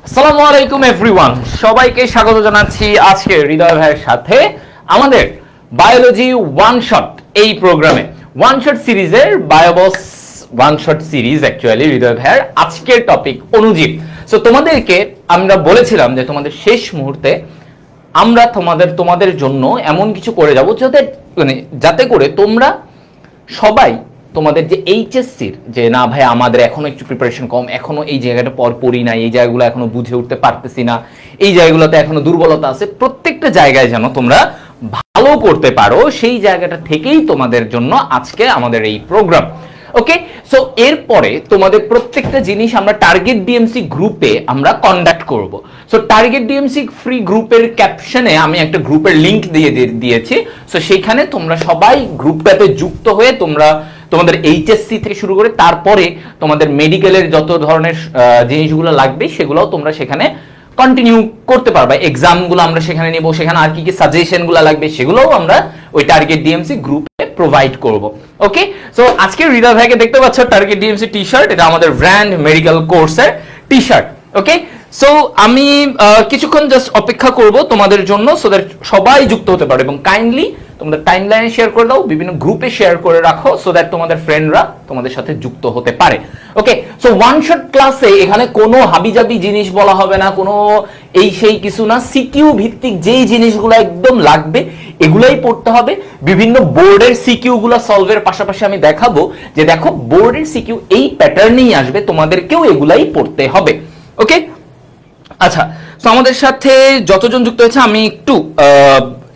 আসসালামু আলাইকুম এভরিওয়ান, সবাইকে স্বাগত জানাচ্ছি আজকে হৃদয় ভাইয়ের সাথে আমাদের বায়োলজি ওয়ান শট এই প্রোগ্রামে। ওয়ান শট সিরিজের বায়োবস ওয়ান শট সিরিজ অ্যাকচুয়ালি হৃদয় ভাইয়ের আজকের টপিক অণুজীব। সো তোমাদেরকে আমরা বলেছিলাম যে তোমাদের শেষ মুহূর্তে আমরা তোমাদের জন্য এমন কিছু করে যাব যাতে করে তোমরা সবাই তোমাদের যে এইচএসসির যে না ভাই আমাদের এখনো একটু প্রিপারেশন কম, এখনো এই জায়গাটা পড়ি নাই, এই জায়গাগুলো এখনো বুঝে উঠতে পারতেছি না, এই জায়গাগুলোতে এখনো দুর্বলতা আছে, প্রত্যেকটা জায়গায় যেন তোমরা ভালো করতে পারো, সেই জায়গাটা থেকেই তোমাদের জন্য আজকে আমাদের এই প্রোগ্রাম। ওকে, সো এরপরে তোমাদের প্রত্যেকটা জিনিস আমরা টার্গেট ডিএমসি গ্রুপে আমরা কন্ডাক্ট করব। সো টার্গেট ডিএমসি ফ্রি গ্রুপের ক্যাপশনে আমি একটা গ্রুপের লিংক দিয়েছি। সো সেখানে তোমরা সবাই গ্রুপটাতে যুক্ত হয়ে তোমাদের এইচএসসি থেকে শুরু করে তারপরে তোমাদের মেডিকেলের যত ধরনের জিনিসগুলো লাগবে সেগুলোও তোমরা সেখানে কন্টিনিউ করতে পারবা। এক্সামগুলো আমরা সেখানে নিব, সেখানে আর কি কি সাজেশনগুলো লাগবে সেগুলোও আমরা ওই টার্গেট ডিএমসি গ্রুপে প্রোভাইড করব। ওকে, সো আজকে হৃদয় ভাইকে দেখতে পাচ্ছ টার্গেট ডিএমসি টি শার্ট, এটা আমাদের ব্র্যান্ড মেডিকেল কোর্সের টি শার্ট। ওকে, সো আমি কিছুক্ষণ জাস্ট অপেক্ষা করব তোমাদের জন্য, সো দ্যাট সবাই যুক্ত হতে পারে, এবং কাইন্ডলি তোমাদের টাইমলাইনে শেয়ার করে দাও, বিভিন্ন গ্রুপে শেয়ার করে রাখো, সো দ্যাট তোমাদের ফ্রেন্ডরা তোমাদের সাথে যুক্ত হতে পারে। ওকে, সো ওয়ান শট ক্লাসে এখানে কোনো হাবিজাবি জিনিস বলা হবে না, কোনো এই সেই কিছু না, সিকিউ ভিত্তিক যেই জিনিসগুলো একদম লাগবে এগুলাই পড়তে হবে। বিভিন্ন বোর্ডের সিকিউ গুলো সলভের পাশাপাশি আমি দেখাবো যে দেখো বোর্ডের সিকিউ এই প্যাটার্নেই আসবে, তোমাদেরকেও এগুলাই পড়তে হবে। ওকে, আচ্ছা, তো আমাদের সাথে যতজন যুক্ত হয়েছে আমি একটু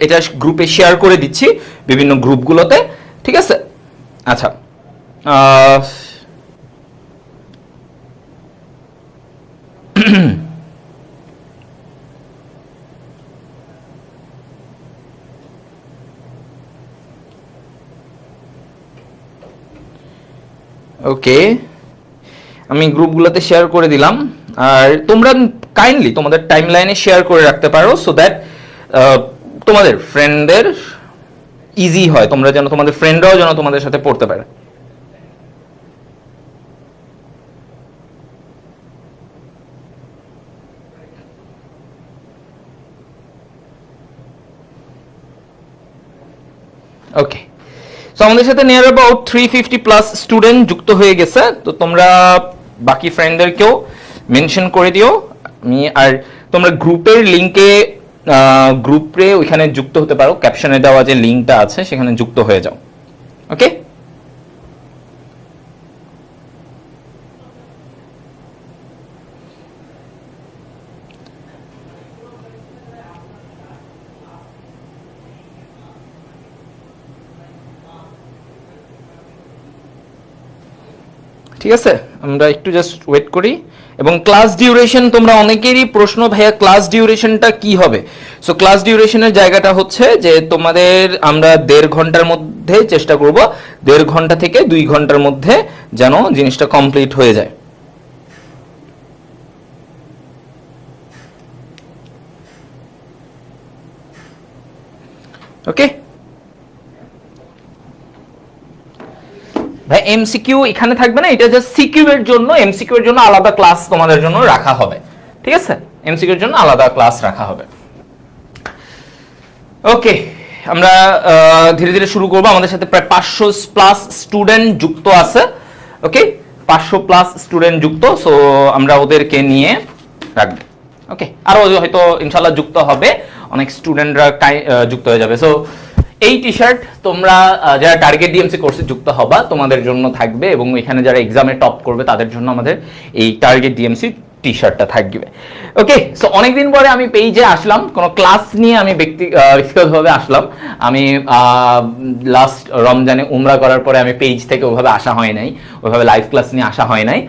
এটা গ্রুপে শেয়ার করে দিচ্ছি বিভিন্ন গ্রুপগুলোতে, ঠিক আছে? আচ্ছা, ওকে, আমি গ্রুপগুলোতে শেয়ার করে দিলাম, আর তোমরা কাইন্ডলি তোমাদের টাইমলাইনে শেয়ার করে রাখতে পারো, সো দ্যাট তোমাদের ফ্রেন্ডদের ইজি হয়, তোমরা যেন তোমাদের ফ্রেন্ডরাও যেন তোমাদের সাথে পড়তে পারে। ওকে, সো আমাদের সাথে নিয়ার অ্যাবাউট 350 প্লাস স্টুডেন্ট যুক্ত হয়ে গেছে, তো তোমরা বাকি ফ্রেন্ডদেরকেও মেনশন করে দিও। আর তোমরা গ্রুপের লিংকে গ্রুপে ওইখানে যুক্ত হতে পারো, ক্যাপশনে দেওয়া যে লিংকটা আছে সেখানে যুক্ত হয়ে যাও। ওকে, ঠিক আছে, আমরা একটু জাস্ট ওয়েট করি। এবং ক্লাস ডিউরেশন, তোমরা অনেকেরই প্রশ্ন, ভাইয়া ক্লাস ডিউরেশনটা কি হবে? সো ক্লাস ডিউরেশনের জায়গাটা হচ্ছে যে তোমাদের আমরা 1.5 ঘন্টার মধ্যে চেষ্টা করব, 1.5 ঘন্টা থেকে 2 ঘন্টার মধ্যে যেন জিনিসটা কমপ্লিট হয়ে যায়। ওকে ভাই, এমসিকিউ এখানে থাকবে না, এটা জাস্ট সিকিউ এর জন্য, এমসিকিউ এর জন্য আলাদা ক্লাস তোমাদের জন্য রাখা হবে, ঠিক আছে? এমসিকিউ এর জন্য আলাদা ক্লাস রাখা হবে। ওকে, আমরা ধীরে ধীরে শুরু করব। আমাদের সাথে প্রায় 500 প্লাস স্টুডেন্ট যুক্ত আছে। ওকে, 500 প্লাস স্টুডেন্ট যুক্ত, সো আমরা ওদেরকে নিয়ে রাখবো। ওকে, আরো হয়তো ইনশাআল্লাহ যুক্ত হবে, অনেক স্টুডেন্টরা যুক্ত হয়ে যাবে। সো এই টি শার্ট তোমরা যারা টার্গেট ডিএমসি কোর্সে যুক্ত হবা তোমাদের জন্য থাকবে, এবং এখানে যারা এক্সামে টপ করবে তাদের জন্য আমাদের এই টার্গেট ডিএমসি টি শার্টটা থাকবে। ওকে, সো অনেকদিন পরে আমি পেজে আসলাম, কোনো ক্লাস নিয়ে আমি ব্যক্তিগতভাবে আসলাম। আমি লাস্ট রমজানে উমরা করার পরে আমি পেজ থেকে ওইভাবে আসা হয় নাই, ওইভাবে লাইভ ক্লাস নিয়ে আসা হয় নাই।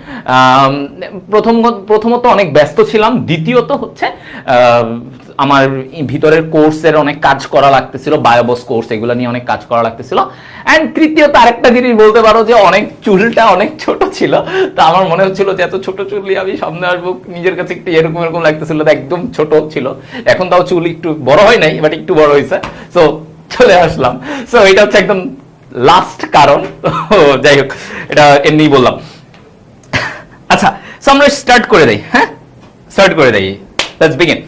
প্রথমত অনেক ব্যস্ত ছিলাম, দ্বিতীয়ত হচ্ছে আমার ভিতরের কোর্সের অনেক কাজ করা লাগতেছিল, বায়োবস কোর্স এগুলো নিয়ে অনেক কাজ করা লাগতেছিল। এন্ড তৃতীয়ত আরেকটা জিনিস বলতে পারো যে অনেক চুলটা অনেক ছোট ছিল, তো আমার মনে হচ্ছিল যে এত ছোট চুল নিয়ে আমি সামনে আসবো, নিজের কাছে একটু এরকম এরকম লাগতেছিল, একদম ছোট ছিল। এখন তাও চুল একটু বড় হয় নাই, বাট একটু বড় হয়েছে, সো চলে আসলাম। সো এটা হচ্ছে একদম লাস্ট কারণ, যাই হোক এটা এমনি বললাম। আচ্ছা, সো আমরা স্টার্ট করে দেই। হ্যাঁ, স্টার্ট করে দেই, লেটস বিগিন।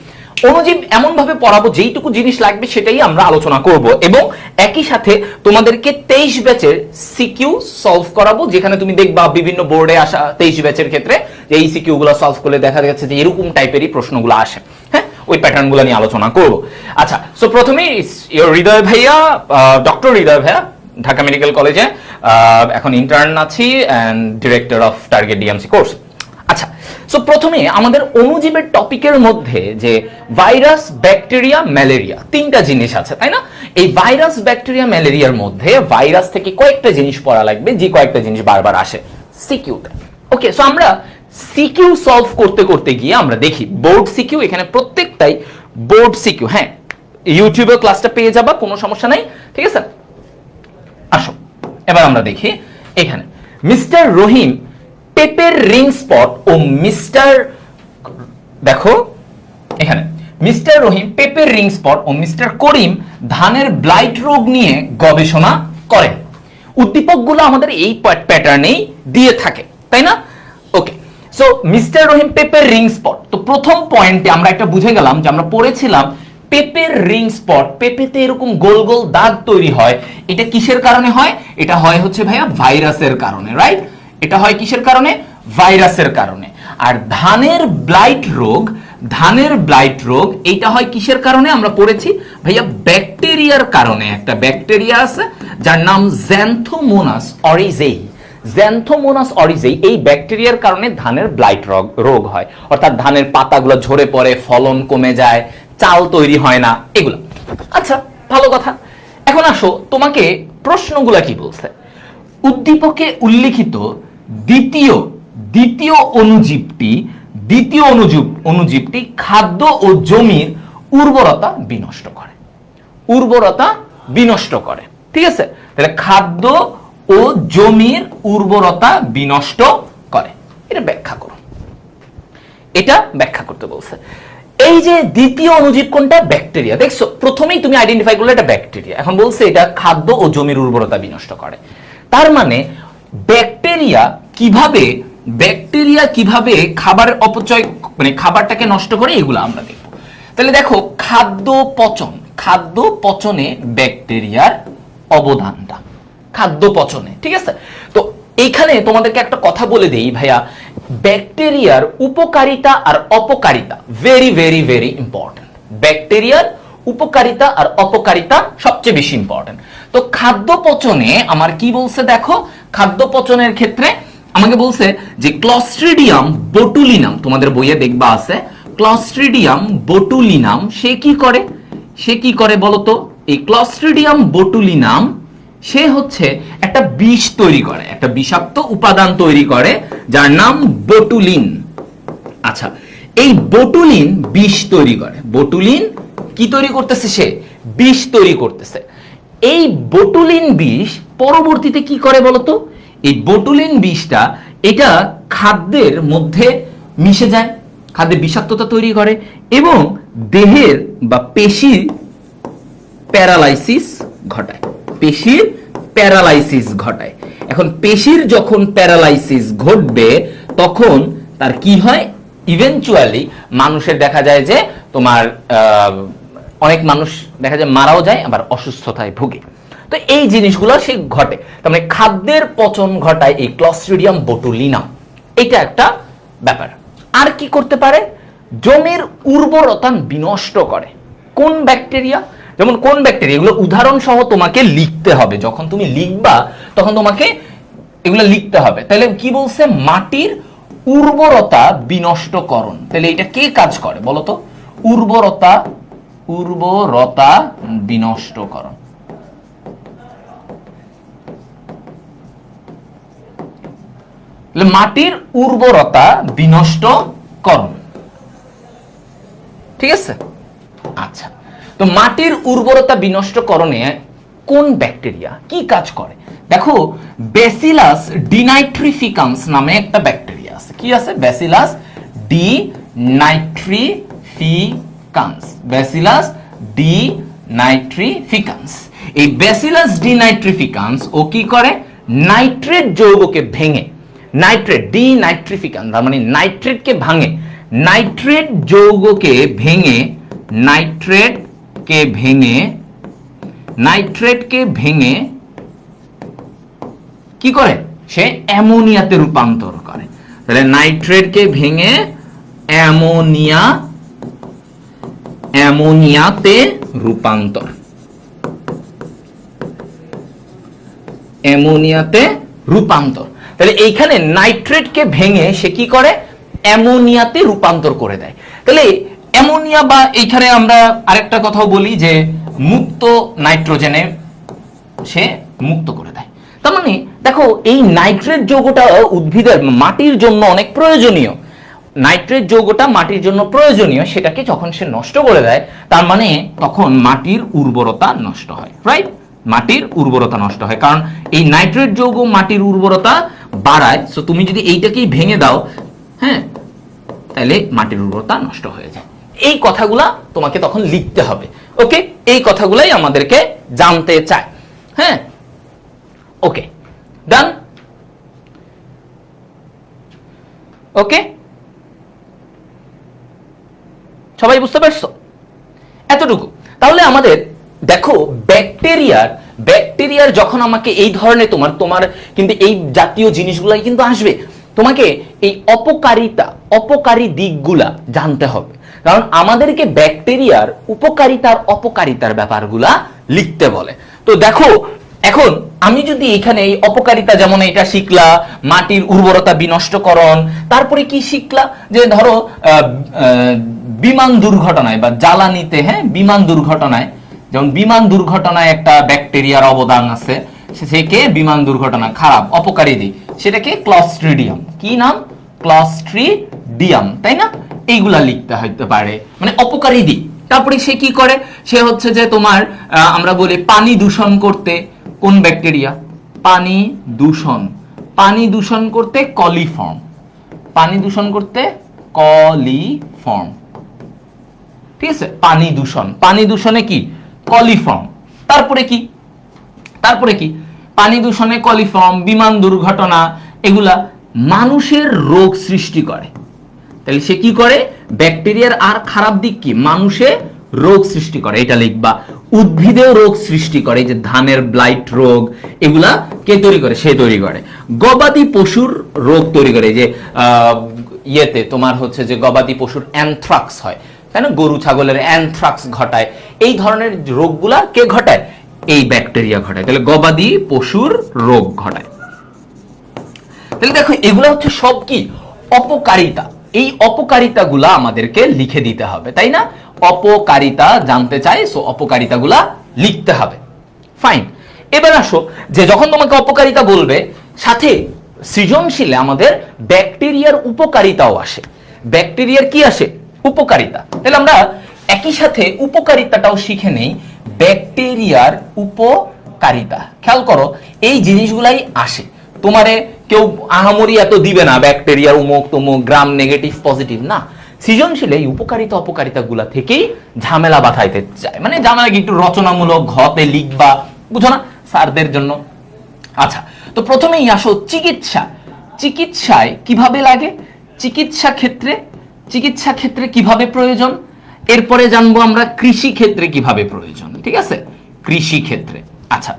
অণুজীব এমন ভাবে পড়াবো যেইটুকু জিনিস লাগবে সেটাই আমরা আলোচনা করব, এবং একই সাথে তোমাদেরকে 23 ব্যাচের সিকিউ সলভ করাবো, যেখানে তুমি দেখবা বিভিন্ন বোর্ডে আসা 23 ব্যাচের ক্ষেত্রে যে এই সিকিউ গুলো সলভ করলে দেখা যাচ্ছে যে এরকম টাইপেরই প্রশ্নগুলো আসে। হ্যাঁ, ওই প্যাটার্নগুলো নিয়ে আলোচনা করব। আচ্ছা, সো প্রথমেই হৃদয় ভাইয়া, ডক্টর হৃদয় ভাইয়া, ঢাকা মেডিকেল কলেজে এখন ইন্টার্ন আছি and director of target DMC course. আচ্ছা, সো প্রথমে আমাদের অণুজীবের টপিকের মধ্যে যে ভাইরাস, ব্যাকটেরিয়া, ম্যালেরিয়া তিনটা জিনিস আছে, তাই না? এই ভাইরাস, ব্যাকটেরিয়া, ম্যালেরিয়ার মধ্যে ভাইরাস থেকে কয়েকটা জিনিস পড়া লাগবে, যে কয়েকটা জিনিস বারবার আসে সিকিউতে। ওকে, সো আমরা সিকিউ সলভ করতে করতে গিয়ে আমরা দেখি বোর্ড সিকিউ, এখানে প্রত্যেকটাই বোর্ড সিকিউ। হ্যাঁ, ইউটিউবে ক্লাসটা পেয়ে যাবা, কোনো সমস্যা নাই, ঠিক আছে? আসো এবার আমরা দেখি এখানে মিস্টার রহিম পেপের রিং স্পট ও মিস্টার, দেখো এখানে মিস্টার রহিম পেপের রিং স্পট ও মিস্টার করিম ধানের ব্লাইট রোগ নিয়ে গবেষণা করেন। উদ্দীপকগুলো আমাদের এই প্যাটার্নেই দিয়ে থাকে, তাই না? ওকে, সো মিস্টার রহিম পেপের রিং স্পট, তো প্রথম পয়েন্টে আমরা একটা বুঝে গেলাম যে আমরা পড়েছিলাম পেপের রিং স্পট, পেপেতে এরকম গোল গোল দাগ তৈরি হয়, এটা কিসের কারণে হয়? এটা হয় হচ্ছে ভাইয়া ভাইরাসের কারণে, রাইট? এটা হয় কিসের কারণে? ভাইরাসের কারণে। আর ধানের ব্লাইট রোগ, ধানের ব্লাইট রোগ এটা হয় কিসের কারণে? আমরা পড়েছি ভাইয়া ব্যাকটেরিয়ার কারণে। একটা ব্যাকটেরিয়া আছে যার নাম জ্যান্থোমোনাস অরিজেই, জ্যান্থোমোনাস অরিজেই, এই ব্যাকটেরিয়ার কারণে ধানের ব্লাইট রোগ হয়, অর্থাৎ ধানের পাতাগুলো ঝরে পড়ে, ফলন কমে যায়, চাল তৈরি হয় না, এগুলো। আচ্ছা, ভালো কথা। এখন আসো, তোমাকে প্রশ্নগুলা কি বলছে? উদ্দীপকে উল্লিখিত দ্বিতীয় অণুজীবটি খাদ্য ও জমির উর্বরতা বিনষ্ট করে, উর্বরতা বিনষ্ট করে, ঠিক আছে? তাহলে খাদ্য ও জমির উর্বরতা বিনষ্ট করে, এটা ব্যাখ্যা করো। এটা ব্যাখ্যা করতে বলছে। এই যে দ্বিতীয় অণুজীব কোনটা? ব্যাকটেরিয়া। দেখছো, প্রথমেই তুমি আইডেন্টিফাই করলে এটা ব্যাকটেরিয়া, এখন বলছে এটা খাদ্য ও জমির উর্বরতা বিনষ্ট করে। তার মানে ব্যাকটেরিয়া কিভাবে খাবারের অপচয়, মানে খাবারটাকে নষ্ট করে, এগুলো আমরা দেখব। তাহলে দেখো, খাদ্য পচনে ব্যাকটেরিয়ার অবদানটা, খাদ্য পচনে, ঠিক আছে? তো এইখানে তোমাদেরকে একটা কথা বলে দেই ভাইয়া, ব্যাকটেরিয়ার উপকারিতা আর অপকারিতা ভেরি ভেরি ভেরি ইম্পর্টেন্ট। ব্যাকটেরিয়ার উপকারিতা আর অপকারিতা সবচেয়ে বেশি ইম্পর্টেন্ট। তো খাদ্য পচনে আমার কি বলছে? দেখো, খাদ্য পচনের ক্ষেত্রে আমাকে বলছে যে ক্লস্ট্রিডিয়াম বোটুলিনাম, তোমাদের বইয়ে দেখবা আছে ক্লস্ট্রিডিয়াম বোটুলিনাম, সে কি করে বলতো? এই ক্লস্ট্রিডিয়াম বোটুলিনাম সে হচ্ছে একটা বিষ তৈরি করে, একটা বিষাক্ত উপাদান তৈরি করে যার নাম বোটুলিন। আচ্ছা, এই বোটুলিন বিষ তৈরি করে। বোটুলিন কি তৈরি করতেছে? সে বিষ তৈরি করতেছে। এই বোটুলিন বিষ পরবর্তীতে কি করে বলতো? এই বোটুলিন বিষটা এটা খাদ্যের মধ্যে মিশে যায়, খাদ্যে বিষাক্ততা তৈরি করে এবং দেহের বা পেশির প্যারালাইসিস ঘটায়, পেশির প্যারালাইসিস ঘটায়। এখন পেশির যখন প্যারালাইসিস ঘটবে তখন তার কি হয়? ইভেনচুয়ালি মানুষের দেখা যায় যে তোমার অনেক মানুষ দেখা যায় মারাও যায়, আবার অসুস্থতায় ভুগে। তো এই জিনিসগুলো সে ঘটে, তার মানে খাদ্যের পচন ঘটায় এই ক্লস্ট্রিডিয়াম বোটুলিনাম, এটা একটা ব্যাপার। আর কি করতে পারে? জমির উর্বরতা বিনষ্ট করে। কোন ব্যাকটেরিয়া? যেমন কোন ব্যাকটেরিয়া, এগুলো উদাহরণ সহ তোমাকে লিখতে হবে, যখন তুমি লিখবা তখন তোমাকে এগুলো লিখতে হবে। তাহলে কি বলছে? মাটির উর্বরতা বিনষ্টকরণ। তাহলে এটা কে কাজ করে বলো তো? উর্বরতা বিনষ্টকরণ। মাটির উর্বরতা বিনষ্টকরণ, ঠিক আছে? আচ্ছা, তো মাটির উর্বরতা বিনষ্টকরণে কোন ব্যাকটেরিয়া কি কাজ করে? দেখো, ব্যাসিলাস ডিনাইট্রিফিকান্স নামে একটা ব্যাকটেরিয়া আছে। কি আছে? Bacillus denitrificans, bacillus denitrificans. এই ব্যাসিলাস ডিনাইট্রিফিকান্স ও কি করে? নাইট্রেট যৌগকে ভেঙে, নাইট্রেট ডিনাইট্রিফিকান্স তার মানে নাইট্রেটকে নাইট্রেট যৌগকে ভেঙে নাইট্রেটকে ভেঙে কি করে, সে অ্যামোনিয়াতে রূপান্তর করে। তাহলে নাইট্রেটকে ভেঙে অ্যামোনিয়াতে রূপান্তর, তাহলে এইখানে নাইট্রেটকে ভেঙে সে কি করে, অ্যামোনিয়াতে রূপান্তর করে দেয়। তাহলে অ্যামোনিয়া বা এইখানে আমরা আরেকটা কথাও বলি যে মুক্ত নাইট্রোজেনে সে মুক্ত করে দেয়। তার মানে দেখো এই নাইট্রেট যৌগটা উদ্ভিদের মাটির জন্য অনেক প্রয়োজনীয়, নাইট্রেট যৌগটা মাটির জন্য প্রয়োজনীয়, সেটাকে যখন সে নষ্ট করে দেয় তার মানে তখন মাটির উর্বরতা নষ্ট হয়, রাইট? মাটির উর্বরতা নষ্ট হয়, কারণ এই নাইট্রেট যৌগ মাটির উর্বরতা বাড়ায়। সো তুমি যদি এইটাকেই ভেঙে দাও, হ্যাঁ, তাহলে মাটির উর্বরতা নষ্ট হয়ে যায়। এই কথাগুলা তোমাকে তখন লিখতে হবে, ওকে? এই কথাগুলাই আমাদেরকে জানতে চায়, হ্যাঁ, ওকে, ডান, ওকে, সবাই বুঝতে পারছো এতটুকু? তাহলে আমাদের দেখো ব্যাকটেরিয়ার যখন আমাকে এই ধরনের তোমার কিন্তু এই জাতীয় জিনিসগুলাই কিন্তু আসবে, তোমাকে এই অপকারী দিকগুলা জানতে হবে, কারণ আমাদেরকে ব্যাকটেরিয়ার উপকারিতার অপকারিতার ব্যাপারগুলা লিখতে বলে। তো দেখো এখন আমি যদি এখানে এই অপকারিতা, যেমন এটা শিখলা মাটির উর্বরতা বিনষ্টকরণ, তারপরে কি শিখলা যে ধরো বিমান দুর্ঘটনায় বা জ্বালানিতে, হ্যাঁ, বিমান দুর্ঘটনায়, যেমন বিমান দুর্ঘটনায় একটা ব্যাকটেরিয়ার অবদান আছে, সেকে বিমান দুর্ঘটনা খারাপ অপকারী দিক, সেটাকে ক্লস্ট্রিডিয়াম, কি নাম, ক্লস্ট্রিডিয়াম, তাই না? এইগুলা লিখতে হইতে পারে, মানে অপকারী দিক। তারপরে সে কি করে, সে হচ্ছে যে তোমার আমরা বলি পানি দূষণ করতে, কোন ব্যাকটেরিয়া, পানি দূষণ করতে কলিফর্ম, ঠিক আছে? পানি দূষণে কি, কলিফর্ম। তারপরে কি পানি দূষণে কলিফর্ম, বিমান দুর্ঘটনা, এগুলা মানুষের রোগ সৃষ্টি করে। তাহলে সে কি করে, ব্যাকটেরিয়ার আর খারাপ দিক কি, মানুষে রোগ সৃষ্টি করে, এটা লিখবা। উদ্ভিদেও রোগ সৃষ্টি করে, যে ধানের ব্লাইট রোগ, এগুলা কে তৈরি করে, সে তৈরি করে। গবাদি পশুর রোগ তৈরি করে, যে ইয়েতে তোমার হচ্ছে যে গবাদি পশুর অ্যানথ্রাক্স হয়, তাই না, গরু ছাগলের অ্যানথ্রাক্স ঘটায়, এই ধরনের রোগগুলা কে ঘটায়, এই ব্যাকটেরিয়া ঘটায়। তাহলে গবাদি পশুর রোগ ঘটায়। তাহলে দেখো এগুলা হচ্ছে সব কি, অপকারিতা। এই অপকারিতাগুলা আমাদেরকে লিখে দিতে হবে, তাই না? অপকারিতা জানতে চাই, সো অপকারিতাগুলা লিখতে হবে, ফাইন। এবার আসো যে যখন তোমাকে অপকারিতা বলবে, সাথে সৃজনশীলে আমাদের ব্যাকটেরিয়ার উপকারিতাও আসে। ব্যাকটেরিয়ার কি আসে, উপকারিতা। তাহলে আমরা একই সাথে উপকারিতাটাও শিখে নেই। ব্যাকটেরিয়ার উপকারিতা, খেয়াল করো, এই জিনিসগুলাই আসে। তোমারে কেউ আহামরি এত দিবে না ব্যাকটেরিয়ার উমুক তুমুক গ্রাম নেগেটিভ পজিটিভ, না, সৃজনশীল এই উপকারিতা অপকারিতা গুলা থেকেই ঝামেলা বাঁধাইতে চায়, মানে ঝামেলা একটু রচনামূলক ঘতে লিখবা, বুঝো না, স্যারদের জন্য। আচ্ছা, তো প্রথমেই আসো চিকিৎসায় কিভাবে লাগে, চিকিৎসা ক্ষেত্রে কিভাবে প্রয়োজন, এরপরে জানবো আমরা কৃষি ক্ষেত্রে কিভাবে প্রয়োজন, ঠিক আছে, কৃষি ক্ষেত্রে। আচ্ছা,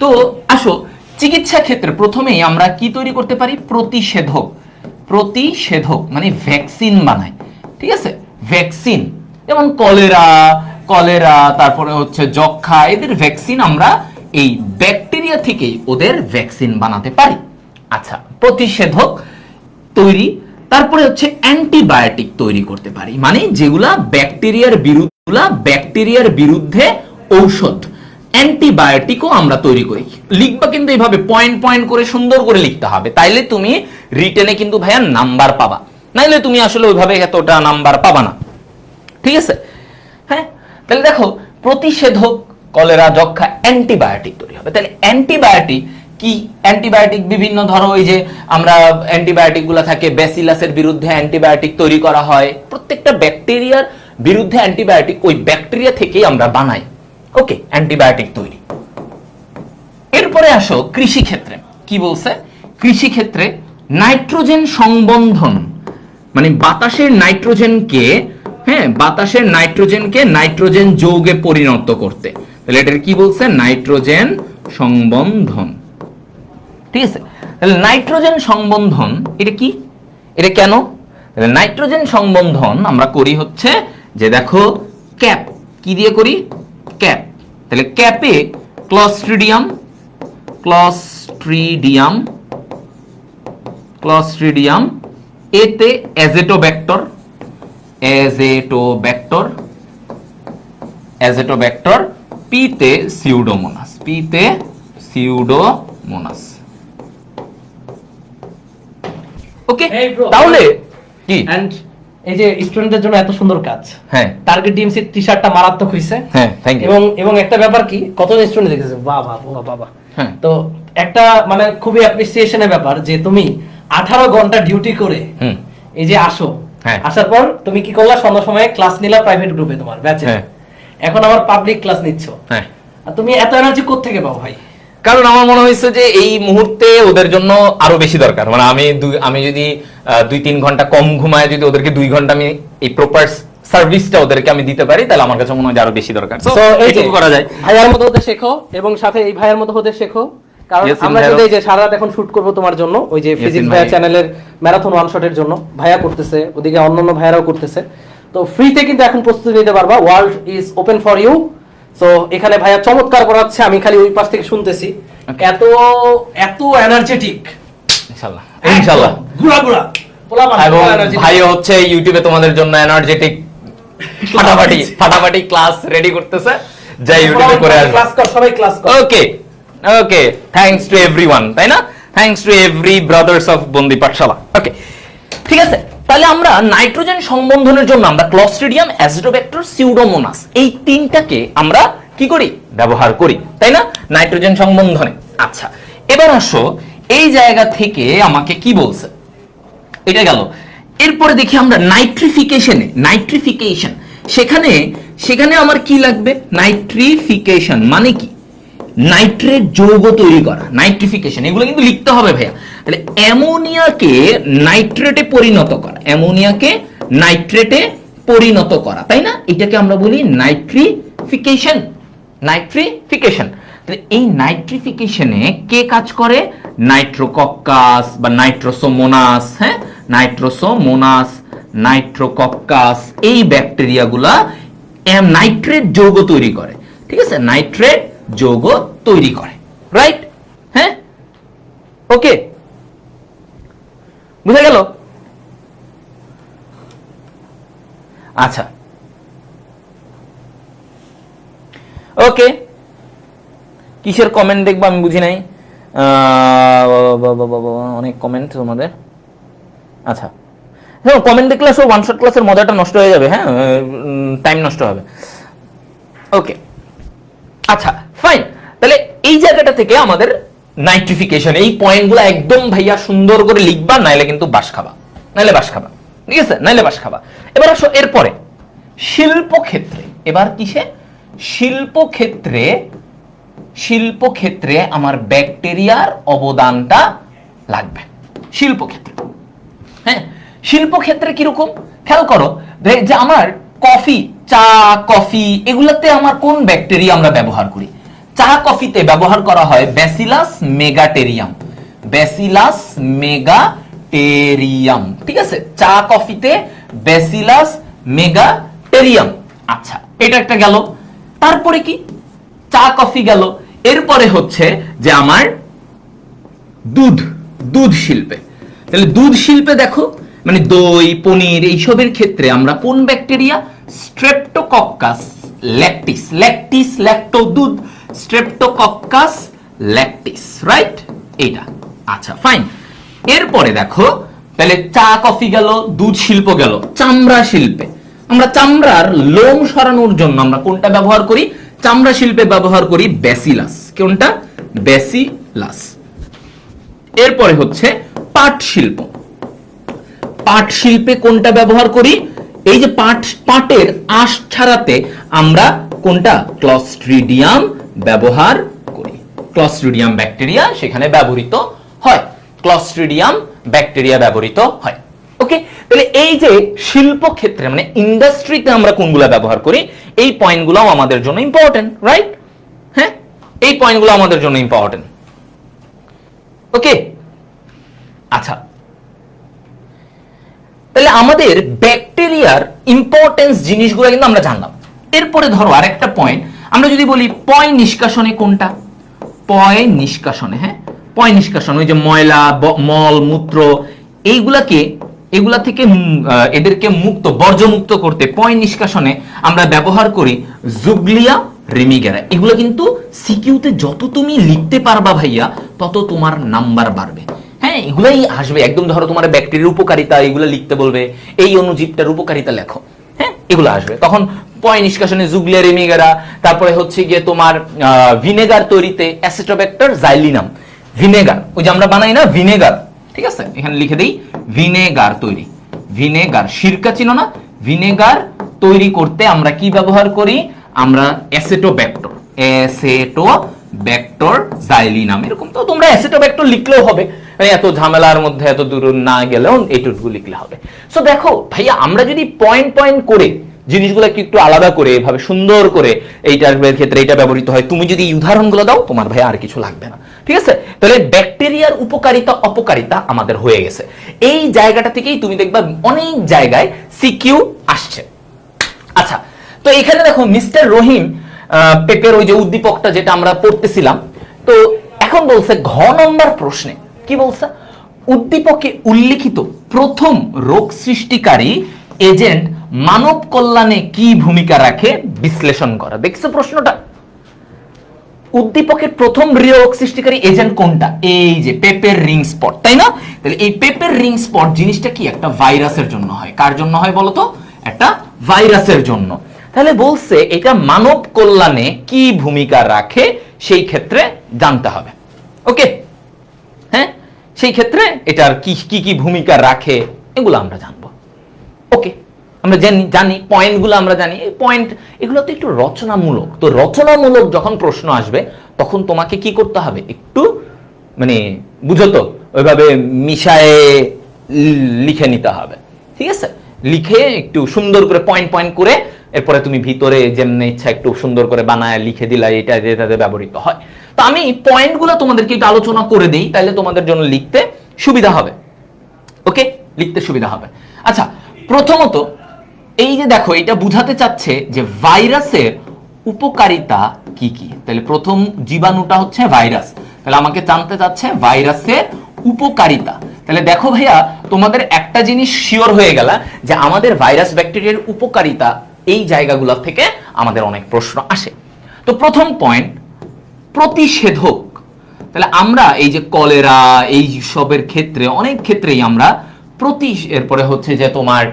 তো আসো চিকিৎসা ক্ষেত্রে প্রথমেই আমরা কি তৈরি করতে পারি, প্রতিষেধক মানে ভ্যাকসিন বানাই, ঠিক আছে, ভ্যাকসিন, যেমন কলেরা, তারপরে হচ্ছে যক্ষা, এদের ভ্যাকসিন আমরা এই ব্যাকটেরিয়া থেকেই ওদের ভ্যাকসিন বানাতে পারি। আচ্ছা, প্রতিষেধক তৈরি, তারপরে হচ্ছে অ্যান্টিবায়োটিক তৈরি করতে পারি, মানে যেগুলা ব্যাকটেরিয়ার বিরুদ্ধে ঔষধ, অ্যান্টিবায়োটিকও আমরা তৈরি করি। লিখবা কিন্তু এইভাবে পয়েন্ট করে সুন্দর করে লিখতে হবে, তাইলে তুমি রিটেনে কিন্তু ভাইয়া নাম্বার পাবা, নাইলে তুমি আসলে ওইভাবে এতটা নাম্বার পাবা না, ঠিক আছে? হ্যাঁ, তাহলে দেখো প্রতিষেধক, কলেরা, যক্ষা, অ্যান্টিবায়োটিক তৈরি হবে। তাহলে অ্যান্টিবায়োটিক কি, অ্যান্টিবায়োটিক বিভিন্ন, ধরো ওই যে আমরা অ্যান্টিবায়োটিক গুলা থাকে, ব্যাসিলাসের বিরুদ্ধে অ্যান্টিবায়োটিক তৈরি করা হয়, প্রত্যেকটা ব্যাকটেরিয়ার বিরুদ্ধে অ্যান্টিবায়োটিক ওই ব্যাকটেরিয়া থেকেই আমরা বানাই, ওকে, অ্যান্টিবায়োটিক তৈরি। এরপরে আসো কৃষি ক্ষেত্রে, কি বলছে, কৃষি ক্ষেত্রে নাইট্রোজেন মানে বাতাসের নাইট্রোজেনকে, হ্যাঁ, বাতাসের নাইট্রোজেনকে নাইট্রোজেন যৌগে পরিণত করতে, তাহলে এটা কি বলছে? নাইট্রোজেন সংবন্ধন। ঠিক আছে, তাহলে নাইট্রোজেন সংবন্ধন এটা কি, এটা কেন? নাইট্রোজেন সংবন্ধন আমরা করি হচ্ছে যে দেখো ক্যাপ, কি দিয়ে করি? ক্যাপ। তাহলে ক্যাপে ক্লস্ট্রিডিয়াম, ক্লস্ট্রিডিয়াম, ক্লস্ট্রিডিয়াম, এতে অ্যাজেটোব্যাক্টর, অ্যাজেটোব্যাক্টর, অ্যাজেটোব্যাক্টর, পিতে সিউডোমোনাস, পিতে সিউডোমোনাস। ওকে, তাহলে কি এন্ড এই যে স্টুডেন্টদের জন্য এত সুন্দর কাজ, হ্যাঁ, টার্গেট ডিএমসি টি-শার্টটা মারাত্মক হইছে। হ্যাঁ, থ্যাংক ইউ। এবং একটা ব্যাপার কি, কত স্টুডেন্ট দেখেছে, বাহ বাহ বাহ বাহ। হ্যাঁ, তো একটা মানে খুবই অ্যাপ্রিসিয়েশনের ব্যাপার যে তুমি 18 ঘন্টা ডিউটি করে এই যে আসো, হ্যাঁ, আসার পর তুমি কি করলা? সন্ধ্যার সময় ক্লাস নিলা প্রাইভেট গ্রুপে তোমার ব্যাচে, হ্যাঁ, এখন আবার পাবলিক ক্লাস নিচ্ছ, হ্যাঁ। আর তুমি এত এনার্জি কোথা থেকে পাও ভাই? কারণ আমার মনে হয়েছে যে এই মুহূর্তে ওদের জন্য আরো বেশি দরকার, মানে আমি যদি 2-3 ঘন্টা কম ঘুমায়, যদি ওদেরকে 2 ঘন্টা আমি এই প্রপার সার্ভিসটা ওদেরকে আমি দিতে পারি, তাহলে আমার কাছে মনে হয় আরো বেশি দরকার। সো এইটুকু করা যায়। ভাইয়ার মতো হতে শেখো, এবং সাথে এই ভাইয়ার মতো হতে শেখো। কারণ আমরা যদি এই যে সারা রাত এখন শুট করব তোমার জন্য, ওই যে ফিজিক্স ভাইয়া চ্যানেলের ম্যারাথন ওয়ান শটের জন্য ভাইয়া করতেছে, ওদিকে অন্যান্য ভাইয়ারাও করতেছে, তো ফ্রিতে কিন্তু এখন প্রস্তুতি নিতে পারবা। World is open for you. So এখানে ভাইয়া চমৎকার করাচ্ছে, আমি খালি ওই পাশ থেকে শুনতেছি, এত এত এনার্জেটিক, ইনশাআল্লাহ ইনশাআল্লাহ গুড়া গুড়া এবং ভাই হচ্ছে ইউটিউবে তোমাদের জন্য এনার্জেটিক ফাটাফাটি ক্লাস রেডি করতেছে, যাই ইউটিউবে করে আসবে। ক্লাস কর, সবাই ক্লাস কর। ওকে ওকে, থ্যাঙ্কস টু এভরিওয়ান, তাই না? Thanks to every brothers of বন্দি পাঠশালা। ওকে, ঠিক আছে। তাহলে আমরা নাইট্রোজেন সংবন্ধনের জন্য আমরা ক্লস্ট্রিডিয়াম, অ্যাজেটোব্যাক্টর, সিউডোমোনাস এই তিনটাকে আমরা কি করি? ব্যবহার করি, তাই না? নাইট্রোজেন সংবন্ধনে। আচ্ছা, এবার আসো এই জায়গা থেকে আমাকে কি বলছে, এটা গেল। এরপরে দেখি আমরা নাইট্রিফিকেশনে, নাইট্রিফিকেশন, সেখানে আমার কি লাগবে? নাইট্রিফিকেশন মানে কি? নাইট্রেট যৌগ তৈরি করা, নাইট্রিফিকেশন, এগুলো কিন্তু লিখতে হবে ভাইয়া। তাহলে অ্যামোনিয়াকে নাইট্রেটে পরিণত করা, অ্যামোনিয়াকে নাইট্রেটে পরিণত করা, তাই না? এটাকে আমরা বলি নাইট্রিফিকেশন, নাইট্রিফিকেশন। তাহলে এই নাইট্রিফিকেশনে কে কাজ করে? নাইট্রোকক্কাস বা নাইট্রোসোমোনাস, হ্যাঁ, নাইট্রোসোমোনাস, নাইট্রোকক্কাস, এই ব্যাকটেরিয়াগুলা নাইট্রেট যৌগ তৈরি করে। ঠিক আছে, নাইট্রেট যৌগ তৈরি করে, রাইট? হ্যাঁ, ওকে, বুঝা গেল? আচ্ছা, ওকে, কিসের কমেন্ট দেখবো আমি বুঝি নাই, অনেক কমেন্ট তোমাদের। আচ্ছা, হ্যাঁ, কমেন্ট দেখলে সব ওয়ান শট ক্লাসের মজাটা নষ্ট হয়ে যাবে, হ্যাঁ, টাইম নষ্ট হবে। ওকে, আচ্ছা, ফাইন। তাহলে এই জায়গাটা থেকে আমাদের নাইট্রিফিকেশন, এই পয়েন্টগুলো একদম ভাইয়া সুন্দর করে লিখবা, নাইলে কিন্তু বাস খাবা, নাইলে বাস খাবা, ঠিক আছে, নাইলে বাস খাবা। এবার আসো এরপরে শিল্পক্ষেত্রে, এবার কিসে? শিল্পক্ষেত্রে, শিল্পক্ষেত্রে আমার ব্যাকটেরিয়ার অবদানটা লাগবে। শিল্পক্ষেত্রে, হ্যাঁ, শিল্পক্ষেত্রে কিরকম খেয়াল করো, যে আমার কফি, চা, কফি, এগুলাতে আমার কোন ব্যাকটেরিয়া আমরা ব্যবহার করি? চা কফিতে ব্যবহার করা হয় ব্যাসিলাস মেগাটেরিয়াম, ব্যাসিলাস মেগাটেরিয়াম, ঠিক আছে, চা কফিতে ব্যাসিলাস মেগাটেরিয়াম। আচ্ছা, এটা একটা গেল। তারপরে কি? চা কফি গেল। এরপরে হচ্ছে যে আমার দুধ, দুধ শিল্পে, তাহলে দুধ শিল্পে দেখো, মানে দই, পনির, এইসবের ক্ষেত্রে আমরা কোন bacteria? Streptococcus lactis, lactis, lacto, দুধ, স্ট্রেপ্টোকক্কাস ল্যাকটিস, রাইট? এইটা। আচ্ছা, ফাইন। এরপরে দেখো, তাহলে চা কফি গেল, দুধ শিল্প গেল। চামড়া শিল্পে আমরা চামড়ার লোম সরানোর জন্য আমরা কোনটা ব্যবহার করি? চামড়া শিল্পে ব্যবহার করি ব্যাসিলাস, কোনটা? ব্যাসিলাস। এরপরে হচ্ছে পাট শিল্প, পাট শিল্পে কোনটা ব্যবহার করি? এই যে পাটের আঁশ ছাড়াতে আমরা কোনটা? ক্লস্ট্রিডিয়াম ব্যবহার করি। ক্লস্ট্রিডিয়াম ব্যাকটেরিয়া সেখানে ব্যবহৃত হয়, ক্লস্ট্রিডিয়াম ব্যাকটেরিয়া ব্যবহৃত হয়। ওকে, তাহলে এই যে শিল্প ক্ষেত্রে মানে ইন্ডাস্ট্রিতে আমরা কোনগুলা ব্যবহার করি, এই পয়েন্টগুলোও আমাদের জন্য ইম্পর্টেন্ট, রাইট? হ্যাঁ, এই পয়েন্টগুলো আমাদের জন্য ইম্পর্টেন্ট। ওকে, আচ্ছা, তাহলে আমাদের ব্যাকটেরিয়ার ইম্পর্টেন্স জিনিসগুলো কিন্তু আমরা জানলাম। এরপরে ধরো আরেকটা পয়েন্ট, আমরা যদি বলি পয় নিষ্কাশনে কোনটা, পয় নিষ্কাশনে, হ্যাঁ, পয় নিষ্কাশন, ওই যে ময়লা মল মূত্র এগুলা থেকে এদেরকে বর্জ্যমুক্ত করতে পয় নিষ্কাশনে আমরা ব্যবহার করি জুগলিয়া রিমিগেরা। এগুলো কিন্তু সিকিউতে যত তুমি লিখতে পারবা ভাইয়া তত তোমার নাম্বার বাড়বে। হ্যাঁ, এগুলাই আসবে একদম। ধরো তোমার ব্যাকটেরিয়ার উপকারিতা এগুলো লিখতে বলবে, এই অণুজীবটার উপকারিতা লেখো, হ্যাঁ, এগুলো আসবে তখন। পয় নিষ্কাশনে জুগলিয়া রিমিগেরা, তারপরে হচ্ছে গিয়ে তোমার ভিনেগার তৈরিতে অ্যাসিটোব্যাক্টার জাইলিনাম, ভিনেগার ওই যে আমরা বানাই না ভিনেগার, ঠিক আছে, এখানে লিখে দেই ভিনেগার তৈরি, ভিনেগার সিরকা চিনো না, ভিনেগার তৈরি করতে আমরা কি ব্যবহার করি, আমরা অ্যাসিটোব্যাক্টর, অ্যাসিটোব্যাক্টর জাইলিনাম, এরকম। তো তোমরা অ্যাসিটোব্যাক্টর লিখলেও হবে, এত ঝামেলার মধ্যে এত দূর না গেলেও এইটুকু লিখলে হবে। সো দেখো ভাইয়া, আমরা যদি পয়েন্ট পয়েন্ট করে জিনিসগুলো একটু আলাদা করে এভাবে সুন্দর করে এইটার ক্ষেত্রে এটা ব্যবহৃত হয়, তুমি যদি উদাহরণগুলো দাও তোমার ভাই আর কিছু লাগবে না, ঠিক আছে? তাহলে ব্যাকটেরিয়ার উপকারিতা অপকারিতা আমাদের হয়ে গেছে। এই জায়গাটা থেকেই তুমি দেখবা অনেক জায়গায় সিকিউ আসছে। আচ্ছা, তো এখানে দেখো মিস্টার রহিম পেপের ওই যে উদ্দীপকটা যেটা আমরা পড়তেছিলাম, তো এখন বলছে ঘ নম্বর প্রশ্নে কি বলছে, উদ্দীপকে উল্লিখিত প্রথম রোগ সৃষ্টিকারী এজেন্ট মানব কল্যাণে কি ভূমিকা রাখে বিশ্লেষণ করা। দেখছো প্রশ্নটা, উদ্দীপকের প্রথম রোগ সৃষ্টিকারী এজেন্ট কোনটা, এই যে পেপের রিং স্পট, তাই না? তাহলে এই পেপের রিং স্পট জিনিসটা কি একটা ভাইরাসের জন্য হয়। কার জন্য হয় বলতো, একটা ভাইরাসের জন্য। তাহলে বলছে এটা মানব কল্যাণে কি ভূমিকা রাখে সেই ক্ষেত্রে জানতে হবে। ওকে, হ্যাঁ, সেই ক্ষেত্রে এটার কি কি ভূমিকা রাখে এগুলো আমরা জানবো। ওকে, আমরা জানি পয়েন্টগুলো আমরা জানি, এই পয়েন্ট এগুলো তো একটু রচনামূলক। তো রচনামূলক যখন প্রশ্ন আসবে তখন তোমাকে কি করতে হবে, একটু মানে বুঝো তো, ওইভাবে মিশায়ে লিখে নিতে হবে, ঠিক আছে? লিখে একটু সুন্দর করে পয়েন্ট পয়েন্ট করে এরপরে তুমি ভিতরে যেমনি ইচ্ছা একটু সুন্দর করে বানায় লিখে দিলা, এটা যেটাতে ব্যবহৃত হয়। তো আমি পয়েন্টগুলো তোমাদেরকে একটু আলোচনা করে দিই, তাহলে তোমাদের জন্য লিখতে সুবিধা হবে। ওকে, লিখতে সুবিধা হবে। আচ্ছা, প্রথমত এই যে দেখো, এটা বুঝাতে চাচ্ছে যে ভাইরাসের উপকারিতা কি কি। তাহলে প্রথম জীবাণুটা হচ্ছে ভাইরাস, তাহলে আমাকে জানতে চাচ্ছে ভাইরাসের উপকারিতা। তাহলে দেখো ভাইয়া, তোমাদের একটা জিনিস শিওর হয়ে গেল যে আমাদের ভাইরাস ব্যাকটেরিয়ার উপকারিতা এই জায়গাগুলো থেকে আমাদের অনেক প্রশ্ন আসে। তো প্রথম পয়েন্ট, প্রতিষেধক। তাহলে আমরা এই যে কলেরা এই সবের ক্ষেত্রে অনেক ক্ষেত্রেই আমরা এরপরে হচ্ছে যে তোমার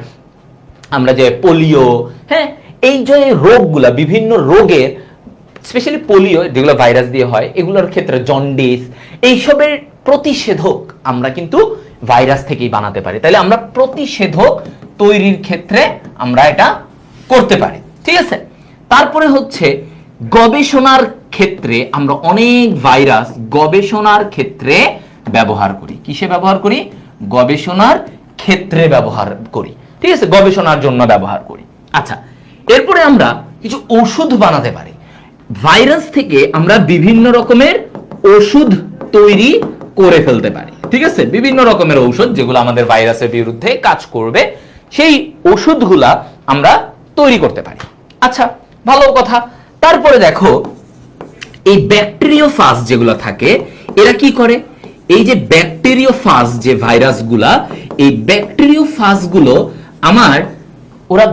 আমরা যে পোলিও, হ্যাঁ, এই যে রোগগুলা, বিভিন্ন রোগের স্পেশালি পোলিও যেগুলো ভাইরাস দিয়ে হয়, এগুলোর ক্ষেত্রে জন্ডিস, এইসবের প্রতিষেধক আমরা কিন্তু ভাইরাস থেকেই বানাতে পারি। তাহলে আমরা প্রতিষেধক তৈরির ক্ষেত্রে আমরা এটা করতে পারি, ঠিক আছে? তারপরে হচ্ছে গবেষণার ক্ষেত্রে আমরা অনেক ভাইরাস গবেষণার ক্ষেত্রে ব্যবহার করি। কিসে ব্যবহার করি? গবেষণার ক্ষেত্রে ব্যবহার করি, ঠিক আছে? গবেষণার জন্য ব্যবহার করি। আচ্ছা, এরপরে আমরা কিছু ওষুধ বানাতে পারি। ভাইরাস থেকে আমরা বিভিন্ন রকমের ওষুধ তৈরি করে ফেলতে পারি, ঠিক আছে? বিভিন্ন রকমের ঔষধ যেগুলো আমাদের ভাইরাসের বিরুদ্ধে কাজ করবে, সেই ওষুধগুলা আমরা তৈরি করতে পারি। আচ্ছা, ভালো কথা। তারপরে দেখো, এই ব্যাকটেরিওফাজ যেগুলো থাকে এরা কি করে, এই যে ব্যাকটেরিওফাজ যে ভাইরাসগুলা, এই ব্যাকটেরিওফাজগুলো ওরা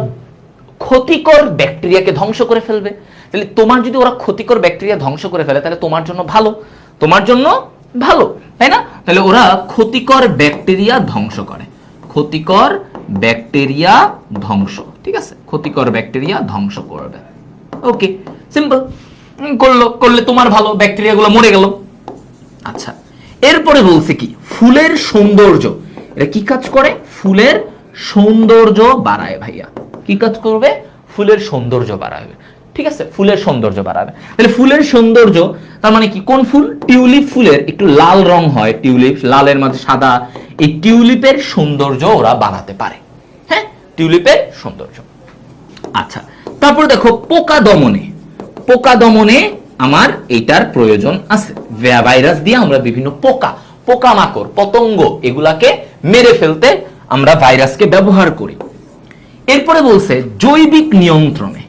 ক্ষতিকর ব্যাকটেরিয়াকে ধ্বংস করে ফেলবে। তাহলে তোমার যদি ওরা ক্ষতিকর ব্যাকটেরিয়া ধ্বংস করে ফেলে তাহলে তোমার জন্য ভালো, তোমার জন্য ভালো, তাই না? তাহলে ওরা ক্ষতিকর ব্যাকটেরিয়া ধ্বংস করে, ক্ষতিকর ব্যাকটেরিয়া ধ্বংস, ঠিক আছে? ক্ষতিকর ব্যাকটেরিয়া ধ্বংস করবে। ওকে, সিম্পল। করলে তোমার ভালো, ব্যাকটেরিয়াগুলো মরে গেল। আচ্ছা, এরপরে বলছে কি, ফুলের সৌন্দর্য। এটা কি কাজ করে? ফুলের সৌন্দর্য বাড়ায় ভাইয়া। কি কাজ করবে? ফুলের সৌন্দর্য বাড়াবে, ঠিক আছে? ফুলের সৌন্দর্য বাড়াবে। তাহলে ফুলের সৌন্দর্য তার মানে কি? কোন ফুল? টিউলিপ ফুলের একটু লাল রং হয়, টিউলিপ লালের মাঝে সাদা, এই টিউলিপের সৌন্দর্য ওরা বানাতে পারে। হ্যাঁ, টিউলিপের সৌন্দর্য। আচ্ছা, তারপর দেখো পোকা দমনে, পোকা দমনে আমার এটার প্রয়োজন আছে। ভাইরাস দিয়ে আমরা বিভিন্ন পোকামাকড়, পতঙ্গ এগুলাকে মেরে ফেলতে আমরা ভাইরাসকে ব্যবহার করি। এরপরে বলছে জৈবিক নিয়ন্ত্রণে,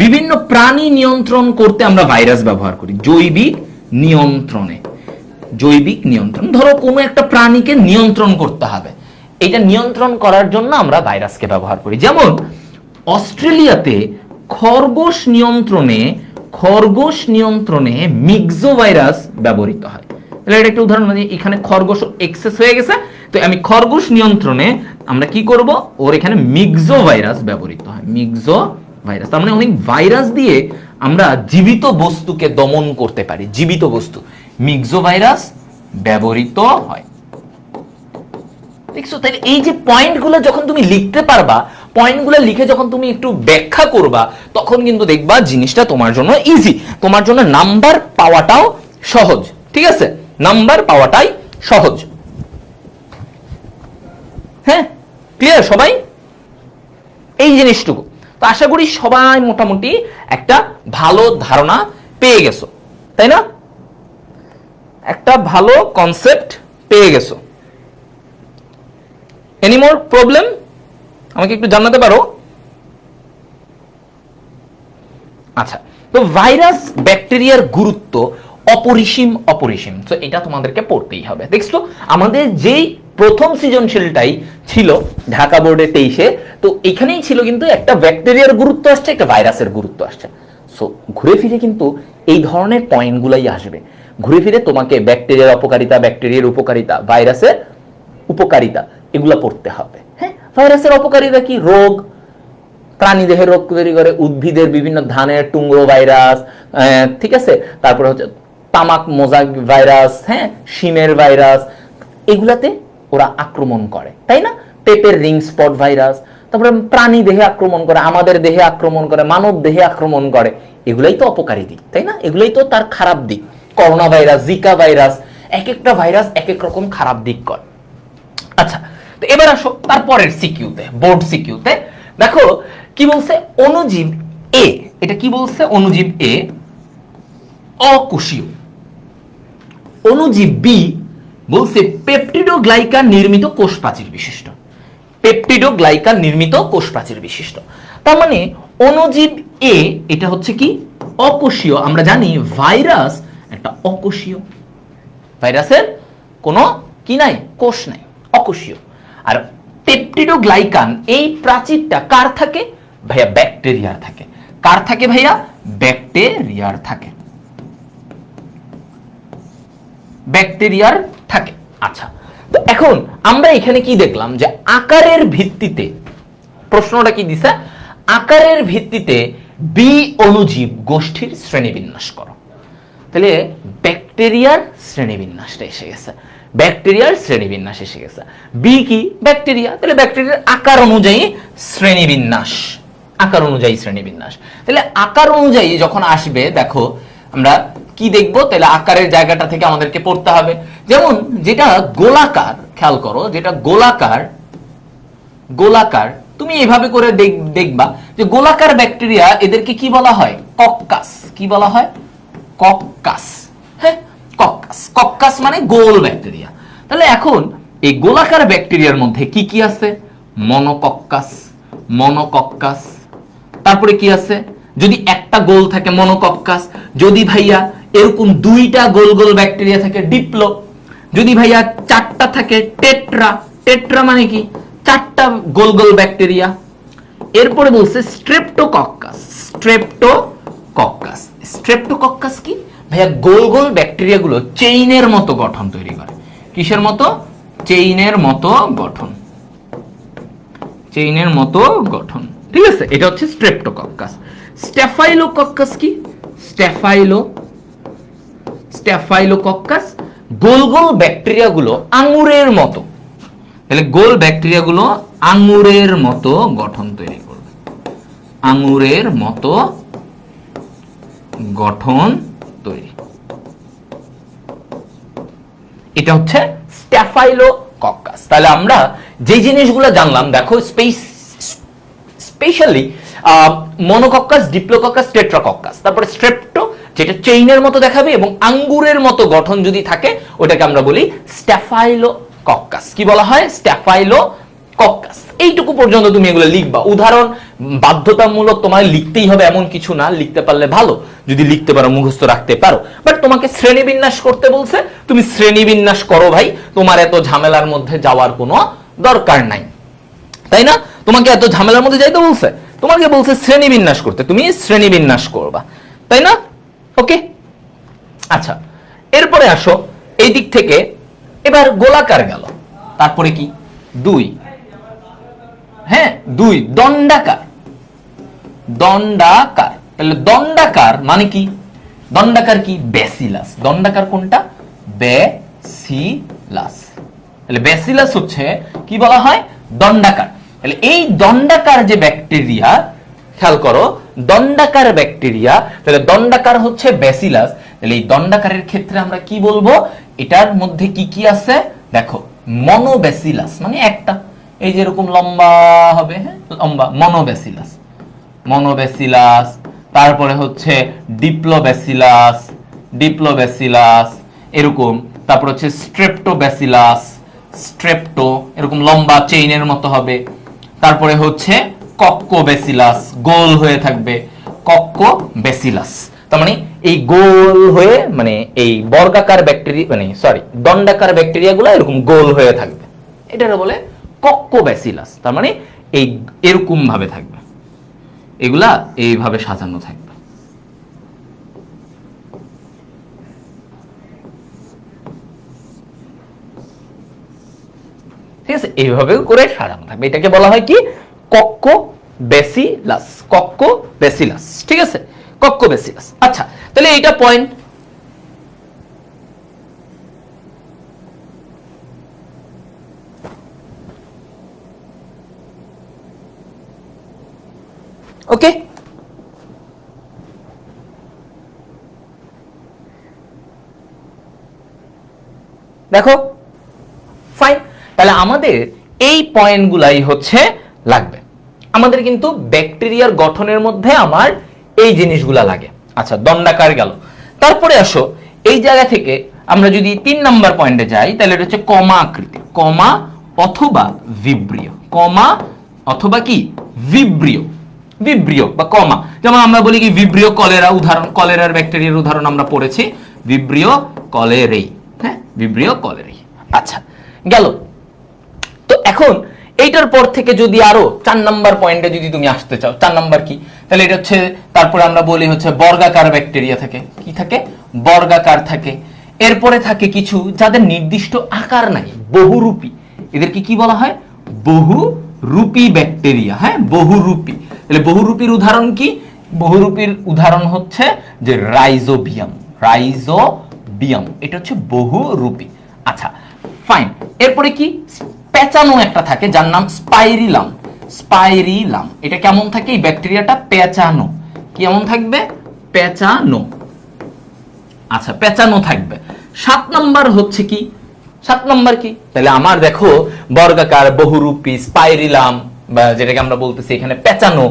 বিভিন্ন প্রাণী নিয়ন্ত্রণ করতে আমরা ভাইরাস ব্যবহার করি। জৈবিক নিয়ন্ত্রণে, জৈবিক নিয়ন্ত্রণ, ধরো কোনো একটা প্রাণীকে নিয়ন্ত্রণ করতে হবে, এটা নিয়ন্ত্রণ করার জন্য আমরা ভাইরাসকে ব্যবহার করি। যেমন অস্ট্রেলিয়াতে খরগোশ নিয়ন্ত্রণে মিক্সো ভাইরাস ব্যবহৃত হয়। তাহলে এটা একটা উদাহরণ, মানে এখানে খরগোশ এক্সেস হয়ে গেছে, তো আমি খরগোশ নিয়ন্ত্রণে আমরা কি করব, ওর এখানে মিক্সো ভাইরাস ব্যবহৃত হয়। মিক্সো ভাইরাস, তার মানে অনেক ভাইরাস দিয়ে আমরা জীবিত বস্তুকে দমন করতে পারি। জীবিত বস্তু, মিক্সো ভাইরাস ব্যবহৃত হয়। দেখছো, তাহলে এই যে পয়েন্টগুলো যখন তুমি লিখতে পারবা, পয়েন্টগুলো লিখে যখন তুমি একটু ব্যাখ্যা করবা, তখন কিন্তু দেখবা জিনিসটা তোমার জন্য ইজি, তোমার জন্য নাম্বার পাওয়াটাও সহজ। ঠিক আছে, নাম্বার পাওয়াটাই সহজ। হ্যাঁ, ক্লিয়ার সবাই এই জিনিসটুকু? তো আশা করি সবাই মোটামুটি একটা ভালো ধারণা পেয়ে গেছো, তাই না? একটা ভালো কনসেপ্ট পেয়ে গেছো। এনি মোর প্রবলেম আমাকে একটু জানাতে পারো? আচ্ছা, তো ভাইরাস ব্যাকটেরিয়ার গুরুত্ব অপরিসীম। তো এটা তোমাদেরকে পড়তেই হবে। দেখছো, আমাদের যেই প্রথম সৃজনশীলটাই ছিল ঢাকা বোর্ডে 23-এ, তো এখানেই ছিল কিন্তু একটা ব্যাকটেরিয়ার গুরুত্ব আসছে, একটা ভাইরাসের গুরুত্ব আসছে। সো ঘুরে ফিরে কিন্তু এই ধরনের পয়েন্টগুলাই আসবে। ঘুরে ফিরে তোমাকে ব্যাকটেরিয়ার অপকারিতা, ব্যাকটেরিয়ার উপকারিতা, ভাইরাসের উপকারিতা এগুলা পড়তে হবে। হ্যাঁ, ভাইরাসের অপকারিতা কি? রোগ, প্রাণী দেহে রোগ তৈরি করে, উদ্ভিদের বিভিন্ন ধানের টুংরো ভাইরাস, ঠিক আছে, তারপরে হচ্ছে তামাক মোজাইক ভাইরাস, হ্যাঁ, শিমের ভাইরাস, এগুলাতে ওরা আক্রমণ করে, তাই না? পেপের রিং স্পট ভাইরাস, তারপরে প্রাণী দেহে আক্রমণ করে, আমাদের দেহে আক্রমণ করে, মানব দেহে আক্রমণ করে, এগুলাই তো অপকারী দিক, তাই না? এগুলাই তো তার খারাপ দিক। করোনা ভাইরাস, জিকা ভাইরাস, এক একটা ভাইরাস এক এক রকম খারাপ দিক করে। আচ্ছা, তো এবার আসো তারপরের সিকিউতে, বোর্ড সিকিউতে দেখো কি বলছে, অণুজীব এ, এটা কি বলছে, অণুজীব এ অকোষীয়, অণুজীব বি বলছে পেপটিডোগ্লাইকান নির্মিত কোষ প্রাচীর বিশিষ্ট। পেপটিডোগ্লাইকান নির্মিত কোষ প্রাচীর বিশিষ্ট, তার মানে অণুজীব এ এটা হচ্ছে কি অকোষীয়। আমরা জানি ভাইরাস একটা অকোষীয়, ভাইরাসের কোনো কি নাই, কোষ নাই, অকোষীয়। আর পেপটিডোগ্লাইকান এই প্রাচীরটা কার থাকে ভাইয়া? ব্যাকটেরিয়ার থাকে। কার থাকে ভাইয়া? ব্যাকটেরিয়ার থাকে, ব্যাকটেরিয়ার থাকে। আচ্ছা, তো এখন আমরা এখানে কি দেখলাম যে আকারের ভিত্তিতে, প্রশ্নটা কি দিছে, আকারের ভিত্তিতে বি অণুজীব গোষ্ঠীর শ্রেণীবিন্যাস করো। তাহলে ব্যাকটেরিয়ার শ্রেণীবিন্যাসটা এসে গেছে, ব্যাকটেরিয়ার শ্রেণীবিন্যাস এসে গেছে। বি কি? ব্যাকটেরিয়া, তাহলে ব্যাকটেরিয়ার আকার অনুযায়ী শ্রেণীবিন্যাস, আকার অনুযায়ী শ্রেণীবিন্যাস। তাহলে আকার অনুযায়ী যখন আসবে, দেখো আমরা কি দেখবো, তাহলে আকারের জায়গাটা থেকে আমাদেরকে পড়তে হবে। যেমন যেটা গোলাকার, খেয়াল করো, যেটা গোলাকার, গোলাকার তুমি এভাবে করে দেখবা যে গোলাকার ব্যাকটেরিয়া, এদেরকে কি বলা হয়? কক্কাস। কি বলা হয়? কক্কাস। হ্যাঁ, কক্কাস। কক্কাস মানে গোল ব্যাকটেরিয়া। তাহলে এখন এই গোলাকার ব্যাকটেরিয়ার মধ্যে কি কি আছে? মনোকক্কাস, মনোকক্কাস। তারপরে কি আছে? যদি একটা গোল থাকে মনোকক্কাস, যদি ভাইয়া এরকম দুইটা গোল গোল ব্যাকটেরিয়া থাকে ডিপ্লো, যদি ভাইয়া চারটা থাকে টেট্রা। টেট্রা মানে কি? চারটা গোল গোল ব্যাকটেরিয়া। এরপরে বলছে স্ট্রেপ্টোকক্কাস। স্ট্রেপ্টোকক্কাস, স্ট্রেপ্টোকক্কাস কি ভাইয়া? গোল গোল ব্যাকটেরিয়াগুলো চেইনের মতো গঠন তৈরি করে। কিসের মতো? চেইনের মতো গঠন, চেইনের মতো গঠন। ঠিক আছে, এটা হচ্ছে স্ট্রেপ্টোকক্কাস। স্ট্যাফাইলোকক্কাস কি? স্ট্যাফাইলোকক্কাস গোল গোল ব্যাকটেরিয়াগুলো আঙ্গুরের মতো। তাহলে গোল ব্যাকটেরিয়াগুলো আঙ্গুরের মতো গঠন তৈরি করবে, আঙ্গুরের মতো গঠন তৈরি। এটা হচ্ছে স্ট্যাফাইলোকক্কাস। তাহলে আমরা যে জিনিসগুলো জানলাম দেখো, স্পেশালি মনোকক্কাস, ডিপ্লোকক্কাস, টেট্রাকক্কাস, তারপরে স্ট্রেপ্টো যেটা চেইনের মতো দেখাবে এবং আঙ্গুরের মতো গঠন যদি থাকে ওটাকে আমরা বলি স্ট্যাফাইলোকক্কাস। কি বলা হয়? স্ট্যাফাইলোকক্কাস। এইটুকু পর্যন্ত তুমি এগুলো লিখবা। উদাহরণ বাধ্যতামূলক তোমার লিখতেই হবে এমন কিছু না, লিখতে পারলে ভালো, যদি লিখতে পারো মুখস্থ রাখতে পারো। বাট তোমাকে শ্রেণীবিন্যাস করতে বলছে, তুমি শ্রেণীবিন্যাস করো ভাই, তোমার এত ঝামেলার মধ্যে যাওয়ার কোনো দরকার নাই, তাই না? তোমাকে এত ঝামেলার মধ্যে যাইতে বলছে, তোমাকে বলছে শ্রেণীবিন্যাস করতে, তুমি শ্রেণীবিন্যাস করবা, তাই না? ওকে, আচ্ছা এরপরে আসো এই দিক থেকে, এবার গোলাকার গেল, তারপরে কি 2, হ্যাঁ 2 দণ্ডাকার। দণ্ডাকার, তাহলে দণ্ডাকার মানে কি? দণ্ডাকার কি? ব্যাসিলাস। দণ্ডাকার কোনটা? ব্যাসিলাস। তাহলে ব্যাসিলাস হচ্ছে কি বলা হয়? দণ্ডাকার। তাহলে এই দণ্ডাকার যে ব্যাকটেরিয়া, খেয়াল করো, দণ্ডাকার ব্যাকটেরিয়া, তাহলে দণ্ডাকার হচ্ছে ব্যাসিলাস। তাহলে এই দণ্ডাকারের ক্ষেত্রে আমরা কি বলবো? এটার মধ্যে কি কি আছে দেখো, মনোব্যাসিলাস মানে একটা, এই যে এরকম লম্বা হবে, হ্যাঁ লম্বা, মনোব্যাসিলাস। মনোব্যাসিলাস, তারপরে হচ্ছে ডিপ্লোব্যাসিলাস, ডিপ্লোব্যাসিলাস এরকম, তারপর হচ্ছে স্ট্রেপ্টোব্যাসিলাস, স্ট্রেপ্টো এরকম লম্বা চেইনের মতো হবে, তারপরে হচ্ছে কক্কোব্যাসিলাস, গোল হয়ে থাকবে, কক্কোব্যাসিলাস। তার মানে এই গোল হয়ে, মানে এই বর্গাকার ব্যাকটেরিয়া, মানে সরি দণ্ডাকার ব্যাকটেরিয়াগুলো এরকম গোল হয়ে থাকবে, এটারে বলে কক্কোব্যাসিলাস। তার মানে এই এরকম ভাবে থাকবে, এগুলা এইভাবে সাজানো থাকবে। ঠিক আছে, এইভাবে করে সাজানো থাকবে, এটাকে বলা হয় কি? কক্কোব্যাসিলাস। কক্কোব্যাসিলাস, ঠিক আছে, কক্কোব্যাসিলাস। আচ্ছা, তাহলে এইটা পয়েন্ট। ওকে, দেখো ফাইন। তাহলে আমাদের এই পয়েন্টগুলাই হচ্ছে লাগবে। আমাদের কিন্তু ব্যাকটেরিয়ার গঠনের মধ্যে আমার এই জিনিসগুলা লাগে। আচ্ছা, দণ্ডাকার গেল, তারপরে আসো এই জায়গা থেকে আমরা যদি 3 নাম্বার পয়েন্টে যাই, তাহলে এটা হচ্ছে কমা আকৃতি, কমা অথবা ভিব্রিয়, কমা অথবা কি ভিব্রিয়, ভিব্রিয় বা কমা। যেমন আমরা বলি কি ভিব্রিয় কলেরা, উদাহরণ কলেরার ব্যাকটেরিয়ার উদাহরণ আমরা পড়েছি, ভিব্রিয় কলেরেই, হ্যাঁ ভিব্রিয় কলেরেই। আচ্ছা গেল। তো এখন এইটার পর থেকে যদি আরো 4 নাম্বার পয়েন্টে যদি তুমি আসতে চাও, 4 নাম্বার কি? তাহলে এটা হচ্ছে, তারপরে আমরা বলি হচ্ছে বর্গাকার ব্যাকটেরিয়া থাকে। কি থাকে? বর্গাকার থাকে। এরপরে থাকে কিছু যাদের নির্দিষ্ট আকার নাই, বহুরূপী, এদেরকে কি বলা হয়? বহুরূপী ব্যাকটেরিয়া, হ্যাঁ বহুরূপী। তাহলে বহুরূপীর উদাহরণ কি? বহুরূপীর উদাহরণ হচ্ছে যে রাইজোবিয়াম, রাইজোবিয়াম এটা হচ্ছে বহুরূপী। আচ্ছা ফাইন। এরপরে কি? পেঁচানো একটা থাকে যার নাম স্পাইরিলাম, স্পাইরিলাম। এটা কেমন থাকে? এই ব্যাকটেরিয়াটা পেঁচানো, কেমন থাকবে? পেঁচানো। আচ্ছা পেঁচানো থাকবে। 7 নাম্বার হচ্ছে কি? 7 নাম্বার কি? তাহলে আমার দেখো বর্গাকার, বহুরূপী, স্পাইরিলাম বা যেটাকে আমরা বলতেছি এখানে পেঁচানো।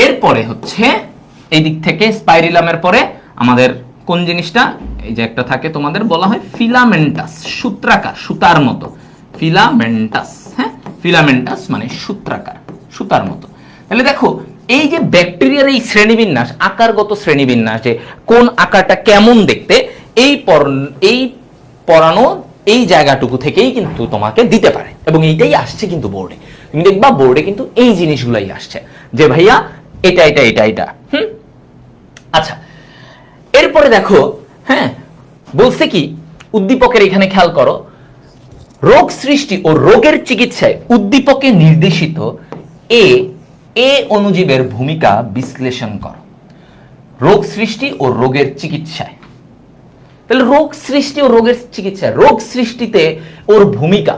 এরপরে হচ্ছে এই দিক থেকে স্পাইরিলামের পরে আমাদের কোন জিনিসটা? এই যে একটা থাকে তোমাদের বলা হয় ফিলামেন্টাস, সূত্রাকার, সুতার মতো, ফিলামেন্টাস, হ্যাঁ ফিলামেন্টাস মানে সূত্রাকার, সুতার মতো। তাহলে দেখো এই যে ব্যাকটেরিয়ার এই শ্রেণীবিন্যাস, আকারগত শ্রেণীবিন্যাস, যে কোন আকারটা কেমন দেখতে, এই পড়ানো এই জায়গাটুকু থেকেই কিন্তু তোমাকে দিতে পারে, এবং এইটাই আসছে কিন্তু বোর্ডে। তুমি দেখবা বোর্ডে কিন্তু এই জিনিসগুলাই আসছে যে ভাইয়া এটা এটা এটা এটা। আচ্ছা এরপরে দেখো, হ্যাঁ বলছে কি উদ্দীপকের, এখানে খেয়াল করো, রোগ সৃষ্টি ও রোগের চিকিৎসায় উদ্দীপকে নির্দেশিত এ অণুজীবের ভূমিকা বিশ্লেষণ করো। রোগ সৃষ্টি ও রোগের চিকিৎসায়, তাহলে রোগ সৃষ্টি ও রোগের চিকিৎসায়, রোগ সৃষ্টিতে ওর ভূমিকা,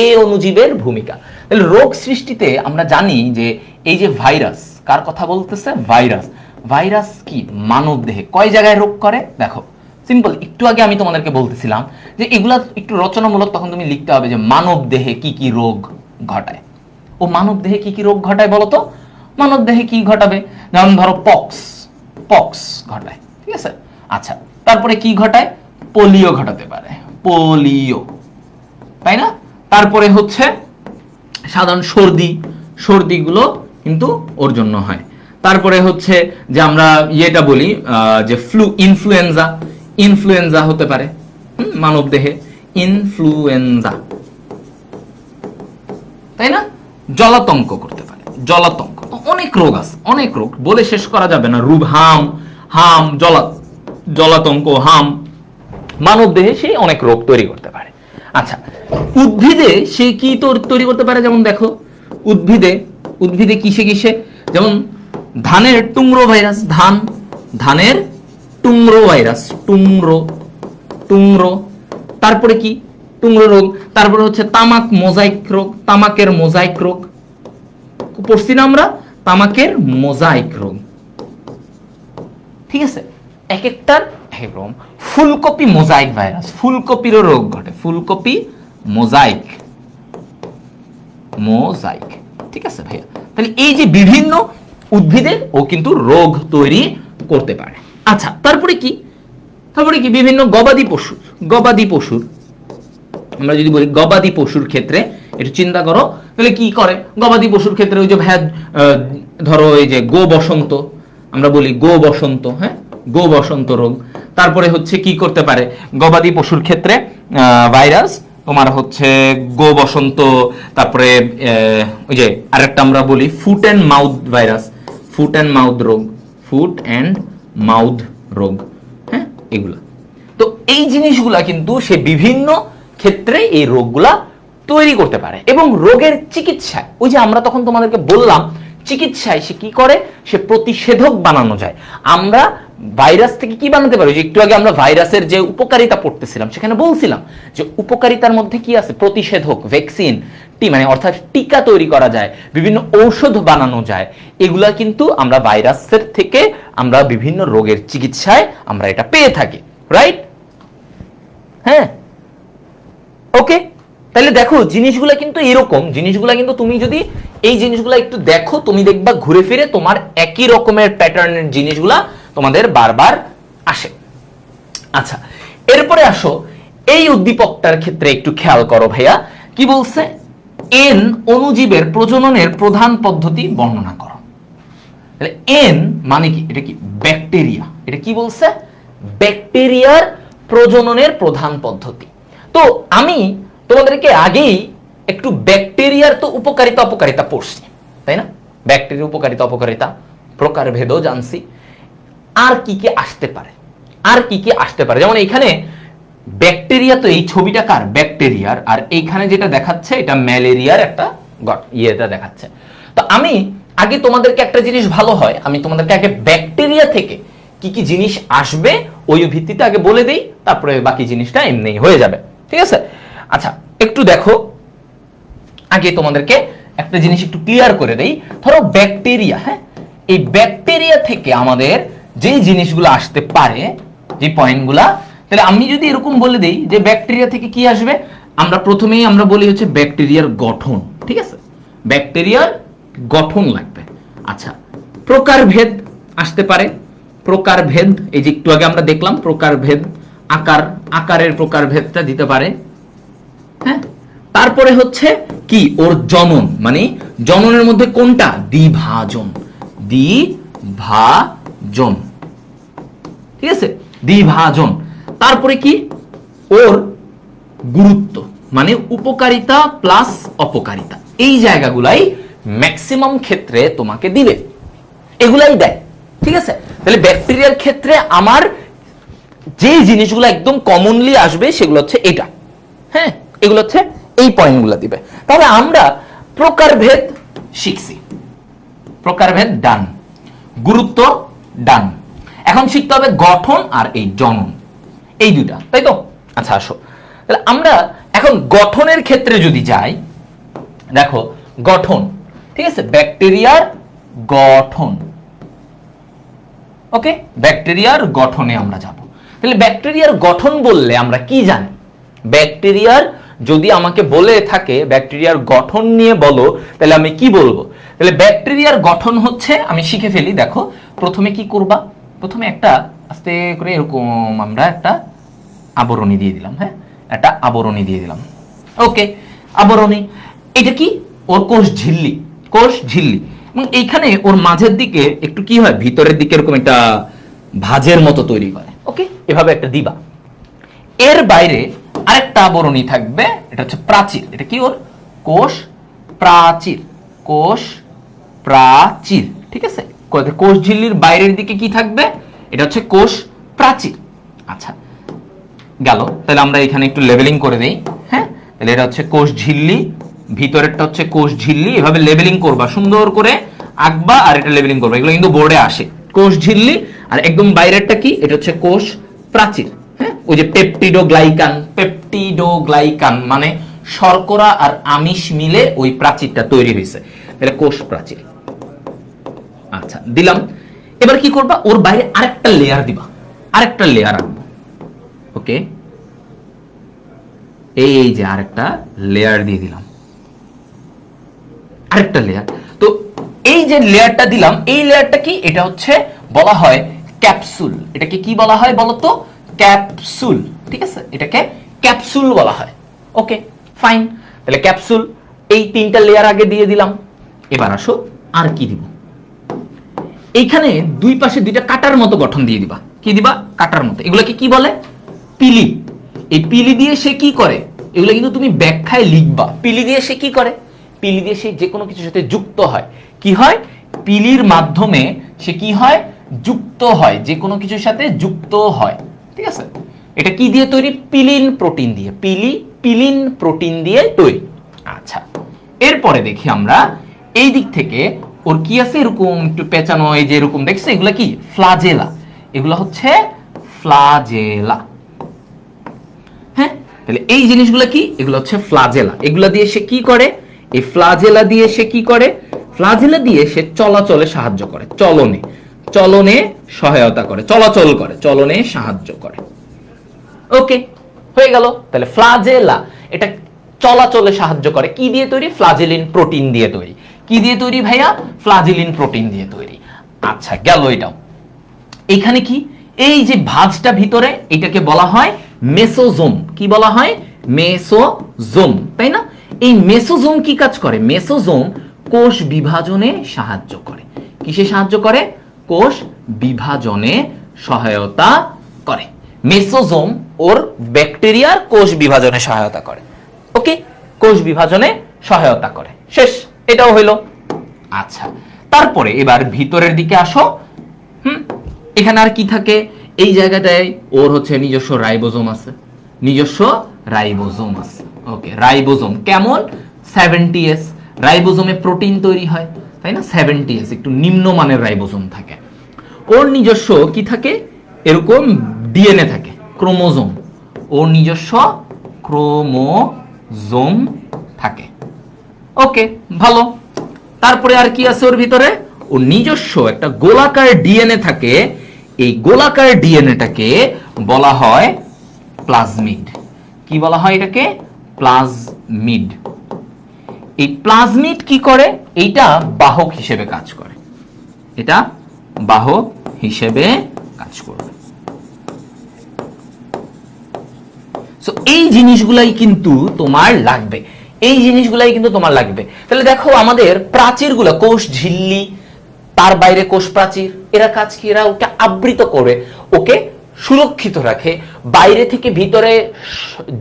এ অণুজীবের ভূমিকা। তাহলে রোগ সৃষ্টিতে আমরা জানি যে এই যে ভাইরাস, কার কথা বলতেছে? ভাইরাস। ভাইরাস কি মানব দেহে কয় জায়গায় রোগ করে? দেখো সিম্পল। একটু আগে আমি তোমাদেরকে বলতেছিলাম যে এগুলা একটু রচনামূলক, তখন তুমি লিখতে হবে যে মানব দেহে কি কি রোগ ঘটায়। ও মানব দেহে কি কি রোগ ঘটায় বলো তো? মানব দেহে কি ঘটাবে? যেমন ধরো পক্স ঘটায়, ঠিক আছে? আচ্ছা, তারপরে কি ঘটায়? পোলিও ঘটাতে পারে, পোলিও, তাই না? তারপরে হচ্ছে সাধারণ সর্দিগুলো কিন্তু ওর জন্য হয়। তারপরে হচ্ছে যে আমরা ইয়েটা বলি যে ইনফ্লুয়েঞ্জা হতে পারে মানব দেহে, ইনফ্লুয়েঞ্জা, তাই না? জলাতঙ্ক করতে পারে, জলাতঙ্ক। অনেক রোগ আছে, অনেক রোগ বলে শেষ করা যাবে না। হাম জলাতঙ্ক, হাম, মানব দেহে সে অনেক রোগ তৈরি করতে পারে। আচ্ছা, উদ্ভিদে সে কি তৈরি করতে পারে? যেমন দেখো উদ্ভিদে কিসে, যেমন ধানের টুংরো ভাইরাস, ধানের টুংরো ভাইরাস, টুংরো। তারপরে কি? টুংরো রোগ। তারপরে হচ্ছে তামাকের মোজাইক রোগ পড়ছি না আমরা? তামাকের মোজাইক রোগ, ঠিক আছে? এক একটার এক রকম। ফুলকপি মোজাইক ভাইরাস, ফুলকপিরও রোগ ঘটে, ফুলকপি মোজাইক, ঠিক আছে ভাইয়া? তাহলে এই যে বিভিন্ন উদ্ভিদের ও কিন্তু রোগ তৈরি করতে পারে। আচ্ছা, তারপরে কি বিভিন্ন গবাদি পশুর আমরা যদি বলি গবাদি পশুর ক্ষেত্রে একটু চিন্তা করো, তাহলে কি করে গবাদি পশুর ক্ষেত্রে? ওই যে ভাইয়া ধরো এই যে বসন্ত, আমরা বলি বসন্ত, হ্যাঁ, বসন্ত রোগ। তারপরে হচ্ছে কি করতে পারে গবাদি পশুর ক্ষেত্রে ভাইরাস? তোমার হচ্ছে বসন্ত, তারপরে ওই যে আরেকটা আমরা বলি foot and mouth virus, foot and mouth রোগ, হ্যাঁ, এগুলা। তো এই জিনিসগুলা কিন্তু সে বিভিন্ন ক্ষেত্রে এই রোগগুলা তৈরি করতে পারে। এবং রোগের চিকিৎসায়, ওই যে আমরা তখন তোমাদেরকে বললাম, চিকিৎসায় সে কি করে? সে প্রতিষেধক বানানো যায়। আমরা ভাইরাস থেকে কি বানাতে পারি? যে একটু আগে আমরা ভাইরাসের যে উপকারিতা পড়তেছিলাম, সেখানে বলছিলাম যে উপকারিতার মধ্যে কি আছে? প্রতিষেধক, ভ্যাকসিন, মানে অর্থাৎ টিকা তৈরি করা যায়, বিভিন্ন ঔষধ বানানো যায়। এগুলা কিন্তু আমরা ভাইরাসের থেকে আমরা বিভিন্ন রোগের চিকিৎসায় আমরা এটা পেয়ে থাকি, রাইট? হ্যাঁ, ওকে। তাহলে দেখো জিনিসগুলা কিন্তু এরকম, জিনিসগুলা কিন্তু তুমি যদি এই জিনিসগুলা একটু দেখো, তুমি দেখবা ঘুরে ফিরে তোমার একই রকমের প্যাটার্নের জিনিসগুলা তোমাদের বারবার আসে। আচ্ছা, এরপরে আসো এই উদ্দীপকটার ক্ষেত্রে একটু খেয়াল করো ভাইয়া, কি বলছে? এন অণুজীবের প্রজননের প্রধান পদ্ধতি বর্ণনা করো। তাহলে এন মানে কি? এটা কি? ব্যাকটেরিয়া। এটা কি বলছে? ব্যাকটেরিয়ার প্রজননের প্রধান পদ্ধতি। তো আমি তোমাদেরকে আগেই একটু ব্যাকটেরিয়ার তো উপকারিতা অপকারিতা পড়ছি, তাই না? ব্যাকটেরিয়ার উপকারিতা অপকারিতা, প্রকারভেদও জানছি। আর কি কি আসতে পারে? যেমন এখানে ব্যাকটেরিয়া, তো এই ছবিটা কার? ব্যাকটেরিয়ার। আর এইখানে যেটা দেখাচ্ছে এটা ম্যালেরিয়ার একটা ইয়েটা দেখাচ্ছে। তো আমি আগে তোমাদেরকে একটা জিনিস ভালো হয়, আমি তোমাদেরকে আগে ব্যাকটেরিয়া থেকে কি কি জিনিস আসবে ওই ভিত্তিতে আগে বলে দেই, তারপরে বাকি জিনিসটা এমনিই হয়ে যাবে, ঠিক আছে? আচ্ছা, একটু দেখো, আগে তোমাদেরকে একটা জিনিস একটু ক্লিয়ার করে দেই। ধরো ব্যাকটেরিয়া, হ্যাঁ, এই ব্যাকটেরিয়া থেকে আমাদের যে জিনিসগুলো আসতে পারে, যে পয়েন্টগুলা, তাহলে আমি যদি এরকম বলে দেই যে ব্যাকটেরিয়া থেকে কি আসবে, আমরা প্রথমেই আমরা বলি হচ্ছে ব্যাকটেরিয়ার গঠন, ঠিক আছে? ব্যাকটেরিয়ার গঠন লাগবে। আচ্ছা, প্রকারভেদ আসতে পারে, প্রকারভেদ, এই যে একটু আগে আমরা দেখলাম প্রকারভেদ, আকারের প্রকারভেদটা দিতে পারে, হ্যাঁ। তারপরে হচ্ছে কি? ওর জনন, মানে জননের মধ্যে কোনটা? দ্বিভাজন, ঠিক আছে? দ্বিভাজন। তারপরে কি? ওর গুরুত্ব, মানে উপকারিতা প্লাস অপকারিতা, এই জায়গাগুলাই ম্যাক্সিমাম ক্ষেত্রে তোমাকে দিবে, এগুলাই দেয়, ঠিক আছে? তাহলে ব্যাকটেরিয়ার ক্ষেত্রে আমার যে জিনিসগুলো একদম কমনলি আসবে সেগুলো হচ্ছে এটা, হ্যাঁ, এগুলো হচ্ছে এই পয়েন্টগুলো দিবে। তাহলে আমরা প্রকারভেদ শিখছি, প্রকারভেদ ডান, গুরুত্ব ডান। এখন শিখতে হবে গঠন আর এই জনন, এই দুইটা, তাই তো? আচ্ছা, আসো তাহলে আমরা এখন গঠনের ক্ষেত্রে যদি যাই, দেখো গঠন, ঠিক আছে? ব্যাকটেরিয়ার গঠন, ওকে, ব্যাকটেরিয়ার গঠনে আমরা যাব। তাহলে ব্যাকটেরিয়ার গঠন বললে আমরা কি জানি? ব্যাকটেরিয়ার যদি আমাকে বলে থাকে ব্যাকটেরিয়ার গঠন নিয়ে বলো, তাহলে আমি কি বলবো? তাহলে ব্যাকটেরিয়ার গঠন হচ্ছে, আমি শিখে ফেলি। দেখো প্রথমে কি করবা, প্রথমে একটা আস্তে করে এরকম আমরা একটা আবরণী দিয়ে দিলাম। হ্যাঁ, একটা আবরণী দিয়ে দিলাম। ওকে, আবরণী এটা কি? ওর কোষ ঝিল্লি, কোষ ঝিল্লি। এবং এইখানে ওর মাঝের দিকে একটু কি হয়, ভিতরের দিকে এরকম একটা ভাঁজের মতো তৈরি করে। ওকে, এভাবে একটা দিবা। এর বাইরে আরেকটা আবরণী থাকবে, এটা হচ্ছে প্রাচীর। এটা কি? ওর কোষ প্রাচীর, কোষ প্রাচীর। ঠিক আছে, কোষ ঝিল্লির বাইরের দিকে কি থাকবে? এটা হচ্ছে কোষ প্রাচীর। আচ্ছা, গেল। তাহলে আমরা এখানে একটু লেবেলিং করে দেই। হ্যাঁ, তাহলে এটা হচ্ছে কোষ ঝিল্লি, ভিতরেরটা হচ্ছে কোষ ঝিল্লি। এভাবে লেবেলিং করবা, সুন্দর করে আঁকবা আর এটা লেবেলিং করবা। এগুলো কিন্তু বোর্ডে আসে। কোষ ঝিল্লি আর একদম বাইরেরটা কি? এটা হচ্ছে কোষ প্রাচীর। হ্যাঁ, ওই যে পেপটিডোগ্লাইকান, পেপটিডোগ্লাইকান মানে শর্করা আর আমিষ মিলে ওই প্রাচীরটা তৈরি হয়েছে, এটা কোষ প্রাচীর। আচ্ছা, দিলাম। এবার কি করবা? ওর বাইরে আরেকটা লেয়ার দিবা, আরেকটা লেয়ার আনবো। ওকে, এই যে আরেকটা লেয়ার দিয়ে দিলাম, আরেকটা লেয়ার। তো এই যে লেয়ারটা দিলাম, এই লেয়ারটা কি? এটা হচ্ছে বলা হয় ক্যাপসুল। এটাকে কি বলা হয় বলতো? ক্যাপসুল। ঠিক আছে, এটাকে ক্যাপসুল বলা হয়। ওকে, ফাইন। তাহলে ক্যাপসুল, এই তিনটা লেয়ার আগে দিয়ে দিলাম। এবার আসো আর কি দিব? এইখানে দুই পাশে দুইটা কাটার মতো গঠন দিয়ে দিবা। কি দিবা? কাটার মতো। এগুলোকে কি বলে? পিলি। এই পিলি দিয়ে সে কি করে? এগুলো কিন্তু তুমি ব্যাখ্যায় লিখবা। পিলি দিয়ে সে কি করে? পিলি দিয়ে সে যে কোনো কিছুর সাথে যুক্ত হয়। কি হয়? পিলির মাধ্যমে সে কি হয়? যুক্ত হয়, যে কোনো কিছুর সাথে যুক্ত হয়। ঠিক আছে, এটা কি দিয়ে তৈরি? পিলিন প্রোটিন দিয়ে। পিলিন প্রোটিন দিয়ে তৈরি। আচ্ছা, এরপরে দেখি আমরা এই দিক থেকে ওর কি আছে? এরকম একটু পেঁচানো, এই যে এরকম দেখছে, এগুলা কি? ফ্লাজেলা। এগুলো হচ্ছে ফ্লাজেলা। হ্যাঁ, তাহলে এই জিনিসগুলো কি? এগুলো হচ্ছে ফ্লাজেলা। এগুলা দিয়ে সে কি করে? এই ফ্লাজেলা দিয়ে সে কি করে? ফ্লাজেলা দিয়ে সে চলাচলে সাহায্য করে, চলনে সহায়তা করে, চলাচল করে, চলনে সাহায্য করে। ওকে, হয়ে গেল। তাহলে ফ্লাজেলা এটা চলাচলে সাহায্য করে। কি দিয়ে তৈরি? ফ্লাজেলিন প্রোটিন দিয়ে তৈরি। কি দিয়ে তৈরি ভাইয়া? ফ্লাজেলিন প্রোটিন দিয়ে তৈরি। আচ্ছা, গেল এটাও। এখানে কি? এই যে ভাঁজটা ভিতরে, এটাকে বলা হয় মেসোজোম। কি বলা হয়? মেসোজোম, তাই না? এই মেসোজোম কি কাজ করে? মেসোজোম কোষ বিভাজনে সাহায্য করে। কিসে সাহায্য করে? কোষ বিভাজনে সহায়তা করে। মেসোজোম ওর ব্যাকটেরিয়ার কোষ বিভাজনে সহায়তা করে। ওকে, কোষ বিভাজনে সহায়তা করে। শেষ, এটাও হইল। আচ্ছা, তারপরে এবার ভিতরের দিকে আসো। এখানে আর কি থাকে? এই জায়গাটায় ওর হচ্ছে নিজস্ব রাইবোজোম আছে, নিজস্ব রাইবোজোম আছে। ওকে, রাইবোজোম কেমন? 70S। রাইবোজোমে প্রোটিন তৈরি হয়, তাই না? 70S একটু নিম্নমানের রাইবোজোম থাকে। ওর নিজস্ব কি থাকে? এরকম ডিএনএ থাকে, ক্রোমোজোম। ওর নিজস্ব ক্রোমোজোম থাকে। ওকে, ভালো। তারপরে আর কি আছে ওর ভিতরে? ওর নিজস্ব একটা গোলাকার ডিএনএ থাকে। এই গোলাকার ডিএনএটাকে বলা হয় প্লাজমিড। কি বলা হয় এটাকে? প্লাজমিড। এই প্লাজমিড কি করে? এইটা বাহক হিসেবে কাজ করে, এটা বাহক হিসেবে কাজ করবে। সো এই জিনিসগুলাই কিন্তু তোমার লাগবে, এই জিনিসগুলাই কিন্তু তোমার লাগবে। তাহলে দেখো আমাদের প্রাচীরগুলো, কোষ ঝিল্লি, তার বাইরে কোষ প্রাচীর, এরা কাজ কি? এরা ওকে আবৃত করে, ওকে সুরক্ষিত রাখে, বাইরে থেকে ভিতরে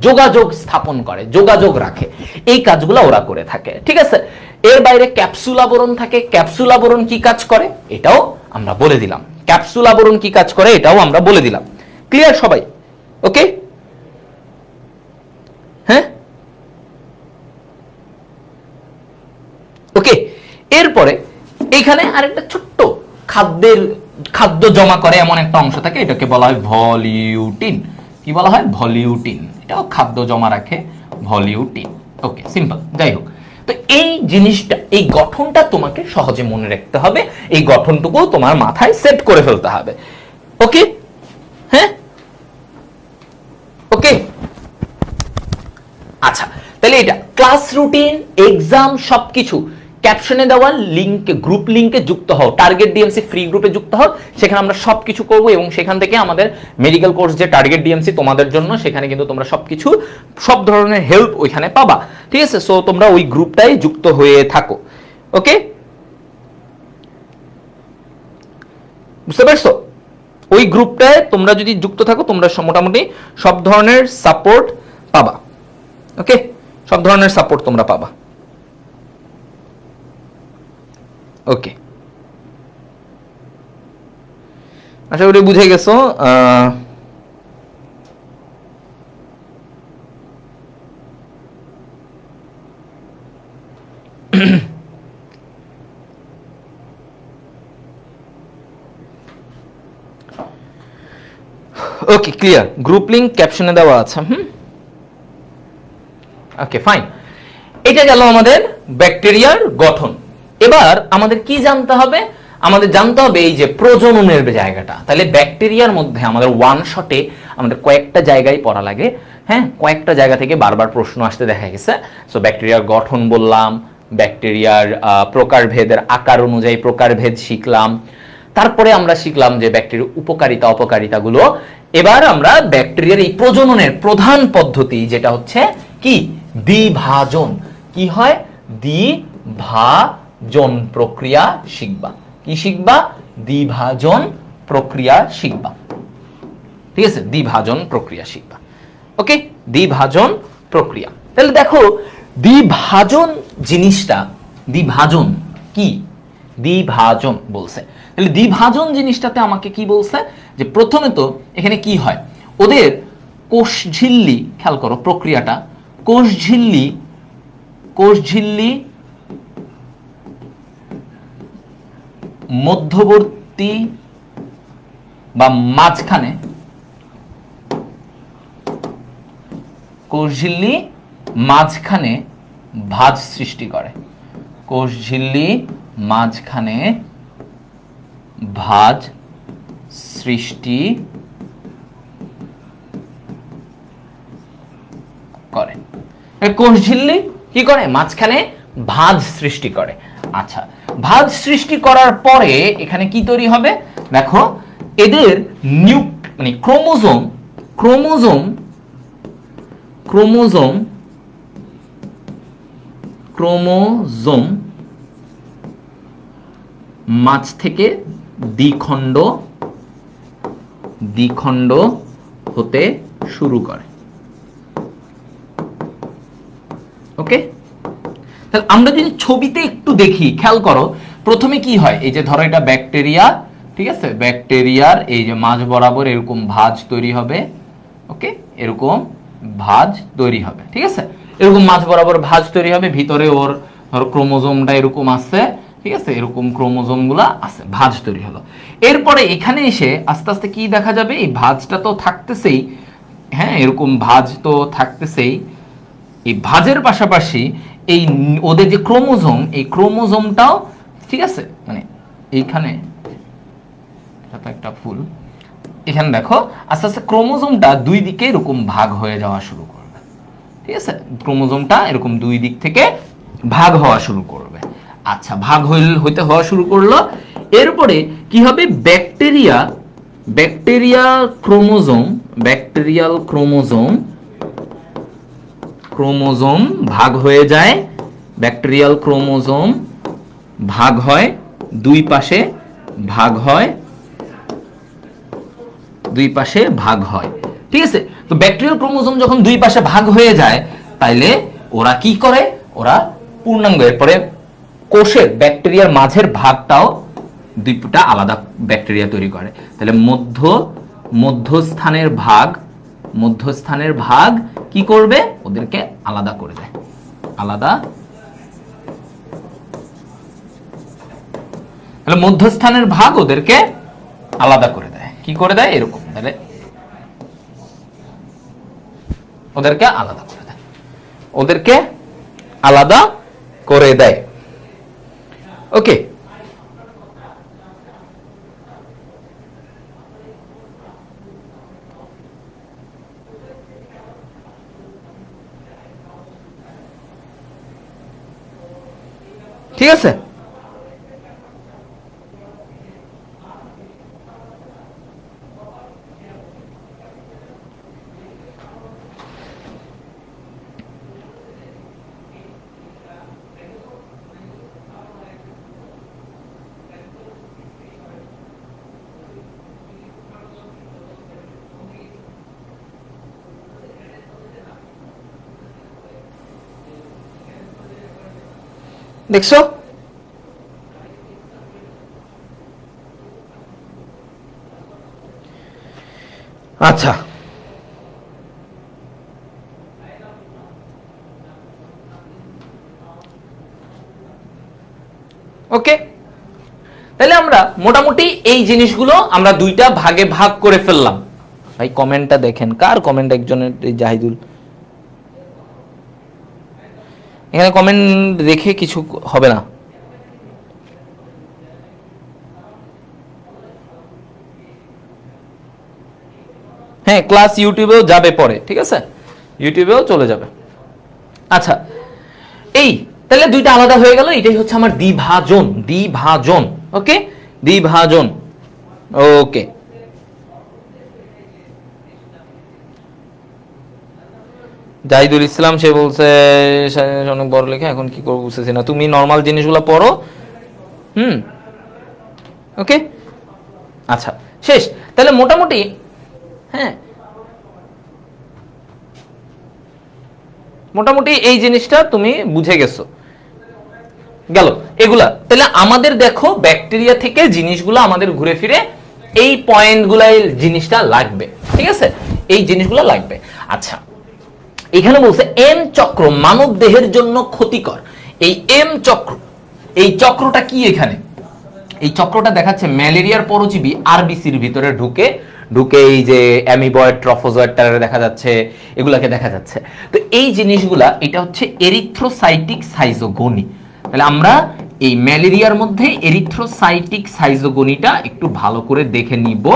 যোগাযোগ স্থাপন করে, যোগাযোগ রাখে। এই কাজগুলো ওরা করে থাকে। ঠিক আছে, এর বাইরে ক্যাপসুল আবরণ থাকে। ক্যাপসুল আবরণ কি কাজ করে এটাও আমরা বলে দিলাম। ক্যাপসুল আবরণ কি কাজ করে এটাও আমরা বলে দিলাম। ক্লিয়ার সবাই? ওকে, হ্যাঁ, ওকে। এরপরে এখানে আরেকটা ছোট্ট খাদ্য জমা করে এমন একটা অংশ থাকে, এটাকে বলা হয় ভলিউটিন। কি বলা হয়? ভলিউটিন। এটাও খাদ্য জমা রাখে, ভলিউটিন। ওকে, সিম্পল। যাই হোক, তো এই জিনিসটা, এই গঠনটা তোমাকে সহজে মনে রাখতে হবে। এই গঠনটুকু তোমার মাথায় সেট করে ফেলতে হবে। ওকে, হ্যাঁ, ওকে, আচ্ছা তাহলে এটা ক্লাস রুটিন, এক্সাম সবকিছু ক্যাপশনে দেওয়া লিংকে, গ্রুপ লিংকে যুক্ত হও, টার্গেট ডিএমসি ফ্রি গ্রুপে যুক্ত হও, সেখানে আমরা সবকিছু করব এবং সেখান থেকে আমাদের মেডিকেল কোর্স যে টার্গেট ডিএমসি তোমাদের জন্য, সেখানে কিন্তু তোমরা সবকিছু সব ধরনের হেল্প ওইখানে পাবা, ঠিক আছে? সো তোমরা ওই গ্রুপটাই যুক্ত হয়ে থাকো, ওকে? বুঝতে পারছো? ওই গ্রুপটায় তোমরা যদি যুক্ত থাকো তোমরা মোটামুটি সব ধরনের সাপোর্ট পাবা, ওকে? সব ধরনের সাপোর্ট তোমরা পাবা, ওকে? আশা করি বুঝে গেছো। ওকে, ক্লিয়ার। গ্রুপ লিংক ক্যাপশনে দেওয়া আছে। ওকে, ফাইন। এটা গেল আমাদের ব্যাকটেরিয়ার গঠন। এবার আমাদের কি জানতে হবে? আমাদের জানতে হবে এই যে প্রজননের জায়গাটা। তাহলে ব্যাকটেরিয়ার মধ্যে আমাদের ওয়ান শটে আমাদের কয়েকটা জায়গায় পড়া লাগে, হ্যাঁ, কয়েকটা জায়গা থেকে বারবার প্রশ্ন আসতে দেখা গেছে। সো ব্যাকটেরিয়ার গঠন বললাম, ব্যাকটেরিয়ার প্রকারভেদের আকার অনুযায়ী প্রকারভেদ শিখলাম, তারপরে আমরা শিখলাম যে ব্যাকটেরিয়ার উপকারিতা অপকারিতাগুলো। এবার আমরা ব্যাকটেরিয়ার এই প্রজননের প্রধান পদ্ধতি যেটা হচ্ছে কি, দ্বিভাজন। কি হয়? দ্বিভাজন প্রক্রিয়া শিখবা। কি শিখবা? দ্বিভাজন প্রক্রিয়া শিখবা, ঠিক আছে? দ্বিভাজন প্রক্রিয়া শিখবা, ওকে? দ্বিভাজন প্রক্রিয়া। তাহলে দেখো দ্বিভাজন জিনিসটা, দ্বিভাজন কি, দ্বিভাজন বলছে। তাহলে দ্বিভাজন জিনিসটাতে আমাকে কি বলছে যে প্রথমে তো এখানে কি হয়, ওদের কোষঝিল্লি, খেয়াল করো প্রক্রিয়াটা, কোষঝিল্লি মধ্যবর্তী বা মাঝখানে, কোষঝিল্লি মাঝখানে ভাঁজ সৃষ্টি করে। কোষঝিল্লি মাঝখানে ভাঁজ সৃষ্টি করে। কোষঝিল্লি কি করে? মাঝখানে ভাঁজ সৃষ্টি করে। আচ্ছা, ভাঁজ সৃষ্টি করার পরে এখানে কি তৈরি হবে? দেখো এদের মানে ক্রোমোজোম মাঝ থেকে দ্বিখণ্ড হতে শুরু করে, ওকে? তাহলে আমরা যদি ছবিতে একটু দেখি, খেয়াল করো প্রথমে কি হয়, এই যে ধরো এটা ব্যাকটেরিয়া, ঠিক আছে? ব্যাকটেরিয়ার এই যে মাঝ বরাবর এরকম ভাঁজ তৈরি হবে, ওকে? এরকম ভাঁজ তৈরি হবে, ঠিক আছে? এরকম মাঝ বরাবর ভাঁজ তৈরি হবে, ভিতরে ওর ধরো ক্রোমোজোমটা এরকম আছে, ঠিক আছে? এরকম ক্রোমোজোম গুলা আছে, ভাঁজ তৈরি হলো। এরপরে এখানে এসে আস্তে আস্তে কি দেখা যাবে, এই ভাঁজটা তো থাকতেছেই, হ্যাঁ, এরকম ভাঁজ তো থাকতেছেই। এই ভাঁজের পাশাপাশি এই ওদের যে ক্রোমোজোম, এই ক্রোমোজোমটাও, ঠিক আছে, মানে এইখানে একটা ফুল, এখানে দেখো আস্তে আস্তে ক্রোমোজোমটা দুই দিকে এরকম ভাগ হয়ে যাওয়া শুরু করবে, ঠিক আছে? ক্রোমোজোমটা এরকম দুই দিক থেকে ভাগ হওয়া শুরু করবে। আচ্ছা, ভাগ হওয়া শুরু করলো। এরপরে কি হবে? ব্যাকটেরিয়াল ক্রোমোজোম ভাগ হয়ে যায়। ব্যাকটেরিয়াল ক্রোমোজোম ভাগ হয়, দুই পাশে ভাগ হয়, ঠিক আছে? তো ব্যাকটেরিয়াল ক্রোমোজোম যখন দুই পাশে ভাগ হয়ে যায়, তাইলে ওরা কি করে? ওরা পূর্ণাঙ্গ, এরপরে কোষের ব্যাকটেরিয়ার মাঝের ভাগটাও দুইটা আলাদা ব্যাকটেরিয়া তৈরি করে। তাহলে মধ্যস্থানের ভাগ কি করবে? ওদেরকে আলাদা করে দেয়, তাহলে মধ্যস্থানের ভাগ ওদেরকে আলাদা করে দেয়। কি করে দেয়? এরকম, তাহলে ওদেরকে আলাদা করে দেয়, ওকে? ঠিক আছে? দেখছো? আচ্ছা, ওকে, তাহলে আমরা মোটামুটি এই জিনিসগুলো আমরা দুইটা ভাগে ভাগ করে ফেললাম। ভাই কমেন্টটা দেখেন, কার কমেন্ট? একজনের, জাহিদুল। এখানে কমেন্ট দেখে কিছু হবে না। হ্যাঁ, ক্লাস ইউটিউবেও যাবে পরে, ঠিক আছে? ইউটিউবেও চলে যাবে। আচ্ছা, এই তাহলে দুইটা আলাদা হয়ে গেল। এটাই হচ্ছে আমার দ্বিভাজন। দ্বিভাজন, ওকে, দ্বিভাজন, ওকে। জাহিদুল ইসলাম সে বলছে অনেক বড় লেখা, এখন কি করবো বুঝতেছি না। তুমি নর্মাল জিনিসগুলো পড়ো। ওকে, আচ্ছা, শেষ। তাহলে মোটামুটি, হ্যাঁ, মোটামুটি এই জিনিসটা তুমি বুঝে গেছো। গেল এগুলা। তাহলে আমাদের দেখো ব্যাকটেরিয়া থেকে জিনিসগুলো আমাদের ঘুরে ফিরে এই পয়েন্টগুলা, এই জিনিসটা লাগবে, ঠিক আছে? এই জিনিসগুলো লাগবে। আচ্ছা, এখানে বলছে এম চক্র মানব দেহের জন্য ক্ষতিকর। এই এম চক্র, এই চক্রটা কি? এখানে এই চক্রটা দেখাচ্ছে ম্যালেরিয়ার পরজীবী আরবিসির ভিতরে ঢুকে ঢুকে এই যে অ্যামিবয়েড, ট্রফোজয়েড দেখা যাচ্ছে, এগুলাকে দেখা যাচ্ছে। তো এই জিনিসগুলা, এটা হচ্ছে এরিথ্রোসাইটিক সাইজোগনি। তাহলে আমরা এই ম্যালেরিয়ার মধ্যে এরিথ্রোসাইটিক সাইজোগনিটা একটু ভালো করে দেখে নিব।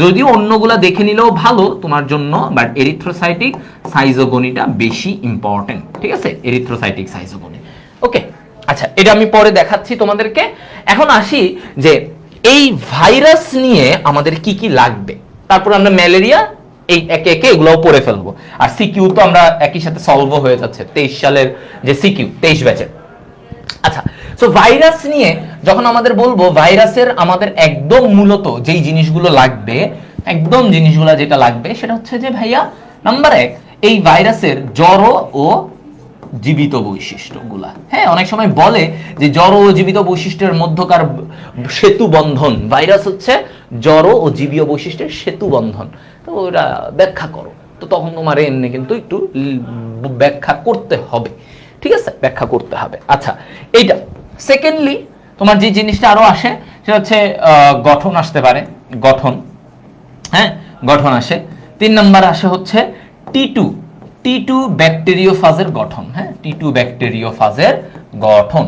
যদিও অন্যগুলা দেখে নিলেও ভালো তোমার জন্য, বাট এরিথ্রোসাইটিক সাইজোগনিটা বেশি ইম্পর্টেন্ট, ঠিক আছে? এরিথ্রোসাইটিক সাইজোগনি, ওকে। আচ্ছা, এটা আমি পরে দেখাচ্ছি তোমাদেরকে। এখন আসি যে এই ভাইরাস নিয়ে আমাদের কি কি লাগবে, তারপর আমরা ম্যালেরিয়া এই একে একে এগুলোও পড়ে ফেলবো। আর সিকিউ তো আমরা একই সাথে সলভও হয়ে যাচ্ছে, 23 সালের যে সিকিউ, 23 ব্যাচের। আচ্ছা, সো ভাইরাস নিয়ে যখন আমাদের বলবো, ভাইরাসের আমাদের একদম মূলত যেই জিনিসগুলো লাগবে, একদম জিনিসগুলো যেটা লাগবে সেটা হচ্ছে যে ভাইয়া, নাম্বার 1, এই ভাইরাসের জড় ও জীবিত বৈশিষ্ট্যগুলা। হ্যাঁ, অনেক সময় বলে যে জড় ও জীবিত বৈশিষ্ট্যের মধ্যকার সেতু বন্ধন। ভাইরাস হচ্ছে জড় ও জীবীয় বৈশিষ্ট্যের সেতু বন্ধন। তো ওরা ব্যাখ্যা করো, তো তখন তোমার এমনি কিন্তু একটু ব্যাখ্যা করতে হবে, ঠিক আছে? ব্যাখ্যা করতে হবে। আচ্ছা, এইটা সেকেন্ডলি তোমার যে জিনিসটা আরো আসে সেটা হচ্ছে গঠন আসতে পারে, গঠন। হ্যাঁ, গঠন আসে। 3 নাম্বার আসে হচ্ছে টি2 ব্যাকটেরিওফাজের গঠন। হ্যাঁ, টি2 ব্যাকটেরিওফাজের গঠন,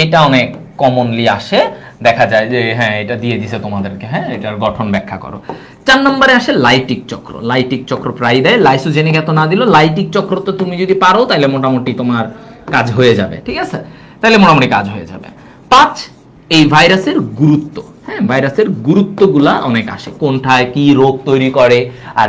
এটা অনেক কমনলি আসে, দেখা যায় যে হ্যাঁ এটা দিয়ে দিছে তোমাদেরকে, হ্যাঁ এটার গঠন ব্যাখ্যা করো। 4 নম্বরে আসে লাইটিক চক্র। লাইটিক চক্র প্রায় দেয়, লাইসোজেনিক এত না দিল, লাইটিক চক্র তো তুমি যদি পারো তাহলে মোটামুটি তোমার কাজ হয়ে যাবে, ঠিক আছে? তাহলে মোটামুটি কাজ হয়ে যাবে। 5, এই ভাইরাসের গুরুত্ব। হ্যাঁ, ভাইরাসের গুরুত্বগুলা অনেক আসে, কোনটায় কি রোগ তৈরি করে, আর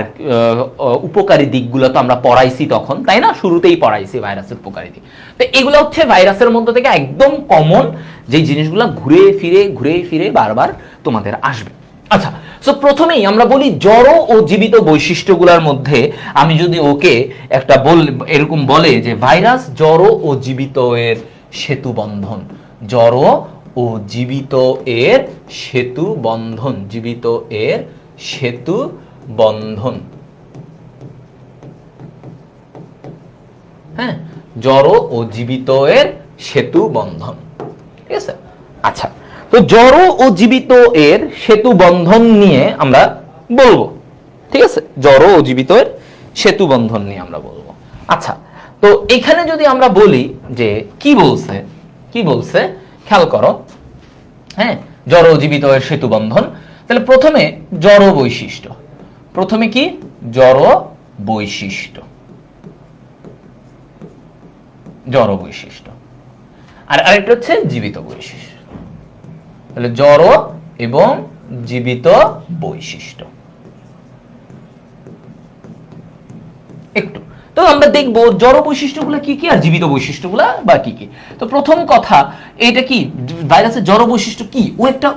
উপকারী দিকগুলো তো আমরা পড়াইছি তখন, তাই না? শুরুতেই পড়াইছি ভাইরাসের উপকারী দিক। তো এগুলো হচ্ছে ভাইরাসের মধ্যে থেকে একদম কমন যে জিনিসগুলো ঘুরে ফিরে বারবার তোমাদের আসবে। আচ্ছা, সো প্রথমেই আমরা বলি জড় ও জীবিত বৈশিষ্ট্যগুলোর মধ্যে আমি যদি ওকে একটা এরকম বলে যে ভাইরাস জড় ও জীবিত এর সেতু বন্ধন, জড় ও জীবিত এর সেতু বন্ধন, জীবিত এর সেতু বন্ধন। হ্যাঁ, জড় ও জীবিত এর সেতু বন্ধন, ঠিক আছে? আচ্ছা, তো জড় ও জীবিত এর সেতু বন্ধন নিয়ে আমরা বলবো, ঠিক আছে? জড় ও জীবিত এর সেতু বন্ধন নিয়ে আমরা বলবো। আচ্ছা, তো এখানে যদি আমরা বলি যে কি বলছে খেয়াল করো। হ্যাঁ, জড় ও জীবিত এর সেতু বন্ধন, তাহলে প্রথমে জড় বৈশিষ্ট্য। প্রথমে কি? জড় বৈশিষ্ট্য, জড় বৈশিষ্ট্য। আর আরেকটা হচ্ছে জীবিত বৈশিষ্ট্য। তাহলে জড় এবং জীবিত বৈশিষ্ট্য। একটু তো আমরা দেখবো জড় বৈশিষ্ট্যগুলো কি কি আর জীবিত বৈশিষ্ট্যগুলো বা কি কি। তো প্রথম কথা, এটা কি ভাইরাসের জড় বৈশিষ্ট্য কি? ও একটা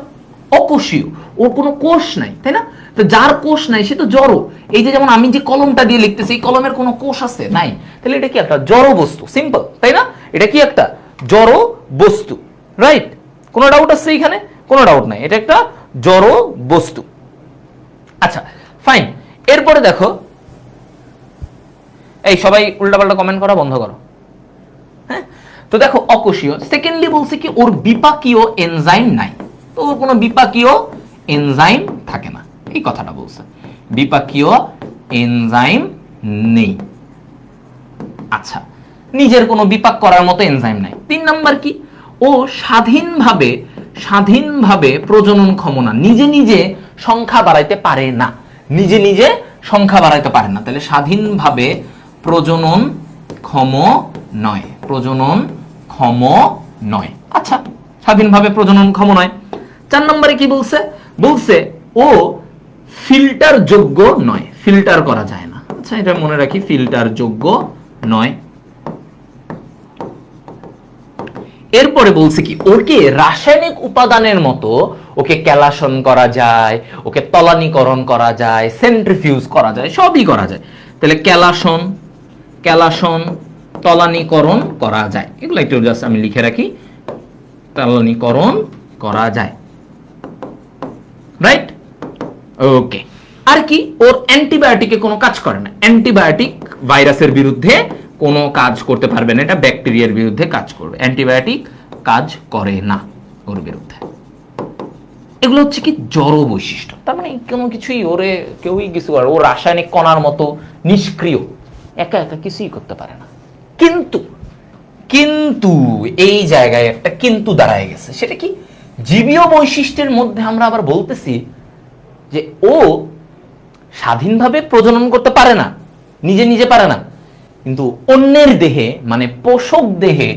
অকোষীয়, ওর কোনো কোষ নাই, তাই না? তো যার কোষ নাই সে তো জড়। এই যে যেমন আমি যে কলমটা দিয়ে লিখতেছি, এই কলমের কোনো কোষ আছে? নাই। তাহলে এটা কি একটা জড় বস্তু, সিম্পল, তাই না? এটা কি একটা জড় বস্তু, রাইট? কোনো ডাউট আছে এখানে? কোনো ডাউট নাই, এটা একটা জড় বস্তু। আচ্ছা ফাইন, এরপরে দেখো, এই সবাই উল্টাপাল্টা কমেন্ট করা বন্ধ করো, হ্যাঁ? তো দেখো অকোষীয়। সেকেন্ডলি বলছে কি ওর বিপাকীয় এনজাইম নাই, তো ওর কোনো বিপাকীয় এনজাইম থাকে না, এই কথাটা বলছে, বিপাকীয় এনজাইম নেই। আচ্ছা, নিজের কোনো বিপাক করার মতো এনজাইম নাই। 3 নাম্বার কি, ও স্বাধীনভাবে প্রজনন ক্ষম না, নিজে নিজে সংখ্যা বাড়াইতে পারে না, নিজে নিজে সংখ্যা বাড়াইতে পারে না। তাহলে স্বাধীনভাবে প্রজনন ক্ষম নয়, প্রজনন ক্ষম নয়। আচ্ছা, স্বাধীনভাবে প্রজনন ক্ষম নয়। 4 নম্বরে কি বলছে? বলছে ও ফিল্টার যোগ্য নয়, ফিল্টার করা যায় না। আচ্ছা, এটা মনে রাখি, ফিল্টার যোগ্য নয়। এরপরে বলছে কি ওকে রাসায়নিক উপাদানের মতো ওকে ক্যালাসন করা যায়, ওকে তলানীকরণ করা যায়, সেন্ট্রিফিউজ করা যায়, সবই করা যায়। তাহলে ক্যালাসন তলানীকরণ করা যায়, এগুলো একটু জাস্ট আমি লিখে রাখি, তলানীকরণ করা যায়, রাইট? ওকে। আর কি, ওর অ্যান্টিবায়োটিকে কোনো কাজ করে না, অ্যান্টিবায়োটিক ভাইরাসের বিরুদ্ধে কোনো কাজ করতে পারবে না, এটা ব্যাকটেরিয়ার বিরুদ্ধে কাজ করবে, অ্যান্টিবায়োটিক কাজ করে না ওর বিরুদ্ধে। এগুলো হচ্ছে কি জড় বৈশিষ্ট্য। তার মানে কোনো কিছুই ওরে কেউই কিছু করে, ও রাসায়নিক কণার মতো নিষ্ক্রিয়, একা একা কিছুই করতে পারে না। কিন্তু এই জায়গায় একটা কিন্তু দাঁড়ায় গেছে, সেটা কি জীবীয় বৈশিষ্ট্যের মধ্যে আমরা আবার বলতেছি যে ও স্বাধীনভাবে প্রজনন করতে পারে না, নিজে নিজে পারে না, কিন্তু অন্যের দেহে মানে পোষক দেহে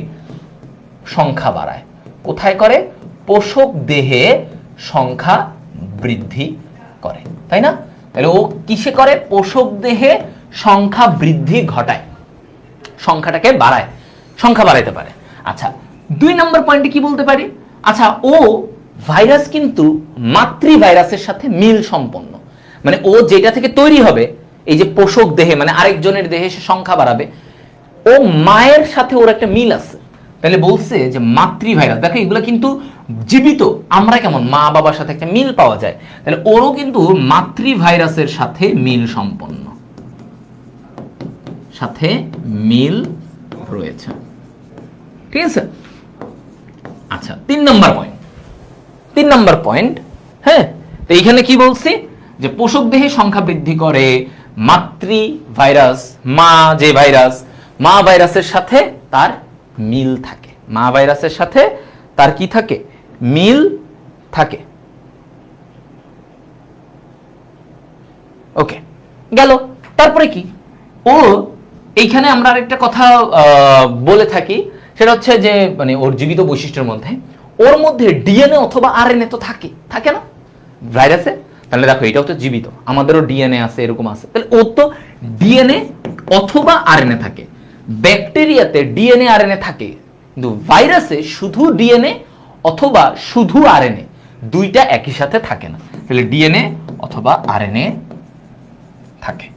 সংখ্যা বাড়ায়। কোথায় করে? পোষক দেহে সংখ্যা বৃদ্ধি করে, তাই না? তাহলে ও কিসে করে? পোষক দেহে সংখ্যা বৃদ্ধি ঘটায়, সংখ্যাটাকে বাড়ায়, সংখ্যা বাড়াইতে পারে। আচ্ছা, 2 নম্বর পয়েন্টে কি বলতে পারি? আচ্ছা, ও ভাইরাস কিন্তু মাতৃ ভাইরাসের সাথে মিল সম্পন্ন, মানে ও যেটা থেকে তৈরি হবে, এই যে পোষক দেহে মানে আরেকজনের দেহে সে সংখ্যা বাড়াবে, ও মায়ের সাথে ওর একটা মিল আছে। তাহলে বলছে যে মাতৃ ভাইরাস, দেখো এগুলো কিন্তু জীবিত, আমরা কেমন মা বাবার সাথে একটা মিল পাওয়া যায়, তাহলে ওরও কিন্তু মাতৃ ভাইরাসের সাথে মিল সম্পন্ন, সাথে মিল রয়েছে, ঠিক আছে? আচ্ছা, 3 নম্বর পয়েন্ট, হ্যাঁ, তো এইখানে কি বলছি যে পোষক দেহে সংখ্যা বৃদ্ধি করে, মাতৃ ভাইরাস, মা যে ভাইরাস, মা ভাইরাসের সাথে তার মিল থাকে, মা ভাইরাসের সাথে তার কি থাকে? মিল থাকে। ওকে, গেল। তারপরে কি, ও এইখানে আমরা আরেকটা কথা বলে থাকি, সেটা হচ্ছে যে মানে ওর জীবিত বৈশিষ্ট্যের মধ্যে ওর মধ্যে ডিএনএ অথবা আরএনএ তো থাকে না ভাইরাসে। তাহলে দেখো এটাও তো জীবিত, আমাদেরও ডিএনএ আছে, এরকম আছে, তাহলে ওর তো ডিএনএ অথবা আরএনএ থাকে। ব্যাকটেরিয়াতে ডিএনএ আরএনএ থাকে, কিন্তু ভাইরাসে শুধু ডিএনএ অথবা শুধু আরএনএ, দুইটা একই সাথে থাকে না। তাহলে ডিএনএ অথবা আরএনএ থাকে,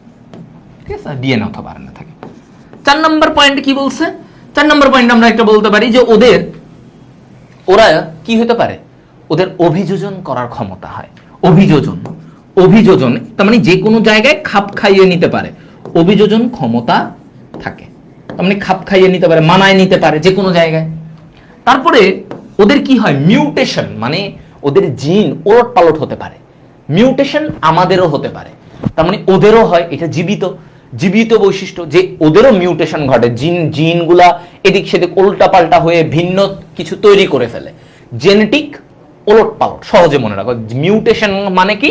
ঠিক আছে? ডিএনএ অথবা আরএনএ থাকে। 4 নম্বর পয়েন্ট কি বলছে? 4 নম্বর পয়েন্ট আমরা একটা বলতে পারি যে ওরা কি হতে পারে? ওদের অভিযোজন করার ক্ষমতা হয়। অভিযোজন তার মানে যে কোনো জায়গায় খাপ খাইয়ে নিতে পারে, অভিযোজন ক্ষমতা থাকে, তার মানে খাপ খাইয়ে নিতে পারে, মানায় নিতে পারে যে কোনো জায়গায়। তারপরে ওদের কি হয়? মিউটেশন, মানে ওদের জিন ওলট পালট হতে পারে, মিউটেশন আমাদেরও হতে পারে, তার মানে ওদেরও হয়। এটা জীবিত বৈশিষ্ট্য যে ওদেরও মিউটেশন ঘটে, জিনগুলা এদিক সেদিক উল্টা পাল্টা হয়ে ভিন্ন কিছু তৈরি করে ফেলে, জেনেটিক ওলট পালট। সহজে মনে রাখো, মিউটেশন মানে কি?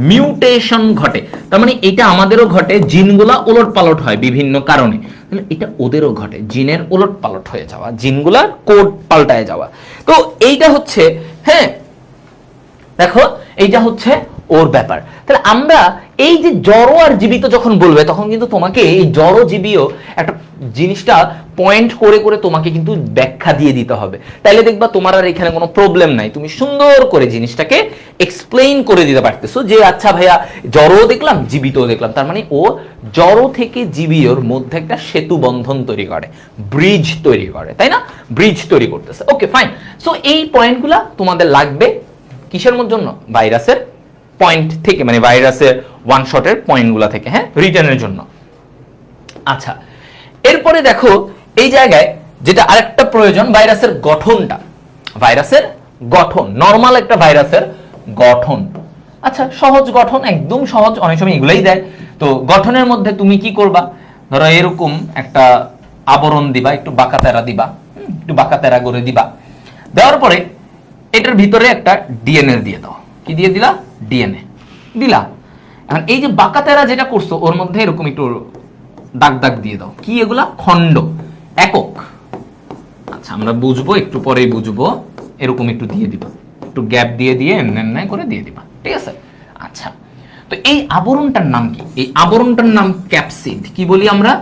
মিউটেশন ঘটে, তার মানে এটা আমাদেরও ঘটে, জিনগুলা ওলটপালট হয় বিভিন্ন কারণে, তাহলে এটা ওদেরও ঘটে, জিনের ওলটপালট হয়ে যাওয়া, জিনগুলার কোড পাল্টায় যাওয়া। তো এইটা হচ্ছে, হ্যাঁ দেখো এইটা হচ্ছে ওর ব্যাপার। তাহলে আমরা এই যে জড় আর জীবিত যখন বলবে, তখন কিন্তু তোমাকে এই জড় জীবীয় একটা জিনিসটা পয়েন্ট করে করে তোমাকে কিন্তু ব্যাখ্যা দিয়ে দিতে হবে, তাইলে দেখবা তোমার আর এখানে কোনো প্রবলেম নাই, তুমি সুন্দর করে জিনিসটাকে এক্সপ্লেইন করে দিতে পারতেছো যে আচ্ছা ভাইয়া জড়ও দেখলাম জীবিতও দেখলাম, তার মানে ও জড় থেকে জীবীয়র মধ্যে একটা সেতু বন্ধন তৈরি করে, ব্রিজ তৈরি করে, তাই না, ব্রিজ তৈরি করতেছে। ওকে ফাইন, সো এই পয়েন্টগুলা তোমাদের লাগবে কিসের জন্য, ভাইরাসের পয়েন্ট থেকে, মানে ভাইরাসের ওয়ান শটের পয়েন্টগুলো থেকে, হ্যাঁ রিটার্নের জন্য। আচ্ছা এরপরে দেখো এই জায়গায় যেটা আরেকটা প্রয়োজন, ভাইরাসের গঠনটা, ভাইরাসের গঠন, নরমাল একটা ভাইরাসের গঠন। আচ্ছা সহজ গঠন, একদম সহজ, অনেক সময় এগুলাই দেয়। তো গঠনের মধ্যে তুমি কি করবা, ধরো এরকম একটা আবরণ দিবা, একটু বাঁকাতেরা দিবা, একটু বাঁকাতেরা করে দিবা, দেওয়ার পরে এটার ভিতরে একটা ডিএনএ দিয়ে দাও, কি দিয়ে দিলা, ডিএনএ দিলা। এখন এই যে বাঁকাতেরা যেটা করছো ওর মধ্যে এরকম একটু দাগ দাগ দিয়ে দাও, কি এগুলা, খণ্ড, একক। আচ্ছা আমরা বুঝবো, একটু পরেই বুঝবো, এরকম একটু দিয়ে দিবা, একটু গ্যাপ দিয়ে দিয়ে এমন করে দিয়ে দিবা, ঠিক আছে। আচ্ছা তো এই আবরণটার নাম কি, এই আবরণটার নাম ক্যাপসিড, কি বলি আমরা,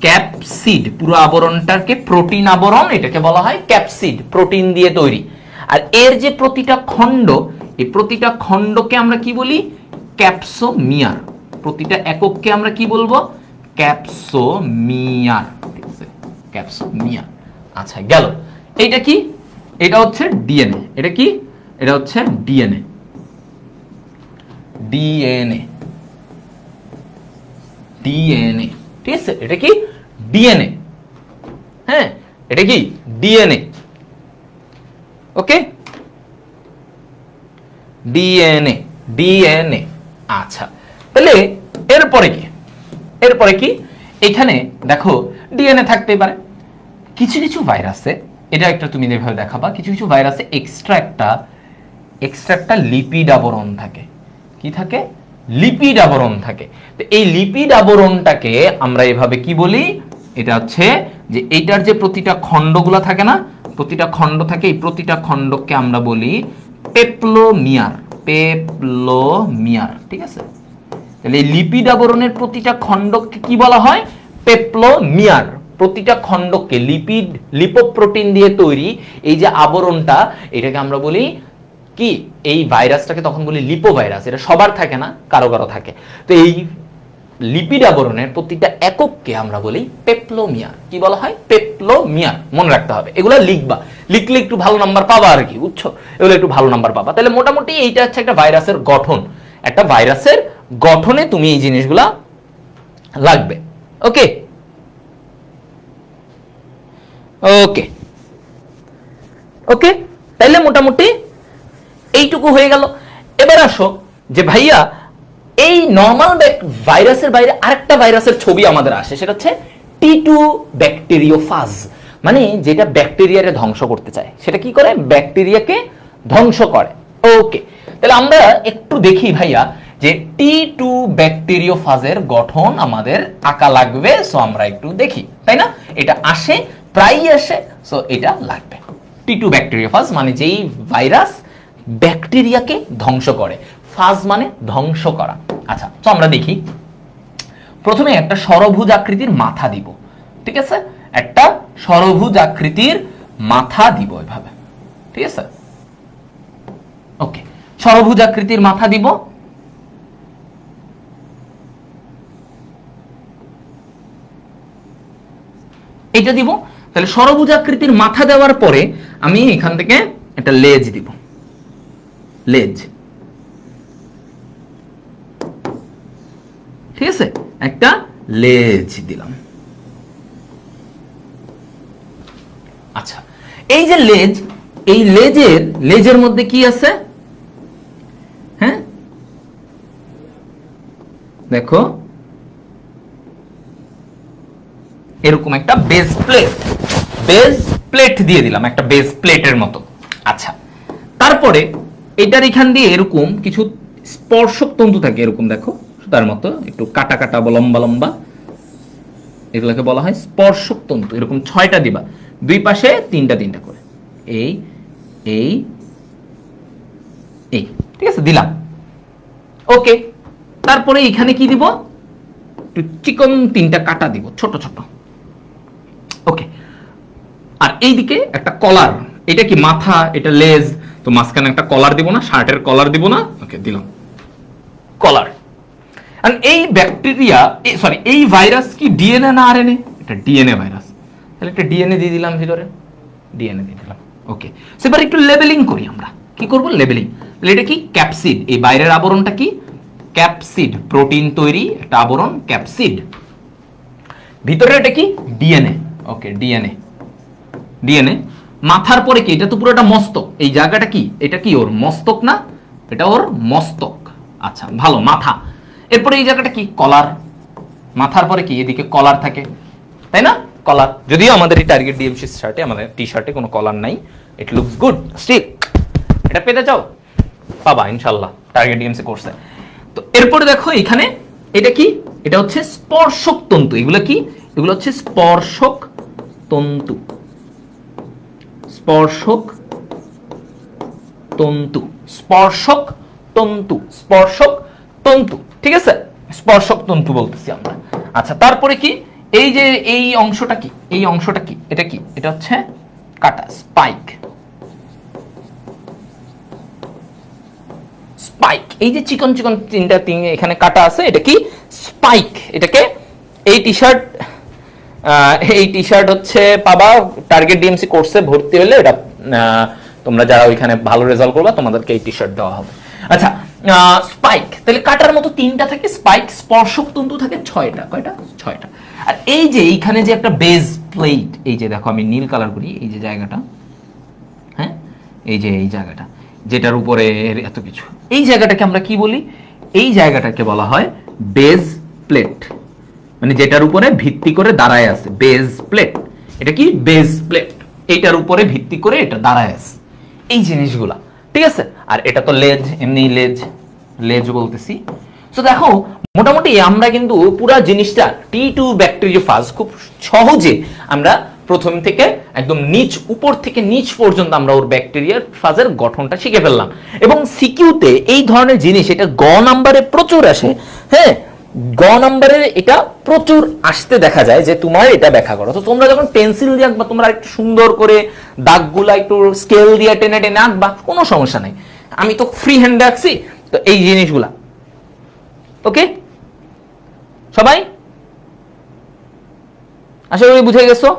ক্যাপসিড। পুরো আবরণটাকে প্রোটিন আবরণ, এটাকে বলা হয় ক্যাপসিড, প্রোটিন দিয়ে তৈরি। আর এর যে প্রতিটা খণ্ড, এই প্রতিটা খণ্ডকে আমরা কি বলি, ক্যাপসোমিয়ার, প্রতিটা একককে আমরা কি বলবো, ক্যাপসোমিয়ার, ঠিক আছে, ক্যাপসোমিয়ার। আচ্ছা গেল, এটা কি, এটা হচ্ছে ডিএনএ, এটা কি, এটা হচ্ছে ডিএনএ, ডিএনএ, ডিএনএ, ঠিক আছে, এটা কি ডিএনএ, হ্যাঁ এটা কি ডিএনএ, ওকে ডিএনএ, ডিএনএ। আচ্ছা তাহলে এরপরে কি, এরপরে কি, এখানে দেখো ডিএনএ থাকতে পারে, কিছু কিছু ভাইরাসে, এটা একটা তুমি এভাবে দেখাবা, কিছু কিছু ভাইরাসে এক্সট্রা একটা লিপিড আবরণ থাকে, কি থাকে, লিপিড আবরণ থাকে। তো এই লিপিড আবরণটাকে আমরা এভাবে কি বলি, এটা হচ্ছে যে এইটার যে প্রতিটা খণ্ডগুলো থাকে না, প্রতিটা খণ্ড থাকে, এই প্রতিটা খণ্ডকে আমরা বলি পেপলোমিয়ার, পেপলোমিয়ার, ঠিক আছে। তাহলে এই লিপিড আবরণের প্রতিটা খণ্ডকে কি বলা হয়, পেপলোমিয়ার। প্রতিটা খণ্ডকে লিপিড, লিপোপ্রোটিন দিয়ে তৈরি এই যে আবরণটা, এটাকে আমরা বলি কি, এই ভাইরাসটাকে তখন বলি লিপোভাইরাস। এটা সবার থাকে না, কারো কারো থাকে। তো এই লিপিড আবরণের প্রতিটা একককে আমরা বলি পেপলোমিয়ার, কি বলা হয়, পেপলোমিয়ার। মনে রাখতে হবে, এগুলো লিখবা, লিখলে একটু ভালো নাম্বার পাবা আর কি, বুঝছো, এগুলো একটু ভালো নাম্বার পাবা। তাহলে মোটামুটি এইটা হচ্ছে একটা ভাইরাসের গঠন, একটা ভাইরাসের গঠনে তুমি এই জিনিসগুলা লাগবে। ওকে ওকে ওকে, তাইলে মোটামুটি এইটুকু হয়ে গেল। এবার আসো যে ভাইয়া এই নরমাল ভাইরাসের বাইরে আরেকটা ভাইরাসের ছবি আমাদের আসে, সেটা হচ্ছে টি2 ব্যাকটেরিওফাজ, মানে যেটা ব্যাকটেরিয়াকে ধ্বংস করতে চায়। সেটা কি করে, ব্যাকটেরিয়াকে ধ্বংস করে। ওকে তাহলে আমরা একটু দেখি ভাইয়া যে টি2 ব্যাকটেরিওফাজের গঠন আমাদের আঁকা লাগবে, সো আমরা একটু দেখি, তাই না, এটা আসে, প্রায়ই আসে, সো এটা লাগবে। টি2 ব্যাকটেরিওফাজ মানে যেই ভাইরাস ব্যাকটেরিয়াকে ধ্বংস করে, ফাজ মানে ধ্বংস করা। আচ্ছা তো আমরা দেখি, প্রথমে একটা ষড়ভুজ আকৃতির মাথা দিব, ঠিক আছে, একটা ষড়ভুজ আকৃতির মাথা দিব এভাবে, ঠিক আছে। ওকে ষড়ভুজ আকৃতির মাথা দিব, এটা দিব। তাহলে ষড়ভুজ আকৃতির মাথা দেওয়ার পরে আমি এখান থেকে একটা লেজ দিব, লেজ, ঠিক আছে, একটা লেজ দিলাম। আচ্ছা এই যে লেজ, এই লেজের মধ্যে কি আছে, হ্যাঁ দেখো এরকম একটা বেস প্লেট দিয়ে দিলাম, একটা বেস প্লেটের মতো। আচ্ছা তারপরে এটার এখান দিয়ে এরকম কিছু স্পর্শক তন্তু থাকে এরকম, দেখো সুতার মতো একটু কাটা কাটা লম্বা লম্বা, এগুলোকে বলা হয় স্পর্শক তন্তু। এরকম 6টা দিবা, দুই পাশে 3টা 3টা করে, এই এই এই, ঠিক আছে, দিলাম। ওকে, তারপরে এখানে কি দিব, একটু চিকন 3টা কাটা দিব, ছোট ছোট। ওকে, আর এইদিকে একটা কলার, এটা কি মাথা, এটা লেজ, তো মাঝখানে একটা কলার দিব না, শার্টের কলার দিব না। ওকে, দিলাম কলার। আর এই ব্যাকটেরিয়া, সরি এই ভাইরাস কি ডিএনএ না আরএনএ? এটা ডিএনএ ভাইরাস, তাহলে একটা ডিএনএ দিয়ে দিলাম ভিতরে, ডিএনএ দিয়ে দিলাম। ওকে, সেবার একটু লেবেলিং করি আমরা। কি করব? লেবেলিং। তাহলে এটা কি? ক্যাপসিড। এই বাইরের আবরণটা কি? ক্যাপসিড, প্রোটিন তৈরি একটা আবরণ, ক্যাপসিড। ভিতরে এটা কি? ডিএনএ। ওকে, ডিএনএ, ডিএনএ। মাথার পরে কি? এটা তো পুরোটা মস্তক। এই জায়গাটা কি? এটা কি ওর মস্তক না? এটা ওর মস্তক। আচ্ছা, ভালো, মাথা। এরপরে এই জায়গাটা কি? কলার। মাথার পরে কি? এদিকে কলার থাকে, তাই না? কলার। যদিও আমাদের এই টার্গেট ডিএমসি শার্টে, আমাদের টি শার্টে কোনো কলার নাই, ইট লুকস গুড স্টিল। এটা পেতে চাও? পাবা ইনশাআল্লাহ টার্গেট ডিএমসি কোর্সে। তো এরপরে দেখো এখানে এটা কি? এটা হচ্ছে স্পর্শক তন্তু। এগুলো কি? এগুলো হচ্ছে স্পর্শক তন্তু। স্পর্শক তন্তু, স্পর্শক তন্তু, স্পর্শক তন্তু, ঠিক আছে? স্পর্শক তন্তু বলতেছি আমরা। আচ্ছা, তারপরে কি? এই যে এই অংশটা কি? এই অংশটা কি? এটা কি? এটা হচ্ছে কাটা, স্পাইক। স্পাইক, এই যে চিকন চিকন 3টা এখানে কাটা আছে, এটা কি? স্পাইক। এটাকে এই টি শার্ট হচ্ছে পাবা টার্গেট ডিএমসি কোর্সে ভর্তি হলে। এটা তোমরা যারা ওইখানে ভালো রেজাল্ট করবা তোমাদেরকে এই টি শার্ট দেওয়া হবে। আচ্ছা, স্পাইক, তাহলে কাটার মতো 3টা থাকে স্পাইক, স্পর্শক তন্তু থাকে 6টা। কয়টা? 6টা। আর এই যে এইখানে যে একটা বেজ প্লেট, এই যে দেখো আমি নীল কালার করি, এই যে জায়গাটা, হ্যাঁ, এই যে এই জায়গাটা যেটার উপরে এত কিছু, এই জায়গাটাকে আমরা কি বলি? এই জায়গাটাকে বলা হয় বেজ প্লেট, মানে যেটার উপরে ভিত্তি করে দাঁড়ায় আছে, বেজ প্লেট। এটা কি? বেজ প্লেট, এইটার উপরে ভিত্তি করে এটা দাঁড়ায় আছে, এই জিনিসগুলা, ঠিক আছে? আর এটা তো লেজ, এমনি লেজ, লেজ বলতেছি। তো দেখো মোটামুটি আমরা কিন্তু পুরো জিনিসটা T2 ব্যাকটেরিওফাজ খুব সহজে আমরা প্রথম থেকে একদম নিচ, উপর থেকে নিচ পর্যন্ত আমরা ওর ব্যাকটেরিয়ার ফাজের গঠনটা শিখে ফেললাম। এবং সিকিউতে এই ধরনের জিনিস এটা গ নাম্বারে প্রচুর আসে। হ্যাঁ, গ নাম্বারে এটা প্রচুর আসতে দেখা যায় যে তোমার এটা ব্যাখ্যা করো। তো তোমরা যখন পেন্সিল দিয়ে আঁকবা, তোমরা একটু সুন্দর করে দাগগুলা একটু স্কেল দিয়ে টেনে টেনে আঁকবা, কোনো সমস্যা নাই। আমি তো ফ্রি হ্যান্ডে আঁকছি, তো এই জিনিসগুলা। ওকে, সবাই আশা করি বুঝে গেছো?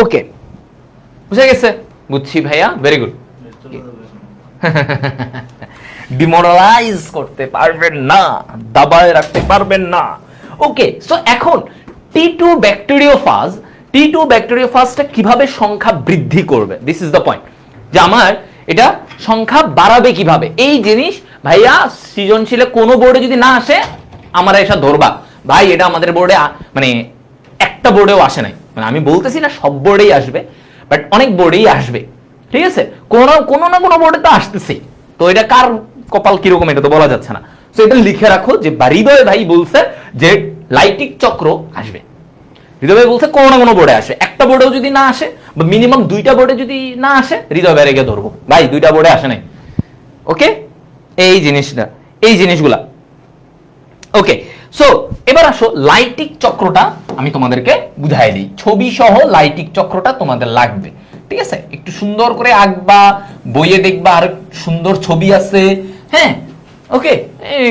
ওকে, বুঝে গেছে? বুঝছি ভাইয়া, ভেরি গুড। ডিমোরালাইজ করতে পারবেন না, দাবায় রাখতে পারবেন না। ওকে, সো এখন T2 ব্যাকটেরিওফাজ, T2 ব্যাকটেরিওফাজটা কিভাবে সংখ্যা বৃদ্ধি করবে? দিস ইজ দ্য পয়েন্ট, যে আমার এটা সংখ্যা বাড়াবে কিভাবে। এই জিনিস ভাইয়া সৃজনশীলে কোনো বোর্ডে যদি না আসে, আমরা এসে ধরবা ভাই এটা আমাদের বোর্ডে মানে একটা বোর্ডেও আসে নাই। মানে আমি বলতেছি না সব বোর্ডেই আসবে, বাট অনেক বোর্ডেই আসবে, ঠিক আছে? কোনো না কোনো বোর্ডে তো আসতেছে। তো এটা কার কপাল কিরকম এটা তো বলা যাচ্ছে না। তো এটা লিখে রাখো যে হৃদয় ভাই বলছে যে লাইটিক চক্র আসবে। হৃদয় ভাই বলছে কোনো না কোনো বোর্ডে আসবে। একটা বোর্ডেও যদি না আসে, বা মিনিমাম 2টা বোর্ডে যদি না আসে, হৃদয় ভাইয়ের গিয়ে ধরবো ভাই 2টা বোর্ডে আসে নাই। ওকে, এই জিনিসটা, এই জিনিসগুলা। ওকে, সো এবার আসো লাইটিক চক্রটা আমি তোমাদেরকে বুঝাই দিই। ছবি সহ লাইটিক চক্রটা তোমাদের লাগবে, ঠিক আছে? একটু সুন্দর করে আঁকবা, বইয়ে দেখবা আর সুন্দর ছবি আছে, হ্যাঁ। ওকে,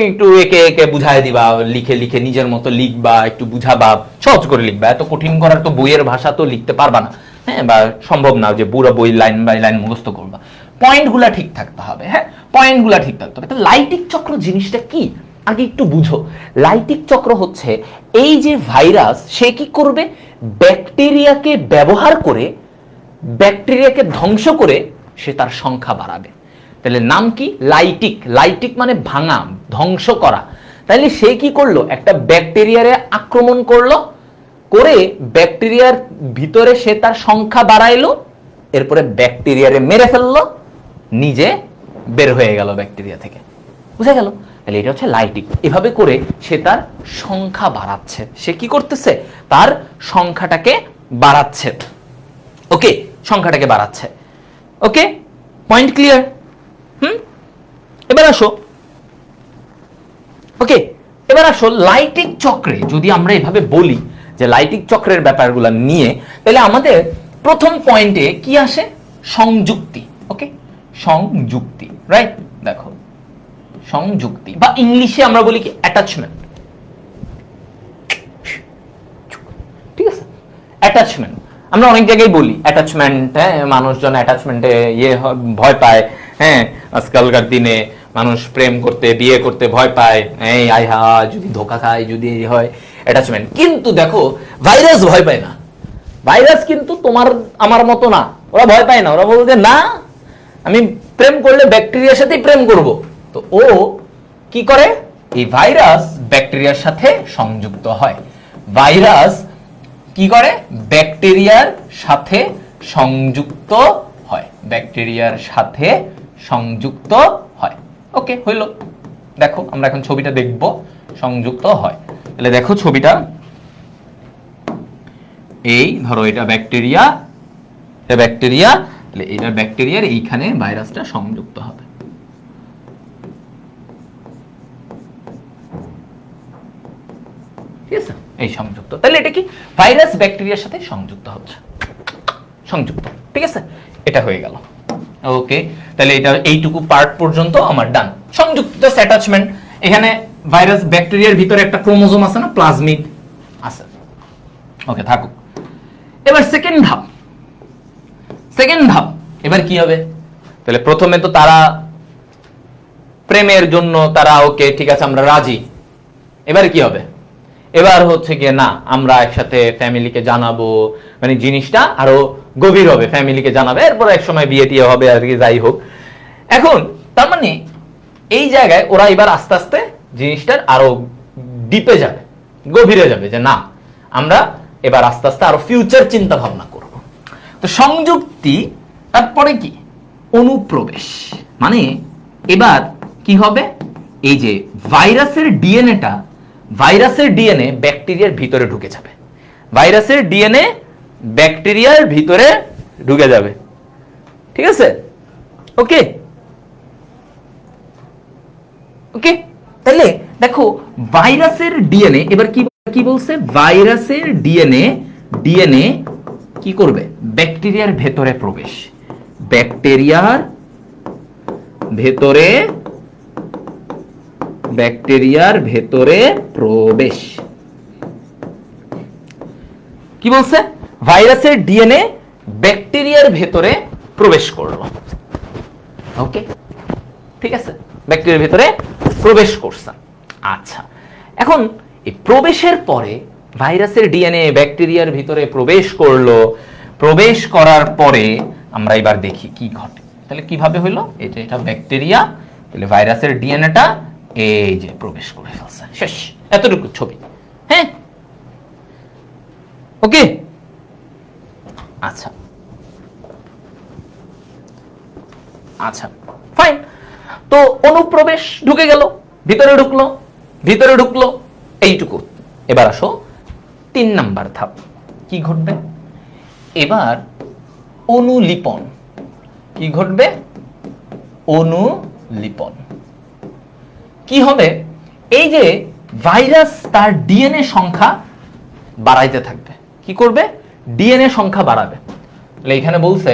একটু একে একে বুঝাই দিবা, লিখে লিখে নিজের মতো লিখবা, একটু বুঝাবা, সহজ করে লিখবা। এত কঠিন করার তো বইয়ের ভাষা তো লিখতে পারবা না, হ্যাঁ, বা সম্ভব না যে পুরো বই লাইন বাই লাইন মুখস্থ করবা। পয়েন্টগুলা ঠিক থাকতে হবে। হ্যাঁ, পয়েন্টগুলা ঠিক থাকতে হবে। লাইটিক চক্র জিনিসটা কি আগে একটু বুঝো। লাইটিক চক্র হচ্ছে এই যে ভাইরাস, সে কি করবে, ব্যাকটেরিয়াকে ব্যবহার করে, ব্যাকটেরিয়াকে ধ্বংস করে সে তার সংখ্যা বাড়াবে। তাহলে নাম কি? লাইটিক। লাইটিক মানে ভাঙা, ধ্বংস করা। তাহলে সে কি করলো, একটা ব্যাকটেরিয়ারে আক্রমণ করলো, করে ব্যাকটেরিয়ার ভিতরে সে তার সংখ্যা বাড়াইলো, এরপরে ব্যাকটেরিয়ারে মেরে ফেললো, নিজে বের হয়ে গেল ব্যাকটেরিয়া থেকে। বুঝা গেল? তাহলে এটা হচ্ছে লাইটিক। এভাবে করে সে তার সংখ্যা বাড়াচ্ছে। সে কি করতেছে, তার সংখ্যাটাকে বাড়াচ্ছে। ওকে, সংখ্যাটাকে বাড়াচ্ছে। ওকে, পয়েন্ট ক্লিয়ার? এবার আসো। ওকে, এবার আসো লাইটিক চক্রে যদি আমরা এভাবে বলি যে লাইটিক চক্রের ব্যাপারগুলো নিয়ে, তাহলে আমাদের প্রথম পয়েন্টে কি আসে? সংযুক্তি। ওকে, সংযুক্তি, রাইট? দেখো, সংযুক্তি বা ইংলিশে আমরা বলি কি? অ্যাটাচমেন্ট। ঠিক আছে, অ্যাটাচমেন্ট আমরা অনেক জায়গায় বলি অ্যাটাচমেন্ট। হ্যাঁ, মানুষজন অ্যাটাচমেন্টে ভয় পায়। হ্যাঁ, আজকালকার দিনে মানুষ প্রেম করতে, বিয়ে করতে ভয় পায়। এই আই হা, যদি ধোকা খায়, যদি হয়, অ্যাটাচমেন্ট। কিন্তু দেখো, ভাইরাস ভয় পায় না। ভাইরাস কিন্তু তোমার আমার মতো না, ওরা ভয় পায় না। ওরা বলছে না, আমি প্রেম করলে ব্যাকটেরিয়ার সাথেই প্রেম করব। তো ও কি করে, এই ভাইরাস ব্যাকটেরিয়ার সাথে সংযুক্ত হয়। ভাইরাস কি করে, ব্যাকটেরিয়ার সাথে সংযুক্ত হয়, ব্যাকটেরিয়ার সাথে সংযুক্ত হয়। ওকে, হইল। দেখো, আমরা এখন ছবিটা দেখব, সংযুক্ত হয়। তাহলে দেখো ছবিটা, এই ধরো এটা ব্যাকটেরিয়া, এটা ব্যাকটেরিয়া, তাহলে এটা ব্যাকটেরিয়ার এইখানে ভাইরাসটা সংযুক্ত হবে। ঠিক আছে, এই সংযুক্ত। তাহলে এটা কি, ভাইরাস ব্যাকটেরিয়ার সাথে সংযুক্ত হচ্ছে, সংযুক্ত। ঠিক আছে, এটা হয়ে গেল। ওকে, তাহলে এটা এইটুকু পার্ট পর্যন্ত আমার ডান। সংযুক্ত জাস্ট অ্যাটাচমেন্ট। এখানে ভাইরাস ব্যাকটেরিয়ার ভিতরে একটা ক্রোমোজোম আছে না, প্লাজমিড আছে। ওকে, থাকুক। এবার সেকেন্ড ধাপ। সেকেন্ড ধাপ এবার কি হবে? তাহলে প্রথমে তো তারা প্রেমের জন্য তারা, ওকে ঠিক আছে, আমরা রাজি। এবার কি হবে? এবার হচ্ছে কি না, আমরা একসাথে ফ্যামিলিকে জানাবো, মানে জিনিসটা আরো গভীর হবে, ফ্যামিলিকে জানাবে, এরপর এক সময় বিয়ে টিয়ে হবে আর কি, যাই হোক। এখন তার মানে এই জায়গায় ওরা এবার আস্তে আস্তে জিনিসটার আরো ডিপে যাবে, গভীরে যাবে, যে না, আমরা এবার আস্তে আস্তে আরো ফিউচার চিন্তা ভাবনা করব। তো সংযুক্তি, তারপরে কি? অনুপ্রবেশ। মানে এবার কি হবে, এই যে ভাইরাসের ডিএনএটা, ভাইরাসের ডিএনএ ব্যাকটেরিয়ার ভিতরে ঢুকে যাবে। ভাইরাসের ডিএনএ ব্যাকটেরিয়ার ভিতরে ঢুকে যাবে। ঠিক আছে, ওকে ওকে। তাহলে দেখো, ভাইরাসের ডিএনএ এবার কি বলছে, ভাইরাসের ডিএনএ কি করবে, ব্যাকটেরিয়ার ভেতরে প্রবেশ, ব্যাকটেরিয়ার ভেতরে প্রবেশ। কি বলছে, ভাইরাসের ডিএনএ ব্যাকটেরিয়ার ভেতরে প্রবেশ করলো। ওকে, ঠিক আছে, ব্যাকটেরিয়ার ভেতরে প্রবেশ করছে। আচ্ছা, এখন এই প্রবেশের পরে ভাইরাসের ডিএনএ ব্যাকটেরিয়ার ভিতরে প্রবেশ করলো। প্রবেশ করার পরে আমরা এবার দেখি কি ঘটে। তাহলে কিভাবে হলো, এটা ব্যাকটেরিয়া, তাহলে ভাইরাসের ডিএনএটা এই যে প্রবেশ করে ফেলছে, শেষ। এতটুকু ছবি। হ্যাঁ, ওকে। আচ্ছা আচ্ছা, ফাইন। তো অনুপ্রবেশ ঢুকে গেল, ভিতরে ঢুকলো, এইটুকু। এবার আসো 3 নাম্বার ধাপ। কি ঘটবে এবার? অনুলিপন। কি ঘটবে? অনুলিপন। কি হবে, এই যে ভাইরাস তার ডিএনএ সংখ্যা বাড়াইতে থাকবে। কি করবে? ডিএনএ সংখ্যা বাড়াবে। তাহলে এখানে বলছে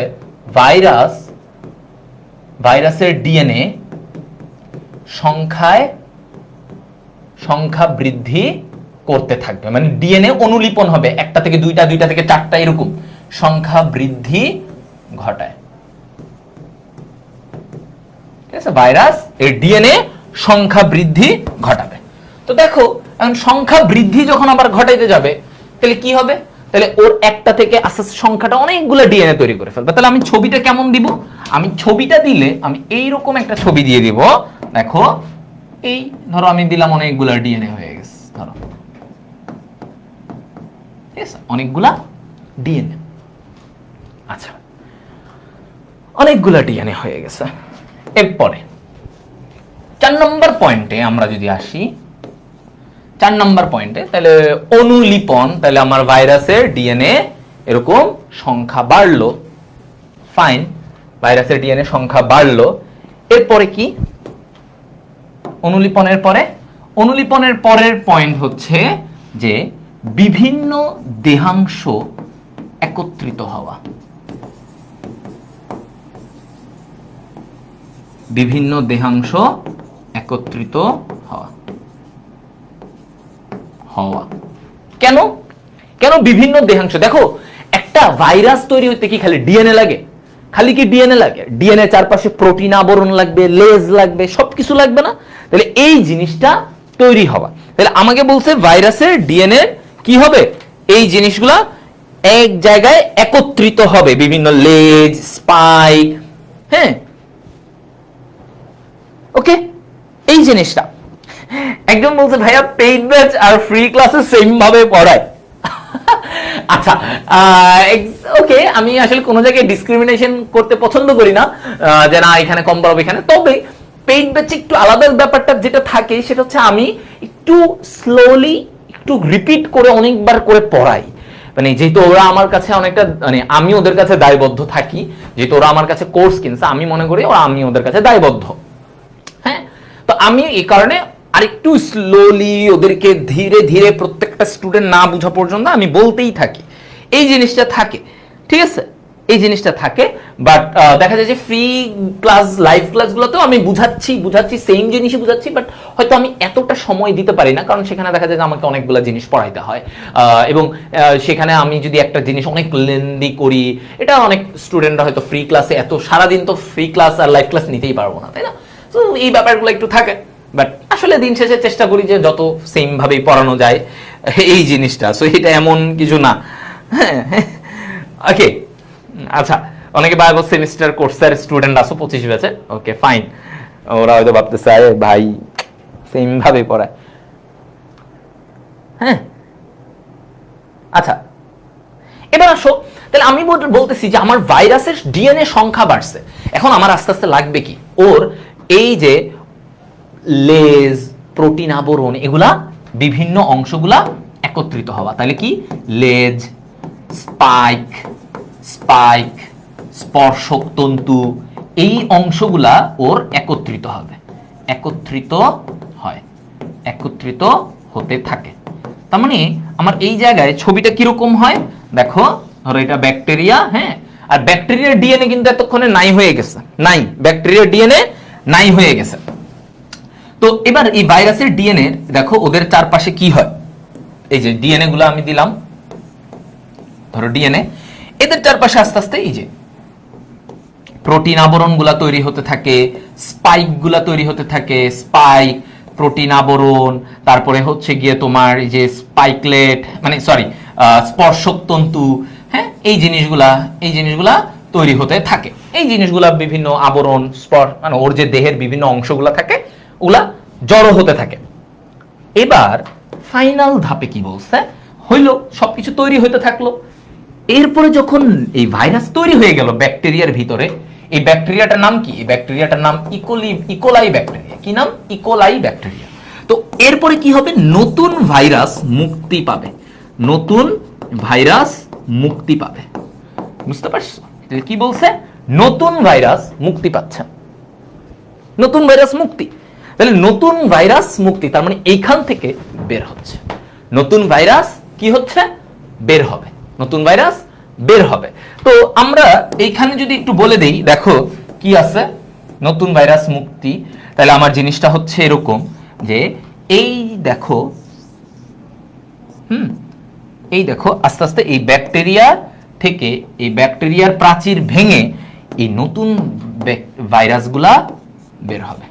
ভাইরাসের ডিএনএ সংখ্যা বৃদ্ধি করতে থাকবে, মানে ডিএনএ অনুলিপন হবে, 1টা থেকে 2টা, 2টা থেকে 4টা, এরকম সংখ্যা বৃদ্ধি ঘটায়। ঠিক আছে, ভাইরাস এর ডিএনএ সংখ্যা বৃদ্ধি ঘটাবে। তো দেখো এখন সংখ্যা বৃদ্ধি যখন আবার ঘটাইতে যাবে তাহলে কি হবে, তাহলে ওর একটা থেকে আস্তে আস্তে সংখ্যাটা অনেকগুলো ডিএনএ তৈরি করে ফেলবে। তাহলে আমি ছবিটা কেমন দিব, আমি ছবিটা দিলে আমি এইরকম একটা ছবি দিয়ে দিব। দেখো এই ধরো আমি দিলাম অনেকগুলা ডিএনএ হয়ে গেছে, ধরো ঠিক আছে, অনেকগুলা ডিএনএ। আচ্ছা অনেকগুলা ডিএনএ হয়ে গেছে। এরপরে 4 নম্বর পয়েন্টে আমরা যদি আসি, 4 নম্বর পয়েন্টে তাহলে অনুলিপন, তাহলে আমার ভাইরাসের ডিএনএ এরকম সংখ্যা বাড়লো, ফাইন, ভাইরাসের ডিএনএ সংখ্যা বাড়লো। এরপরে কি অনুলিপনের পরে, অনুলিপনের পরের পয়েন্ট হচ্ছে যে বিভিন্ন দেহাংশ একত্রিত হওয়া, বিভিন্ন দেহাংশ একত্রিত হওয়া। কেন কেন বিভিন্ন দেহাংশ? দেখো একটা ভাইরাস তৈরি হতে কি খালি ডিএনএ লাগে? খালি কি ডিএনএ লাগে? ডিএনএ চারপাশে প্রোটিন আবরণ লাগবে, লেজ লাগবে, সবকিছু লাগবে না? তাহলে এই জিনিসটা তৈরি হওয়া, তাহলে আমাকে বলছে ভাইরাসের ডিএনএ কি হবে, এই জিনিসগুলা এক জায়গায় একত্রিত হবে, বিভিন্ন লেজ, স্পাইক, হ্যাঁ ওকে, এই জিনিসটা। একজন বলছে ভাইয়া পেইড ব্যাচ আর ফ্রি ক্লাসে সেম ভাবে পড়ায়। আচ্ছা ওকে, আমি আসলে কোনো জায়গায় ডিসক্রিমিনেশন করতে পছন্দ করি না, যে না এখানে কম পড়াবো এখানে। তবে পেইড ব্যাচে একটু আলাদা ব্যাপারটা যেটা থাকে সেটা হচ্ছে আমি একটু স্লোলি একটু রিপিট করে অনেকবার করে পড়াই, মানে যেহেতু ওরা আমার কাছে অনেকটা, মানে আমি ওদের কাছে দায়বদ্ধ থাকি, যেহেতু ওরা আমার কাছে কোর্স কিনছে, আমি মনে করি আমি ওদের কাছে দায়বদ্ধ। হ্যাঁ, তো আমি এই কারণে আরেকটু স্লোলি ওদেরকে ধীরে ধীরে প্রত্যেকটা স্টুডেন্ট না বোঝা পর্যন্ত আমি বলতেই থাকি, এই জিনিসটা থাকে, ঠিক আছে, এই জিনিসটা থাকে। বাট দেখা যায় যে ফ্রি ক্লাস, লাইভ ক্লাসগুলোতেও আমি বুঝাচ্ছি সেম জিনিসই বুঝাচ্ছি, বাট হয়তো আমি এতটা সময় দিতে পারি না, কারণ সেখানে দেখা যায় যে আমাকে অনেকগুলো জিনিস পড়াইতে হয়, এবং সেখানে আমি যদি একটা জিনিস অনেক লেন্দি করি, এটা অনেক স্টুডেন্টরা হয়তো ফ্রি ক্লাসে এত সারাদিন তো ফ্রি ক্লাস আর লাইভ ক্লাস নিতেই পারবো না, তাই না? তো এই ব্যাপারগুলো একটু থাকে, বাট আসলে দিন শেষে চেষ্টা করি যে যত সেম ভাবেই পড়ানো যায় এই জিনিসটা। সো এটা এমন কিছু না, হ্যাঁ ওকে। আচ্ছা অনেকে বায়োলজি সেমিস্টার কোর্সের স্টুডেন্ট আসো 25 ব্যাচে, ওকে ফাইন, ওরা হয়তো ভাবতেছে আরে ভাই সেম ভাবে পড়ায়, হ্যাঁ। আচ্ছা এবার আসো, তাহলে আমি বলতেছি যে আমার ভাইরাসের ডিএনএ সংখ্যা বাড়ছে, এখন আমার আস্তে আস্তে লাগবে কি, ওর এই যে লেজ, প্রোটিন আবরণ, এগুলা বিভিন্ন অংশগুলা একত্রিত হওয়া। তাহলে কি লেজ, স্পাইক, স্পর্শক তন্তু, এই অংশগুলা ওর একত্রিত হবে, একত্রিত হয়, একত্রিত হতে থাকে। তার মানে আমার এই জায়গায় ছবিটা কিরকম হয় দেখো, ধরো এটা ব্যাকটেরিয়া, হ্যাঁ, আর ব্যাকটেরিয়ার ডিএনএ কিন্তু এতক্ষণে নাই হয়ে গেছে, নাই, ব্যাকটেরিয়ার ডিএনএ নাই হয়ে গেছে। তো এবার এই ভাইরাসের ডিএনএ দেখো ওদের চারপাশে কি হয়, এই যে ডিএনএ গুলো আমি দিলাম, ধরো ডিএনএ, এদের চারপাশে আস্তে আস্তে এই যে প্রোটিন আবরণ গুলা তৈরি হতে থাকে, স্পাইক গুলা তৈরি হতে থাকে, স্পাইক, প্রোটিন আবরণ, তারপরে হচ্ছে গিয়ে তোমার এই যে স্পাইকলেট, মানে সরি স্পর্শক তন্তু, হ্যাঁ, এই জিনিসগুলা তৈরি হতে থাকে। এই জিনিসগুলা বিভিন্ন আবরণ, মানে ওর যে দেহের বিভিন্ন অংশগুলা থাকে ওগুলা জড়ো হতে থাকে। এবার ফাইনাল ধাপে কি বলছে, হইলো সবকিছু তৈরি হতে থাকলো। এরপরে যখন এই ভাইরাস তৈরি হয়ে গেল ব্যাকটেরিয়ার ভিতরে, এই ব্যাকটেরিয়াটার নাম কি, এই ব্যাকটেরিয়াটার নাম ইকোলাই ব্যাকটেরিয়া। কি নাম? E. coli bacteria. তো এরপরে কি হবে, নতুন ভাইরাস মুক্তি পাবে, নতুন ভাইরাস মুক্তি পাবে, বুঝতে পারছো? কি বলছে, নতুন ভাইরাস মুক্তি পাচ্ছে, নতুন ভাইরাস মুক্তি। তাহলে নতুন ভাইরাস মুক্তি, তার মানে এইখান থেকে বের হচ্ছে, নতুন ভাইরাস কি হচ্ছে, বের হবে, নতুন ভাইরাস বের হবে। তো আমরা এইখানে যদি একটু বলে দেই, দেখো কি আছে, নতুন ভাইরাস মুক্তি। তাহলে আমার জিনিসটা হচ্ছে এরকম যে এই দেখো, এই দেখো আস্তে আস্তে এই ব্যাকটেরিয়া থেকে, এই ব্যাকটেরিয়ার প্রাচীর ভেঙে এই নতুন ভাইরাসগুলা বের হবে,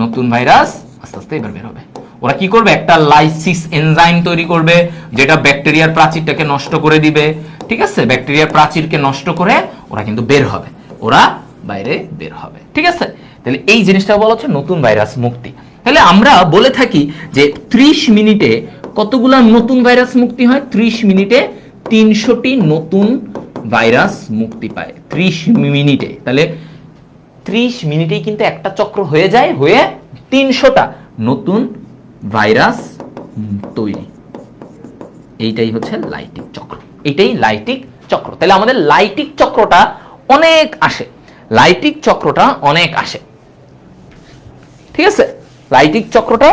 নতুন ভাইরাস আস্তে আস্তে এবার বের হবে। ওরা কি করবে, একটা লাইসিস এনজাইম তৈরি করবে যেটা ব্যাকটেরিয়ার প্রাচীরটাকে নষ্ট করে দিবে, ঠিক আছে, ব্যাকটেরিয়ার প্রাচীরকে নষ্ট করে ওরা কিন্তু বের হবে, ওরা বাইরে বের হবে, ঠিক আছে। তাহলে এই জিনিসটা বলা হচ্ছে নতুন ভাইরাস মুক্তি। তাহলে আমরা বলে থাকি যে 30 মিনিটে কতগুলা নতুন ভাইরাস মুক্তি হয়, 30 মিনিটে 300টি নতুন ভাইরাস মুক্তি পায় 30 মিনিটে। তাহলে 30 মিনিটেই কিন্তু একটা চক্র হয়ে যায়, হয়ে 300টা নতুন ভাইরাস তৈরি। এইটাই হচ্ছে লাইটিক চক্র, এইটাই লাইটিক চক্র। তাহলে আমাদের লাইটিক চক্রটা অনেক আসে, লাইটিক চক্রটা অনেক আসে, ঠিক আছে, লাইটিক চক্রটা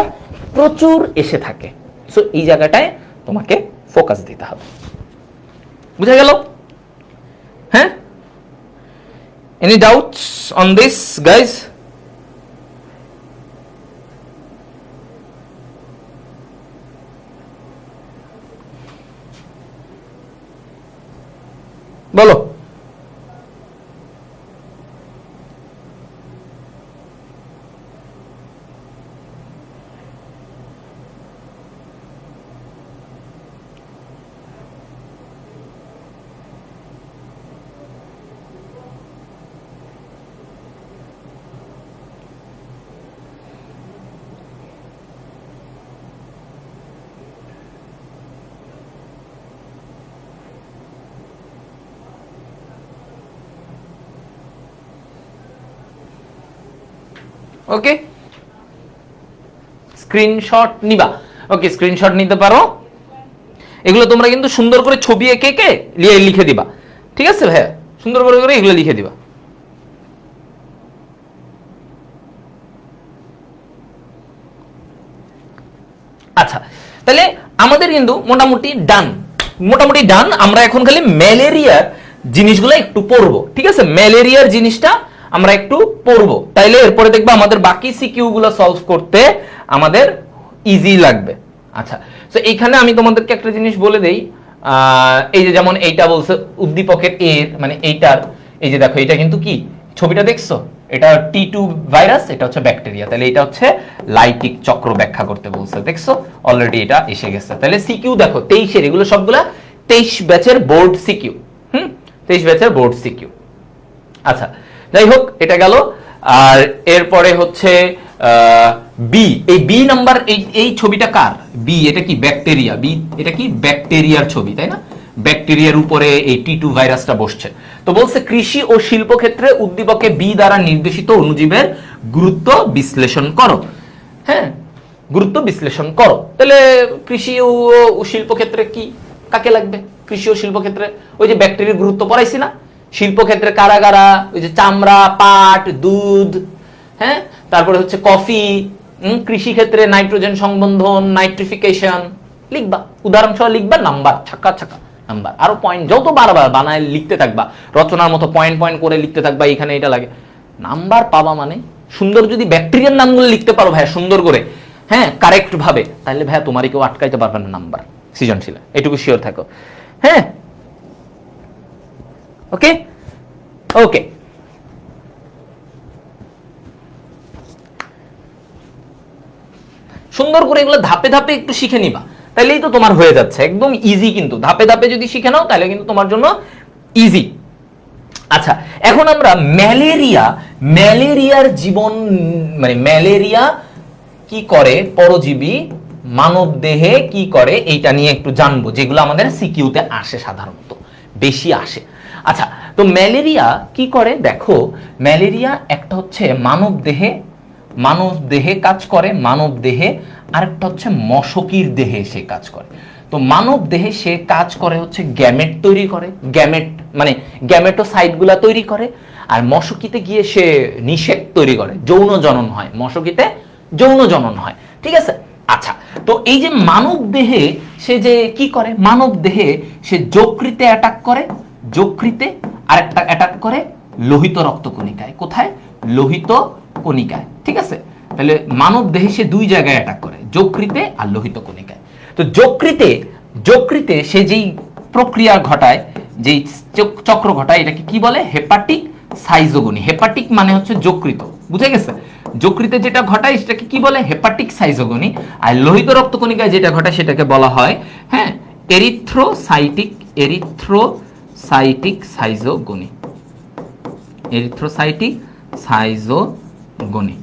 প্রচুর এসে থাকে। সো এই জায়গাটায় তোমাকে ফোকাস দিতে হবে, বুঝা গেল? হ্যাঁ, any doubts on this guys? বলো। ওকে, স্ক্রিনশট নিবা, ওকে স্ক্রিনশট নিতে পারো। এগুলো তোমরা কিন্তু সুন্দর করে ছবি এঁকে কে লিখে দিবা, ঠিক আছে ভাইয়া, সুন্দর করে করে এগুলো লিখে দিবা। আচ্ছা, তাহলে আমাদের কিন্তু মোটামুটি ডান। আমরা এখন খালি ম্যালেরিয়ার জিনিসগুলো একটু পড়বো, ঠিক আছে, ম্যালেরিয়ার জিনিসটা আমরা একটু পড়বো, তাইলে এরপরে দেখবো আমাদের বাকি সিকিউ গুলো সলভ করতে আমাদের ইজি লাগবে। আচ্ছা, তো এইখানে আমি তোমাদেরকে একটা জিনিস বলে দেই, এই যে যেমন এইটা বলছে উদ্দীপকের এর মানে এইটার, এই যে দেখো এটা কিন্তু কি ছবিটা দেখছো, এটা T2 ভাইরাস, এটা হচ্ছে ব্যাকটেরিয়া, তাহলে এটা হচ্ছে লাইটিক চক্র ব্যাখ্যা করতে বলছে, দেখছো অলরেডি এটা এসে গেছে। তাহলে সিকিউ দেখো 23 এর, এগুলো সবগুলা 23 ব্যাচের বোর্ড সিকিউ, 23 ব্যাচের বোর্ড সিকিউ। আচ্ছা, যাই হোক এটা গেল। আর এরপরে হচ্ছে বি, এই বি নাম্বার, এই ছবিটা কার? বি, এটা কি ব্যাকটেরিয়া, বি এটা কি ব্যাকটেরিয়ার ছবি, তাই না? ব্যাকটেরিয়ার উপরে এই T2 ভাইরাসটা বসছে। তো বলছে কৃষি ও শিল্প ক্ষেত্রে উদ্দীপকে বি দ্বারা নির্দেশিত অণুজীবের গুরুত্ব বিশ্লেষণ করো। হ্যাঁ, গুরুত্ব বিশ্লেষণ করো। তাহলে কৃষি ও শিল্প ক্ষেত্রে কি কাকে লাগবে? কৃষি ও শিল্প ক্ষেত্রে ওই যে ব্যাকটেরিয়ার গুরুত্ব পড়াইছি না, শিল্প ক্ষেত্রে কারা কারা, ওই যে চামড়া, পাট, দুধ, হ্যাঁ, তারপরে হচ্ছে কফি, কৃষি ক্ষেত্রে নাইট্রোজেন সংবন্ধন, নাইট্রিফিকেশন লিখবা, উদাহরণ সহ লিখবা, নাম্বার ছাক্কা ছাক্কা নাম্বার, আরো পয়েন্ট যত বারবার বানায় লিখতে থাকবা, রচনার মতো পয়েন্ট পয়েন্ট করে লিখতে থাকবা, এখানে এটা লাগে, নাম্বার পাবা। মানে সুন্দর যদি ব্যাকটেরিয়ার নামগুলো লিখতে পারো ভাইয়া সুন্দর করে, হ্যাঁ কারেক্ট ভাবে, তাহলে ভাইয়া তোমারই কেউ আটকাইতে পারবে না নাম্বার, সৃজনশীল, এটুকু শিওর থাকো। হ্যাঁ, ওকে ওকে, সুন্দর করে এগুলো ধাপে ধাপে একটু শিখে নিবা, তাহলেই তো তোমার হয়ে যাচ্ছে একদম ইজি। কিন্তু ধাপে ধাপে যদি শিখে নাও তাহলে কিন্তু তোমার জন্য ইজি। আচ্ছা, এখন আমরা ম্যালেরিয়ার জীবন মানে ম্যালেরিয়া কি করে, পরজীবী মানব দেহে কি করে, এইটা নিয়ে একটু জানবো, যেগুলো আমাদের সিকিউতে আসে, সাধারণত বেশি আসে। আচ্ছা, তো ম্যালেরিয়া কি করে দেখো, ম্যালেরিয়া একটা হচ্ছে মানব দেহে কাজ করে, মানব দেহে, আরেকটা হচ্ছে মশকির দেহে সে কাজ করে। তো মানব দেহে সে কাজ করে হচ্ছে গ্যামেট তৈরি করে, গ্যামেট মানে গ্যামেটোসাইটগুলা তৈরি করে, আর মশকিতে গিয়ে সে নিষেক তৈরি করে, যৌন জনন হয়, মশকিতে যৌন জনন হয়, ঠিক আছে। আচ্ছা, তো এই যে মানব দেহে সে যে কি করে, মানব দেহে সে যকৃতে অ্যাটাক করে, যকৃতে, আরেকটা অ্যাটাক করে লোহিত রক্তকণিকায়। কোথায়? লোহিত কণিকায়, ঠিক আছে। তাহলে মানব দেহে সে দুই জায়গায় অ্যাটাক করে, যকৃতে আর লোহিত কণিকায়। তো যকৃতে সে যেই প্রক্রিয়া ঘটায়, যেই চক্র ঘটায়, এটাকে কি বলে? Hepatic schizogony. হেপাটিক মানে হচ্ছে যকৃত, বুঝে গেছে? যকৃতে যেটা ঘটায় সেটাকে কি বলে? Hepatic schizogony. আর লোহিত রক্তকণিকায় যেটা ঘটায় সেটাকে বলা হয় হ্যাঁ erythrocytic, erythrocytic schizogony, erythrocytic schizogony,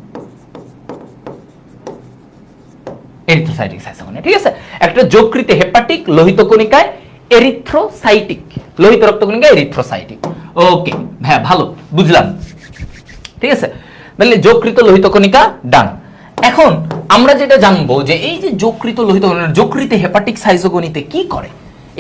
erythrocytic schizogony. ঠিক আছে, একটা যকৃতে হেপাটিক, লোহিত কণিকায় এরিথ্রোসাইটিক, লোহিত রক্তকণিকায় এরিথ্রোসাইটিক। ওকে ভাইয়া, ভালো বুঝলাম। ঠিক আছে, তাহলে যকৃত লোহিত কণিকা ডান। এখন আমরা যেটা জানবো যে এই যে যকৃত লোহিত কণিকা, যকৃতে হেপাটিক সাইজোগনিতে কি করে,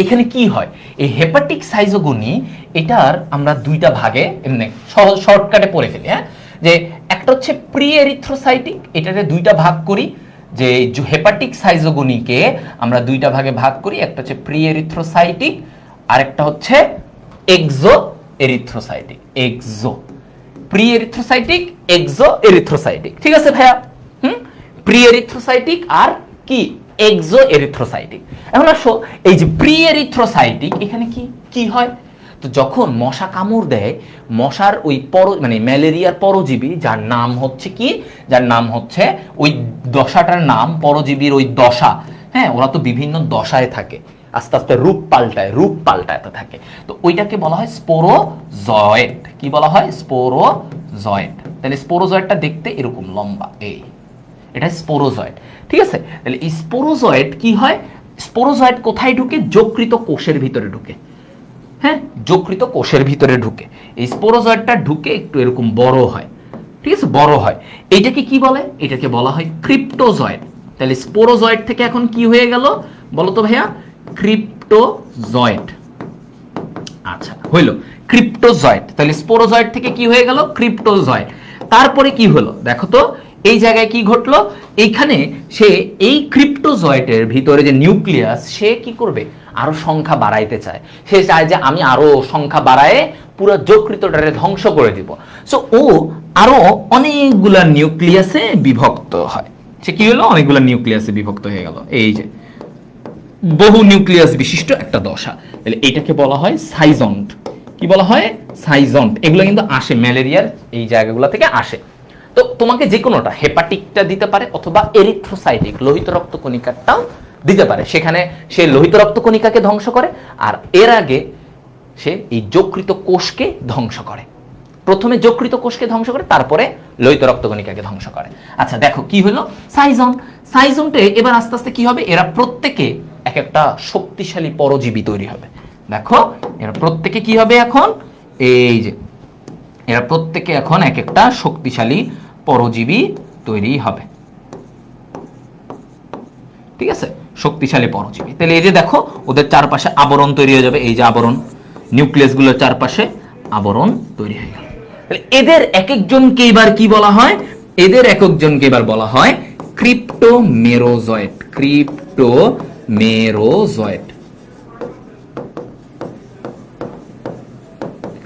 এখানে কি হয়? এই হেপাটিক সাইজোগনি এটার আমরা দুইটা ভাগে এমনি সহজ শর্টকাটে পড়ে ফেলি। হ্যাঁ, যে একটা হচ্ছে প্রি এরিথ্রোসাইটিক, এটাতে দুইটা ভাগ করি, যে হেপাটিক সাইজোগনিকে আমরা দুইটা ভাগে ভাগ করি, একটা হচ্ছে প্রি এরিথ্রোসাইটিক আর একটা হচ্ছে exo erythrocytic. Exo, pre erythrocytic, exo erythrocytic. ঠিক আছে ভাইয়া? প্রি এরিথ্রোসাইটিক আর কি এক্সো এরিথ্রোসাইটিক। এখন আসো এই যে প্রি এরিথ্রোসাইটিক, এখানে কি কি হয়? তো যখন মশা কামড় দেয়, মশার ওই মানে ম্যালেরিয়ার পরজীবী যার নাম হচ্ছে কি, যার নাম হচ্ছে ওই দশাটার নাম পরজীবীর ওই দশা। হ্যাঁ, ওরা তো বিভিন্ন দশায় থাকে, আস্তে আস্তে রূপ পাল্টাতে থাকে। তো ওইটাকে বলা হয় স্পোরোজয়েট। কি বলা হয়? স্পোরোজয়েট। তাহলে স্পোরোজয়েটটা দেখতে এরকম লম্বা, এই এটা স্পোরোজয়েট। ঠিক আছে, তাহলে এই স্পোরোজয়েট কি হয়? স্পোরোজয়েট কোথায় ঢুকে? যকৃত কোষের ভিতরে ঢুকে। হ্যাঁ, যকৃত কোষের ভিতরে ঢুকে এই স্পোরোজয়েটটা ঢুকে একটু এরকম বড় হয়। ঠিক আছে, বড় হয়। এইটাকে কি বলে? এটাকে বলা হয় ক্রিপ্টোজয়েট। তাহলে স্পোরোজয়েট থেকে এখন কি হয়ে গেল বলো তো ভাইয়া? ক্রিপ্টোজয়েট। আচ্ছা, হইল ক্রিপ্টোজয়েট। তাহলে স্পোরোজয়েট থেকে কি হয়ে গেল? ক্রিপ্টোজয়েট। তারপরে কি হলো দেখো তো, এই জায়গায় কি ঘটলো? এইখানে সে এই ক্রিপ্টোজয়েটের ভিতরে যে নিউক্লিয়াস, সে কি করবে? আরো সংখ্যা বাড়াইতে চায়। সে চায় যে আমি আরো সংখ্যা বাড়ায় পুরো যকৃতটারে ধ্বংস করে দিব। সো ও আরো অনেকগুলা নিউক্লিয়াসে বিভক্ত হয়। সে কি হলো? অনেকগুলা নিউক্লিয়াসে বিভক্ত হয়ে গেল। এই যে বহু নিউক্লিয়াস বিশিষ্ট একটা দশা। তাহলে এটাকে বলা হয় সাইজন্ট। কি বলা হয়? সাইজন্ট। এগুলো কিন্তু আসে ম্যালেরিয়ার এই জায়গাগুলো থেকে আসে। তো তোমাকে যে কোনোটা, হেপাটিকটা দিতে পারে অথবা এরিথ্রোসাইটিক লোহিত রক্তকণিকাটাও দিতে পারে। সেখানে সে লোহিত রক্তকণিকাকে ধ্বংস করে, আর এর আগে সে এই যকৃত কোষকে ধ্বংস করে। প্রথমে যকৃত কোষকে ধ্বংস করে, তারপরে লোহিত রক্তকণিকাকে ধ্বংস করে। আচ্ছা দেখো কি হলো? সাইজন্ট। সাইজন্টে এবার আস্তে আস্তে কি হবে? এরা প্রত্যেকে এক একটা শক্তিশালী পরজীবী তৈরি হবে। দেখো এরা প্রত্যেকে কি হবে এখন? এই যে এরা প্রত্যেকে এখন এক একটা শক্তিশালী পরজীবী তৈরি হবে। ঠিক আছে, শক্তিশালী পরজীবী। তাহলে এই যে দেখো ওদের চারপাশে আবরণ তৈরি হয়ে যাবে। এই যে আবরণ, নিউক্লিয়াসগুলোর চারপাশে আবরণ তৈরি হয়ে গেল। তাহলে এদের এক একজনকে এবার কি বলা হয়? এদের এক একজনকে এবার বলা হয় ক্রিপ্টোমেরোজয়েট। ক্রিপ্টোমেরোজয়েট,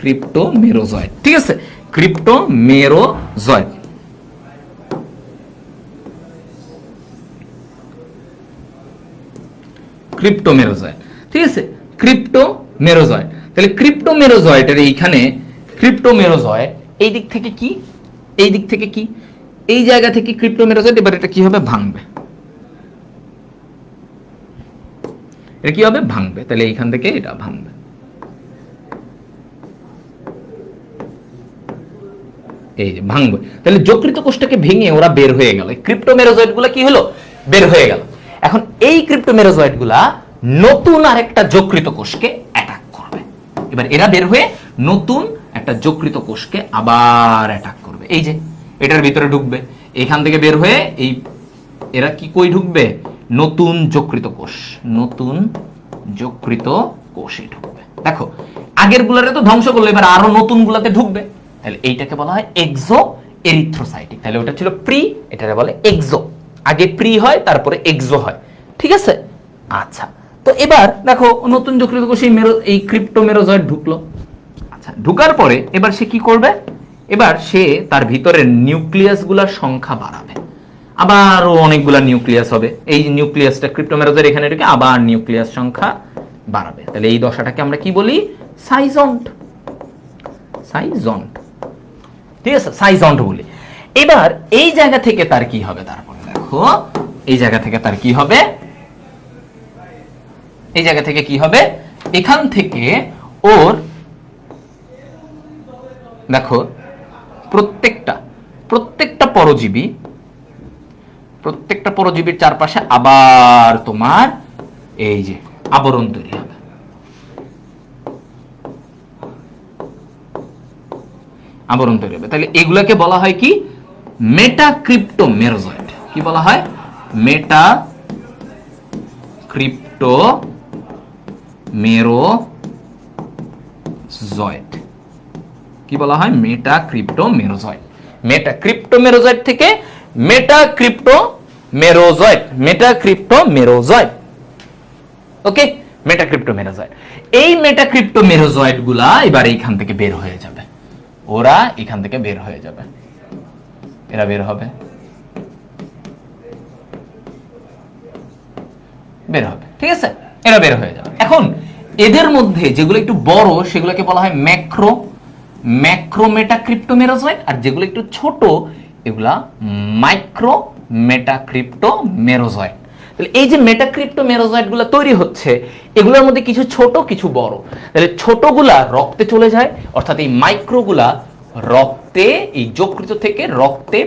ক্রিপ্টোমেরোজয়েট। ঠিক আছে, ক্রিপ্টোমেরোজয়েট। ক্রিপ্টোমেরোজয়েট। ঠিক আছে, ক্রিপ্টোমেরোজয়েট। তাহলে ক্রিপ্টোমেরোজয়েটের এইখানে ক্রিপ্টোমেরোজয়েট এই দিক থেকে কি, এই দিক থেকে কি, এই জায়গা থেকে ক্রিপ্টোমেরোজয়েট এবার এটা কি হবে? ভাঙবে। এটা কি হবে? ভাঙবে। তাহলে এইখান থেকে এটা ভাঙবে। এই যে ভাঙবে। তাহলে যকৃত কোষটাকে ভেঙে ওরা বের হয়ে গেল। ক্রিপ্টোমেরোজয়েট গুলা কি হলো? বের হয়ে গেল। এখন এই ক্রিপ্টোমেরোজয়েট গুলা নতুন আরেকটা যকৃত কোষকে অ্যাটাক করবে। এবার এরা বের হয়ে নতুন একটা যকৃত কোষকে আবার অ্যাটাক করবে। এই যে এটার ভিতরে ঢুকবে, এখান থেকে বের হয়ে এই এরা কি কই ঢুকবে? নতুন যকৃত কোষ, নতুন যকৃত কোষে ঢুকবে। দেখো আগের গুলারে তো ধ্বংস করলো, এবার আরো নতুন গুলাতে ঢুকবে। তাহলে এইটাকে বলা হয় এক্সো এরিথ্রোসাইটিক। তাহলে ওটা ছিল প্রি, এটাকে বলে এক্সো। আগে প্রি হয়, তারপরে এক্সো হয়। ঠিক আছে, আচ্ছা। তো এবার দেখো নতুন যকৃত কোষে এই ক্রিপ্টোমেরোজয়েট ঢুকলো। আচ্ছা, ঢুকার পরে এবার সে কি করবে? এবার সে তার ভিতরে নিউক্লিয়াস গুলার সংখ্যা বাড়াবে। আবারও অনেকগুলা নিউক্লিয়াস হবে। এই নিউক্লিয়াসটা ক্রিপ্টোমেরোজয়েট এখানে ঢুকে আবার নিউক্লিয়াস সংখ্যা বাড়াবে। তাহলে এই দশাটাকে আমরা কি বলি? সাইজন্ট। সাইজন্ট। ঠিক আছে, সাইজন্ট বলি। এবার এই জায়গা থেকে তার কি হবে, তারপরে দেখো এই জায়গা থেকে তার কি হবে, এই জায়গা থেকে কি হবে, এখান থেকে ওর দেখো প্রত্যেকটা পরজীবীর চারপাশে আবার তোমার এই যে আবরণ তৈরি হবে। আবরণ তৈরি হবে, তাহলে এগুলাকে বলা হয় কি, মেটাক্রিপ্টোমেরোজয়েড। কি বলা হয়, মেটাক্রিপ্টোমেরোজয়েড। কি বলা হয়, মেটাক্রিপ্টোমেরোজয়েড। মেটাক্রিপ্টোমেরোজয়েড থেকে মেটাক্রিপ্টোমেরোজয়েড। ওকে, মেটাক্রিপ্টোমেরোজয়েড। এই মেটাক্রিপ্টোমেরোজয়েড গুলা এবার এইখান থেকে বের হয়ে যাবে, ওরা এখান থেকে বের হয়ে যাবে, এরা বের হবে, ঠিক আছে, এরা বের হয়ে যাবে। এখন এদের মধ্যে যেগুলো একটু বড় সেগুলোকে বলা হয় ম্যাক্রোমেটাক্রিপ্টোমেরোজয়েড, আর যেগুলো একটু ছোট এগুলা মাইক্রোমেটাক্রিপ্টোমেরোজয়েড। তাহলে এই যে মেটাক্রিপ্টোমেরোজয়েড গুলো তৈরি হচ্ছে, এগুলোর মধ্যে কিছু ছোট কিছু বড়। তাহলে ছোটগুলা রক্তে চলে যায়, অর্থাৎ এই মাইক্রোগুলা রক্তে, এই যকৃত থেকে রক্তে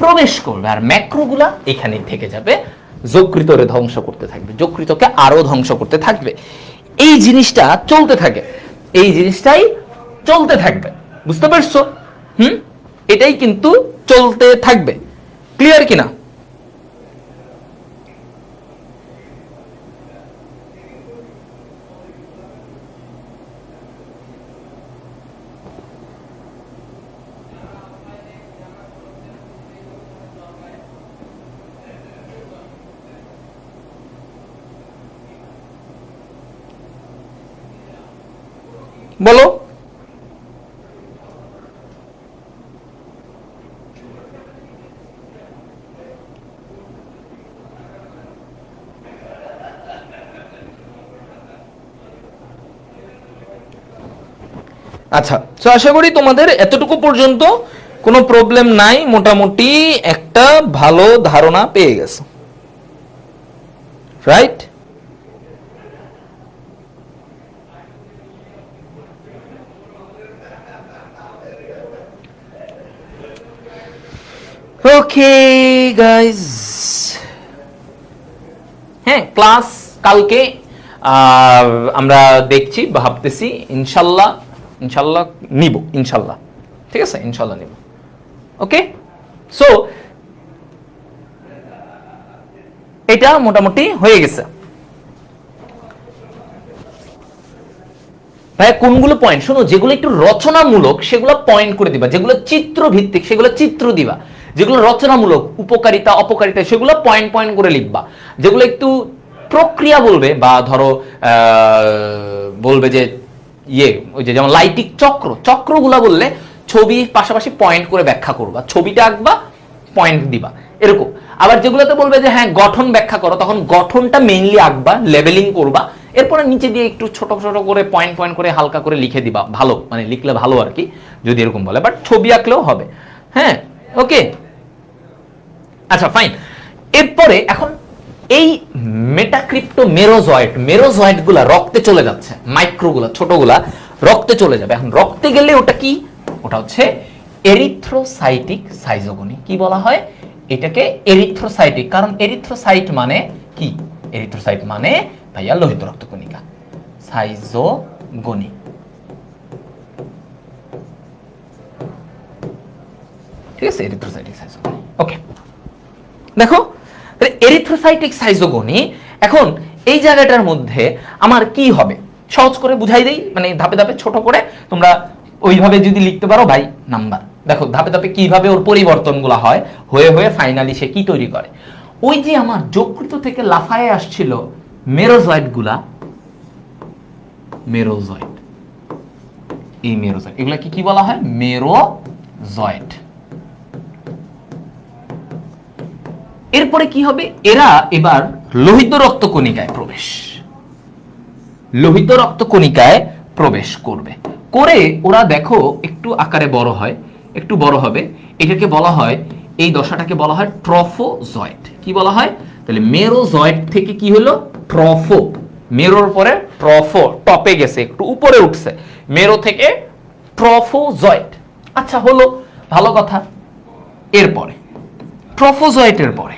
প্রবেশ করবে, আর ম্যাক্রোগুলা এখানেই থেকে যাবে, যকৃতরে ধ্বংস করতে থাকবে, যকৃতকে আরো ধ্বংস করতে থাকবে। এই জিনিসটা চলতে থাকে, এই জিনিসটাই চলতে থাকবে, বুঝতে পারছো? এটাই কিন্তু চলতে থাকবে। ক্লিয়ার কিনা? বলো। আচ্ছা, তো আশা করি তোমাদের এতটুকু পর্যন্ত কোনো প্রবলেম নাই, মোটামুটি একটা ভালো ধারণা পেয়ে গেছো, রাইট? ওকে গাইজ, হ্যাঁ, ক্লাস কালকে আমরা দেখছি, ভাবতেছি ইনশাল্লাহ নিব, ইনশাল্লাহ, ঠিক আছে, ইনশাল্লাহ নিব। ওকে, সো এটা মোটামুটি হয়ে গেছে। ভাই কোনগুলো পয়েন্ট, শোনো, যেগুলো একটু রচনামূলক সেগুলো পয়েন্ট করে দিবা, যেগুলো চিত্র ভিত্তিক সেগুলো চিত্র দিবা, যেগুলো রচনামূলক, উপকারিতা অপকারিতা সেগুলো পয়েন্ট করে লিখবা, যেগুলো একটু প্রক্রিয়া বলবে, বা ধরো বলবে যে ওই যে যেমন লাইটিক চক্রগুলা বললে ছবির পাশাপাশি পয়েন্ট করে ব্যাখ্যা করবা, ছবিটা আঁকবা, পয়েন্ট দিবা, এরকম। আবার যেগুলোতে বলবে যে হ্যাঁ গঠন ব্যাখ্যা করো, তখন গঠনটা মেইনলি আঁকবা, লেবেলিং করবা, এরপরে নিচে দিয়ে একটু ছোট করে পয়েন্ট করে হালকা করে লিখে দিবা, ভালো, মানে লিখলে ভালো আর কি, যদি এরকম বলে, বাট ছবি আঁকলেও হবে। হ্যাঁ, ওকে, আচ্ছা ফাইন। এরপরে এখন এই মেটাক্রিপ্টোমেরোজয়েড গুলা রক্তে চলে যাচ্ছে, মাইক্রোগুলা ছোটগুলা রক্তে চলে যাবে। এখন রক্তে গেলে ওটা কি, ওটা হচ্ছে এরিথ্রোসাইটিক সাইজোগনি। কি বলা হয় এটাকে? এরিথ্রোসাইটিক। কারণ এরিথ্রোসাইট মানে কি? এরিথ্রোসাইট মানে ভাইয়া লোহিত রক্তকণিকা, সাইজোগনি। ঠিক আছে, এরিথ্রোসাইটিক সাইজোগনি। ওকে, দেখো এরিথ্রোসাইটিক সাইজোগনি। এখন এই জায়গাটার মধ্যে আমার কি হবে, সহজ করে বুঝাই দেই, মানে ধাপে ধাপে ছোট করে তোমরা ওইভাবে যদি লিখতে পারো ভাই নাম্বার। দেখো ধাপে ধাপে কিভাবে ওর পরিবর্তনগুলো হয়, হয়ে ফাইনালি সে কি তৈরি করে। ওই যে আমার যকৃত থেকে লাফায়ে আসছিল মেরোজয়েড গুলা, মেরোজয়েড, এই মেরোজয়েড, এগুলা কি বলা হয়? মেরোজয়েড। এরপরে কি হবে? এরা এবার লোহিত রক্তকণিকায় প্রবেশ করবে। করে ওরা দেখো একটু আকারে বড় হয়, একটু বড় হবে, এটাকে বলা হয়, এই দশাটাকে বলা হয় ট্রফোজয়েড। কি বলা হয়? তাহলে মেরোজয়েড থেকে কি হলো? ট্রফো। মেরোর পরে ট্রফো, টপে গেছে, একটু উপরে উঠছে, মেরো থেকে ট্রফোজয়েড। আচ্ছা হলো, ভালো কথা। এরপরে ট্রফোজয়েটের পরে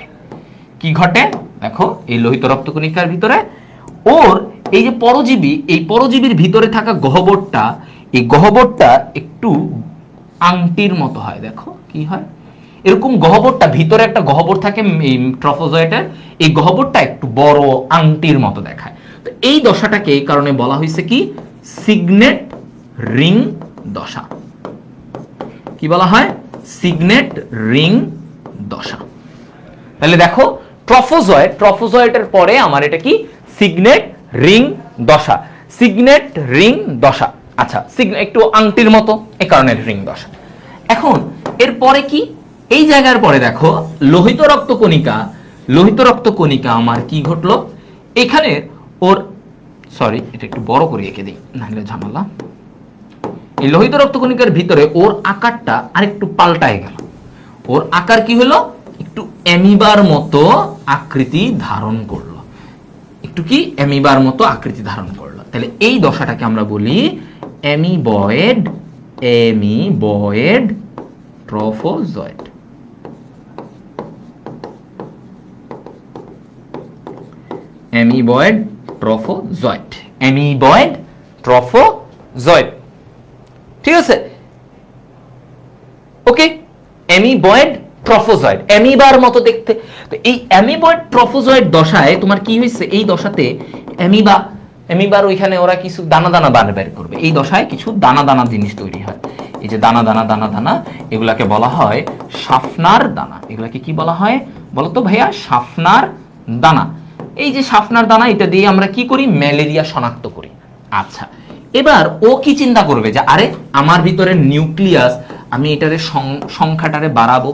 কি ঘটে দেখো, এই লোহিত রক্তকণিকার ভিতরে ওর এই যে পরজীবী, এই পরজীবীর ভিতরে থাকা গহ্বরটা, এই গহ্বরটা একটু আংটির মতো হয়। দেখো কি হয়, এরকম গহ্বরটা, ভিতরে একটা গহ্বর থাকে এই ট্রফোজয়েটের, এই গহ্বরটা একটু বড় আংটির মতো দেখায়। তো এই দশাটাকে এই কারণে বলা হয়েছে কি? সিগনেট রিং দশা। কি বলা হয়? সিগনেট রিং দশা। তাহলে দেখো ট্রফোজয়েড, ট্রফোজয়েডের পরে আমার এটা কি? সিগনেট রিং দশা। সিগনেট রিং দশা। আচ্ছা, সিগনেট একটু আংটির মতো, এই কারণে রিং দশা। এখন এরপরে কি? এই জায়গার পরে দেখো লোহিত রক্তকণিকা, লোহিত রক্তকণিকা আমার কি ঘটলো এখানে? ওর সরি, এটা একটু বড় করে এঁকে দিই, নাহলে ঝামেলা। এই লোহিত রক্তকণিকার ভিতরে ওর আকারটা আরেকটু পাল্টায় গেল। ওর আকার কি হলো? একটু অ্যামিবার মতো আকৃতি ধারণ করলো। একটু কি? অ্যামিবার মতো আকৃতি ধারণ করলো। তাহলে এই দশাটাকে আমরা বলি amoeboid, amoeboid trophozoite. Amoeboid trophozoite, amoeboid trophozoite. ঠিক আছে, ওকে। অ্যামিবয়েড ট্রফোজয়েড, অ্যামিবার মতো দেখতে। তো এই অ্যামিবয়েড ট্রফোজয়েড দশায় তোমার কি হয়েছে? এই দশাতে অ্যামিবা, অ্যামিবার ওইখানে ওরা কিছু দানা দানা বের করবে। এই দশায় কিছু দানা দানা জিনিস তৈরি হয়। এই যে দানা দানা দানা দানা, এগুলাকে বলা হয় শাফনার দানা। এগুলাকে কি বলা হয় বলো তো ভাইয়া? শাফনার দানা। এই যে শাফনার দানা, এটা দিয়ে আমরা কি করি? ম্যালেরিয়া শনাক্ত করি। আচ্ছা, এবার ও কি চিন্তা করবে যে আরে আমার ভিতরে নিউক্লিয়াস, আমি এটারে সংখ্যাটারে বাড়াবো।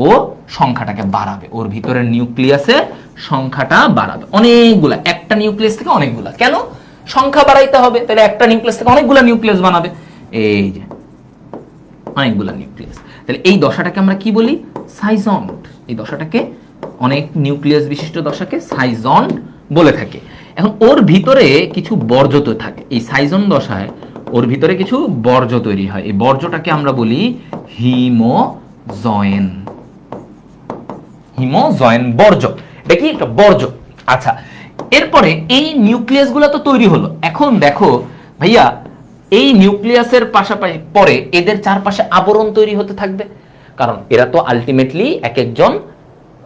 ও সংখ্যাটাকে বাড়াবে, ওর ভিতরের নিউক্লিয়াসের সংখ্যাটা বাড়াবে অনেকগুলা। একটা নিউক্লিয়াস থেকে অনেকগুলা। কেন? সংখ্যা বাড়াইতে হবে, তাহলে একটা নিউক্লিয়াস থেকে অনেকগুলা নিউক্লিয়াস বানাবে। এই যে অনেকগুলা নিউক্লিয়াস। তাহলে এই দশাটাকে আমরা কি বলি? সাইজন্ট। এই দশাটাকে, অনেক নিউক্লিয়াস বিশিষ্ট দশাকে সাইজন্ট বলে থাকে। এখন ওর ভিতরে কিছু বর্জ্য থাকে। এই সাইজন দশায় ওর ভিতরে কিছু বর্জ্য তৈরি হয়। এই বর্জ্যটাকে আমরা বলি হিমোজয়েন। হিমোজয়েন বর্জ্য, এটা কি? একটা বর্জ্য। আচ্ছা, এরপরে এই নিউক্লিয়াস গুলো তো তৈরি হলো। এখন দেখো ভাইয়া, এই নিউক্লিয়াসের পাশাপাশি পরে এদের চারপাশে আবরণ তৈরি হতে থাকবে, কারণ এরা তো আলটিমেটলি এক একজন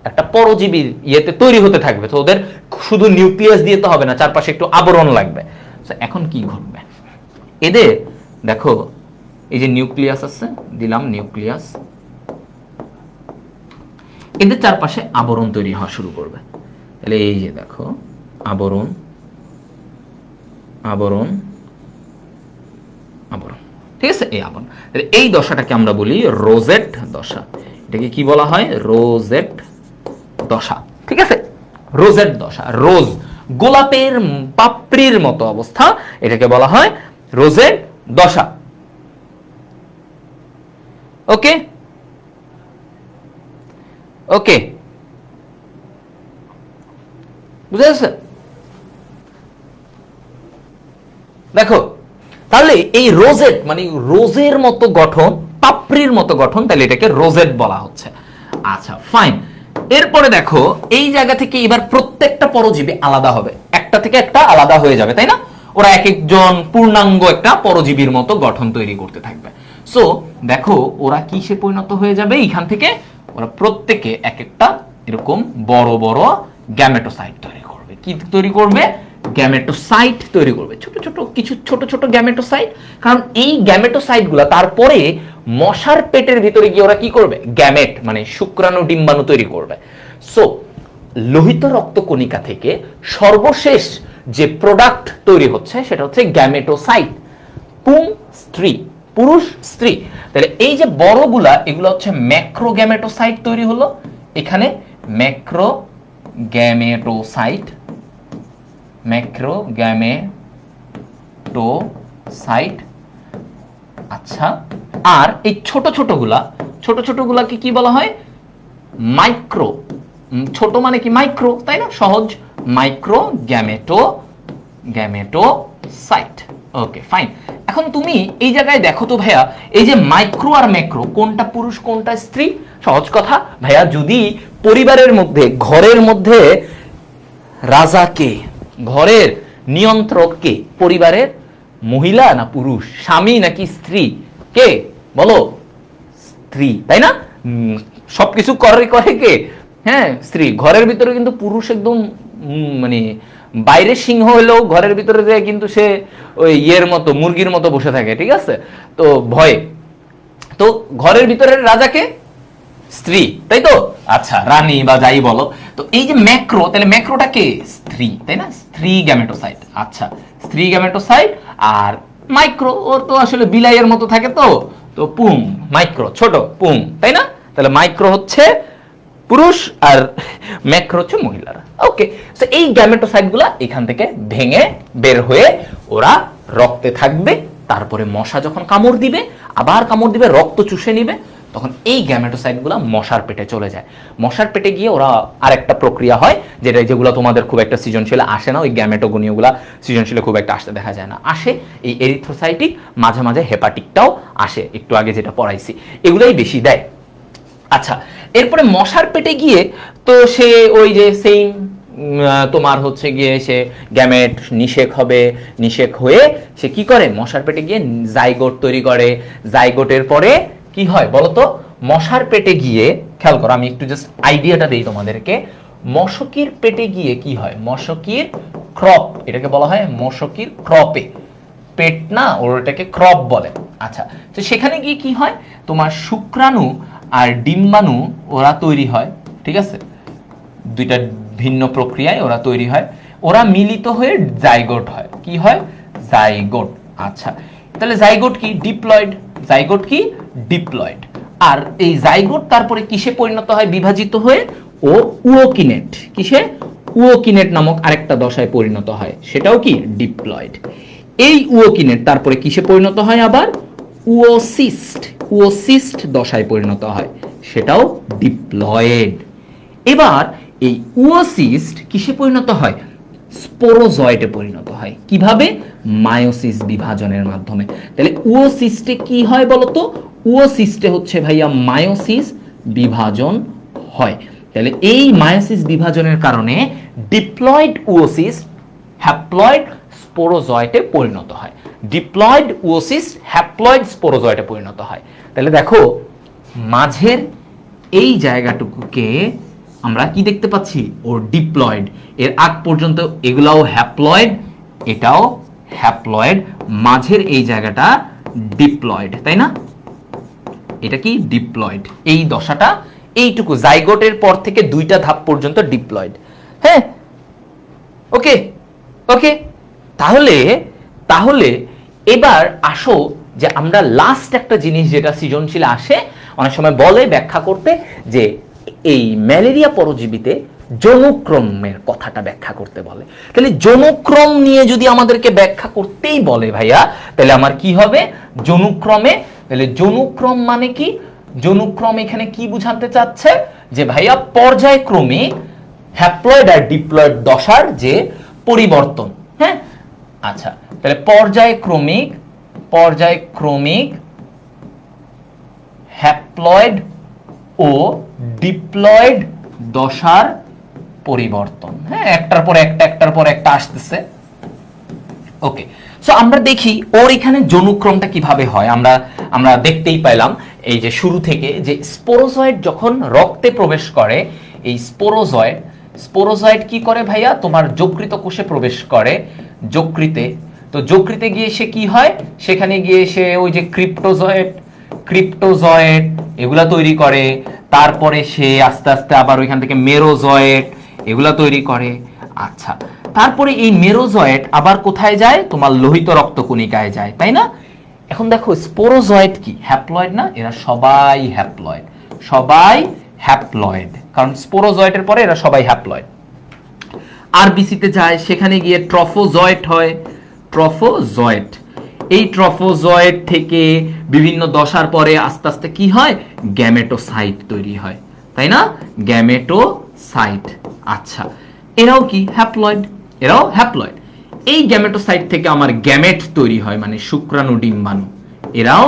একটা পরজীবীর ইয়েতে তৈরি হতে থাকবে। তো ওদের শুধু নিউক্লিয়াস দিয়ে তো হবে না, চারপাশে একটু আবরণ লাগবে। এখন কি ঘটবে? এদের দেখো, এই যে নিউক্লিয়াস আছে, দিলাম নিউক্লিয়াস, এদের চারপাশে আবরণ তৈরি হওয়া শুরু করবে। তাহলে এই যে দেখো আবরণ, আবরণ, আবরণ। ঠিক আছে, এই আবরণ। তাহলে এই দশাটাকে আমরা বলি রোজেট দশা। এটাকে কি বলা হয়? রোজেট দশা। ঠিক আছে, রোজেট দশা। রোজ, গোলাপের পাপড়ির মতো অবস্থা, এটাকে বলা হয় রোজেট দশা। ওকে ওকে, বুঝে গেছে? দেখো তাহলে এই রোজেট মানে রোজের মতো গঠন, পাপড়ির মতো গঠন, তাহলে এটাকে রোজেট বলা হচ্ছে। আচ্ছা ফাইন। এরপরে দেখো এই জায়গা থেকে এবার প্রত্যেকটা পরজীবী আলাদা হবে, একটা থেকে একটা আলাদা হয়ে যাবে, তাই না? ওরা এক একজন পূর্ণাঙ্গ একটা পরজীবীর মতো গঠন তৈরি করতে থাকবে। সো দেখো ওরা কিসে পরিণত হয়ে যাবে? এইখান থেকে ওরা প্রত্যেকে এক একটা এরকম বড় বড় গ্যামেটোসাইট তৈরি করবে। কি তৈরি করবে? গ্যামেটোসাইট তৈরি করবে, ছোট ছোট কিছু ছোট ছোট গ্যামেটোসাইট। কারণ এই গ্যামেটোসাইট গুলা তারপরে মশার পেটের ভিতরে গিয়ে ওরা কি করবে? গ্যামেট মানে শুক্রাণু ডিম্বাণু তৈরি করবে। সো লোহিত রক্তকণিকা থেকে সর্বশেষ যে প্রোডাক্ট তৈরি হচ্ছে সেটা হচ্ছে গ্যামেটোসাইট, পুং স্ত্রী, পুরুষ স্ত্রী। তাহলে এই যে বড়গুলা, এগুলো হচ্ছে ম্যাক্রো গ্যামেটোসাইট তৈরি হলো। এখানে ম্যাক্রো গ্যামেটোসাইট, ম্যাক্রো গ্যামেটোসাইট আচ্ছা, আর এই ছোট ছোটগুলাকে কি বলা হয়? মাইক্রো। ছোট মানে কি? মাইক্রো, তাই না? সহজ, মাইক্রো গ্যামেটোসাইট। ওকে, ফাইন। এখন তুমি এই জায়গায় দেখো তো ভাইয়া, এই যে মাইক্রো আর ম্যাক্রো, কোনটা পুরুষ কোনটা স্ত্রী? সহজ কথা ভাইয়া, যদি পরিবারের মধ্যে, ঘরের মধ্যে রাজা কে, ঘরের নিয়ন্ত্রক কে? পরিবারের মহিলা না পুরুষ? স্বামী নাকি স্ত্রী? কে বলো? স্ত্রী, তাই না? সবকিছু করে কে? হ্যাঁ, স্ত্রী। ঘরের ভিতরে কিন্তু পুরুষ একদম মানে বাইরে সিংহ হলেও ঘরের ভিতরে কিন্তু সে ওই ইয়ের মতো, মুরগির মতো বসে থাকে, ঠিক আছে? তো ভয়ে। তো ঘরের ভিতরের রাজাকে স্ত্রী, তাই তো? আচ্ছা, রানী বা যাই বলো। তো এই যে ম্যাক্রো, তাহলে ম্যাক্রোটা কে? স্ত্রী, তাই না? স্ত্রী গ্যামেটোসাইট। আচ্ছা, স্ত্রী গ্যামেটোসাইট। আর মাইক্রো, ওর তো আসলে বিলাইয়ের মতো থাকে, তো পুং, মাইক্রো ছোট, পুং, তাই না? তাহলে মাইক্রো হচ্ছে পুরুষ আর ম্যাক্রো হচ্ছে মহিলারা। ওকে, সো এই গ্যামেটোসাইটগুলো এখান থেকে ভেঙে বের হয়ে ওরা রক্তে থাকবে। তারপরে মশা যখন কামড় দিবে, আবার কামড় দিবে, রক্ত চুষে নিবে, তখন এই গ্যামেটোসাইটগুলো মশার পেটে চলে যায়। মশার পেটে গিয়ে ওরা আরেকটা প্রক্রিয়া হয়, যেগুলো তোমাদের খুব একটা সৃজনশীলে আসে না, ওই গ্যামেটোগোনিওগুলা সৃজনশীলে খুব একটা আসতে দেখা যায় না। আসে এই এরিথ্রোসাইটিক, মাঝে মাঝে হেপাটিকটাও আসে, একটু আগে যেটা পড়াইছি, এগুলাই বেশি দেয়। আচ্ছা, এরপরে মশার পেটে গিয়ে তো সে ওই যে সেম তোমার হচ্ছে গিয়ে সে গ্যামেট নিষেক হবে, নিষেক হয়ে সে কি করে? মশার পেটে গিয়ে জাইগোট তৈরি করে। জাইগোটের পরে কি হয় বলতো? মশার পেটে গিয়ে, খেয়াল করো, আমি একটু জাস্ট আইডিয়াটা দেই তোমাদেরকে। মশকির পেটে গিয়ে কি হয়? মশকির ক্রপ, এটাকে বলা হয় মশকির ক্রপে। পেট না, ওটাকে ক্রপ বলে। আচ্ছা, তো সেখানে গিয়ে কি হয়? তোমার শুক্রাণু আর ডিম্বাণু ওরা তৈরি হয়, ঠিক আছে? দুইটা ভিন্ন প্রক্রিয়ায় ওরা তৈরি হয়, ওরা মিলিত হয়ে জাইগোট হয়। কি হয়? জাইগোট। আচ্ছা, তাহলে জাইগোট কি? ডিপ্লয়েড। জাইগোট কি? ডিপ্লয়েড। আর এই জাইগোট তারপরে কিসে পরিণত হয়? বিভাজিত হয়ে ও উওকিনেট। কিসে? উওকিনেট নামক আরেকটা দশায় পরিণত হয়, সেটাও কি? ডিপ্লয়েড। এই উওকিনেট তারপরে কিসে পরিণত হয়? আবার উওসিস্ট। উওসিস্ট দশায় পরিণত হয়, সেটাও ডিপ্লয়েড। এবার এই উওসিস্ট কিসে পরিণত হয়? স্পোরোজয়েটে পরিণত হয়। কিভাবে? মায়োসিস বিভাজনের মাধ্যমে। তাহলে উওসিস্টে কি হয় বলতো? উওসিস্টে হচ্ছে ভাইয়া মায়োসিস বিভাজন হয়। তাহলে এই মায়োসিস বিভাজনের কারণে ডিপ্লয়েড উওসিস হ্যাপ্লয়েড স্পোরোজয়েটে পরিণত হয়। ডিপ্লয়েড উওসিস হ্যাপ্লয়েড স্পোরোজয়েটে পরিণত হয়। তাহলে দেখো, মাঝের এই জায়গাটুকুকে আমরা কি দেখতে পাচ্ছি? ও ডিপ্লয়েড। এর আগ পর্যন্ত এগুলাও হ্যাপ্লয়েড, এটাও হ্যাপ্লয়েড, মাঝের এই জায়গাটা ডিপ্লয়েড, তাই না? এটা কি? ডিপ্লয়েড। এই দশাটা এইটুকু, জাইগোটের পর থেকে দুইটা ধাপ পর্যন্ত ডিপ্লয়েড। হ্যাঁ, ওকে ওকে। তাহলে এবার আসো যে আমরা লাস্ট একটা জিনিস যেটা সৃজনশীল আসে, অনেক সময় বলে ব্যাখ্যা করতে, যে এই ম্যালেরিয়া পরজীবীতে যৌনক্রমের কথাটা ব্যাখ্যা করতে বলে। তাহলে যৌনক্রম নিয়ে যদি আমাদেরকে ব্যাখ্যা করতেই বলে ভাইয়া, তাহলে আমার কি হবে? যৌনক্রমে। তাহলে যৌনক্রম মানে কি? যৌনক্রম এখানে কি বুঝাতে চাচ্ছে? যে ভাইয়া পর্যায়ক্রমিক হ্যাপ্লয়েড আর ডিপ্লয়েড দশার যে পরিবর্তন। হ্যাঁ, আচ্ছা, তাহলে পর্যায়ক্রমিক হ্যাপ্লয়েড ও ডিপ্লয়েড দশার পরিবর্তন। হ্যাঁ, একটার পর একটা আসতেছে। ওকে, সো আমরা দেখি ওর এখানে যৌনক্রমটা কিভাবে হয়। আমরা দেখতেই পেলাম এই যে শুরু থেকে, যে স্পোরোজয়েট যখন রক্তে প্রবেশ করে, এই স্পোরোজয়েট কি করে ভাইয়া? তোমার যকৃত কোষে প্রবেশ করে, যকৃতে। তো যকৃতে গিয়ে সে কি হয়? সেখানে গিয়ে সে ওই যে ক্রিপ্টোজয়েট এগুলা তৈরি করে। তারপরে সে আস্তে আস্তে আবার ওইখান থেকে মেরোজয়েট এগুলা তৈরি করে। আচ্ছা, তারপরে এই মেরোজয়েট আবার কোথায় যায়? তোমার লোহিত রক্তকণিকায় যায়, তাই না? এখন দেখো, স্পোরোজয়েট কি? হ্যাপ্লয়েড না? এরা সবাই হ্যাপ্লয়েড, কারণ স্পোরোজয়েটের পরে এরা সবাই হ্যাপ্লয়েড। আরবিসিতে যায়, সেখানে গিয়ে ট্রফোজয়েট হয়, ট্রফোজয়েট। এই ট্রফোজয়েড থেকে বিভিন্ন দশার পরে আস্তে আস্তে কি হয়, গ্যামেটোসাইট তৈরি হয়, তাই না? গ্যামেটোসাইট। আচ্ছা, এরাও কি হ্যাপ্লয়েড, এরাও হ্যাপ্লয়েড। এই গ্যামেটোসাইট থেকে আমার গ্যামেট তৈরি হয়, মানে শুক্রাণু ডিম্বাণু, এরাও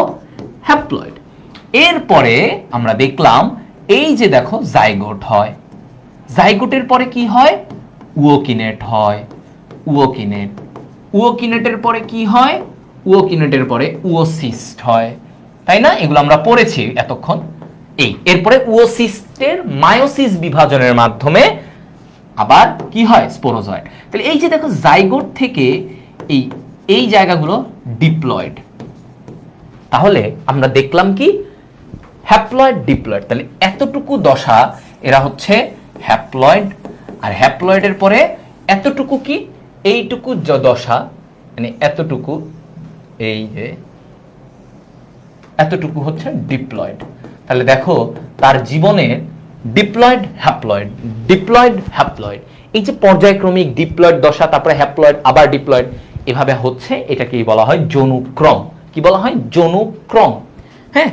হ্যাপ্লয়েড। এরপরে আমরা দেখলাম এই যে দেখো জাইগোট হয়, জাইগোটের পরে কি হয়, উওকিনেট হয়, উওকিনেট। উওকিনেটের পরে কি হয়, উওকিনেটের পরে উওসিস্ট হয়, তাই না? এগুলো আমরা পড়েছি এতক্ষণ। এরপরে উওসিস্টের মায়োসিস বিভাজনের মাধ্যমে আবার কি হয়, স্পোরোজয়েড। তাহলে এই যে দেখো জাইগোট থেকে এই জায়গাগুলো ডিপ্লয়েড। তাহলে আমরা দেখলাম কি, হ্যাপ্লয়েড, ডিপ্লয়েড। তাহলে এতটুকু দশা এরা হচ্ছে হ্যাপ্লয়েড, আর হ্যাপ্লয়েডের পরে এতটুকু কি, এইটুকু দশা, মানে এতটুকু, এই যে এতটুকু হচ্ছে ডিপ্লয়েড। তাহলে দেখো তার জীবনে ডিপ্লয়েড, হ্যাপ্লয়েড, ডিপ্লয়েড, হ্যাপ্লয়েড, এই যে পর্যায়ক্রমিক ডিপ্লয়েড দশা, তারপরে হ্যাপ্লয়েড, আবার ডিপ্লয়েড, এভাবে হচ্ছে। এটাকেই বলা হয় যৌনুক্রম। কি বলা হয়, যৌনুক্রম। হ্যাঁ,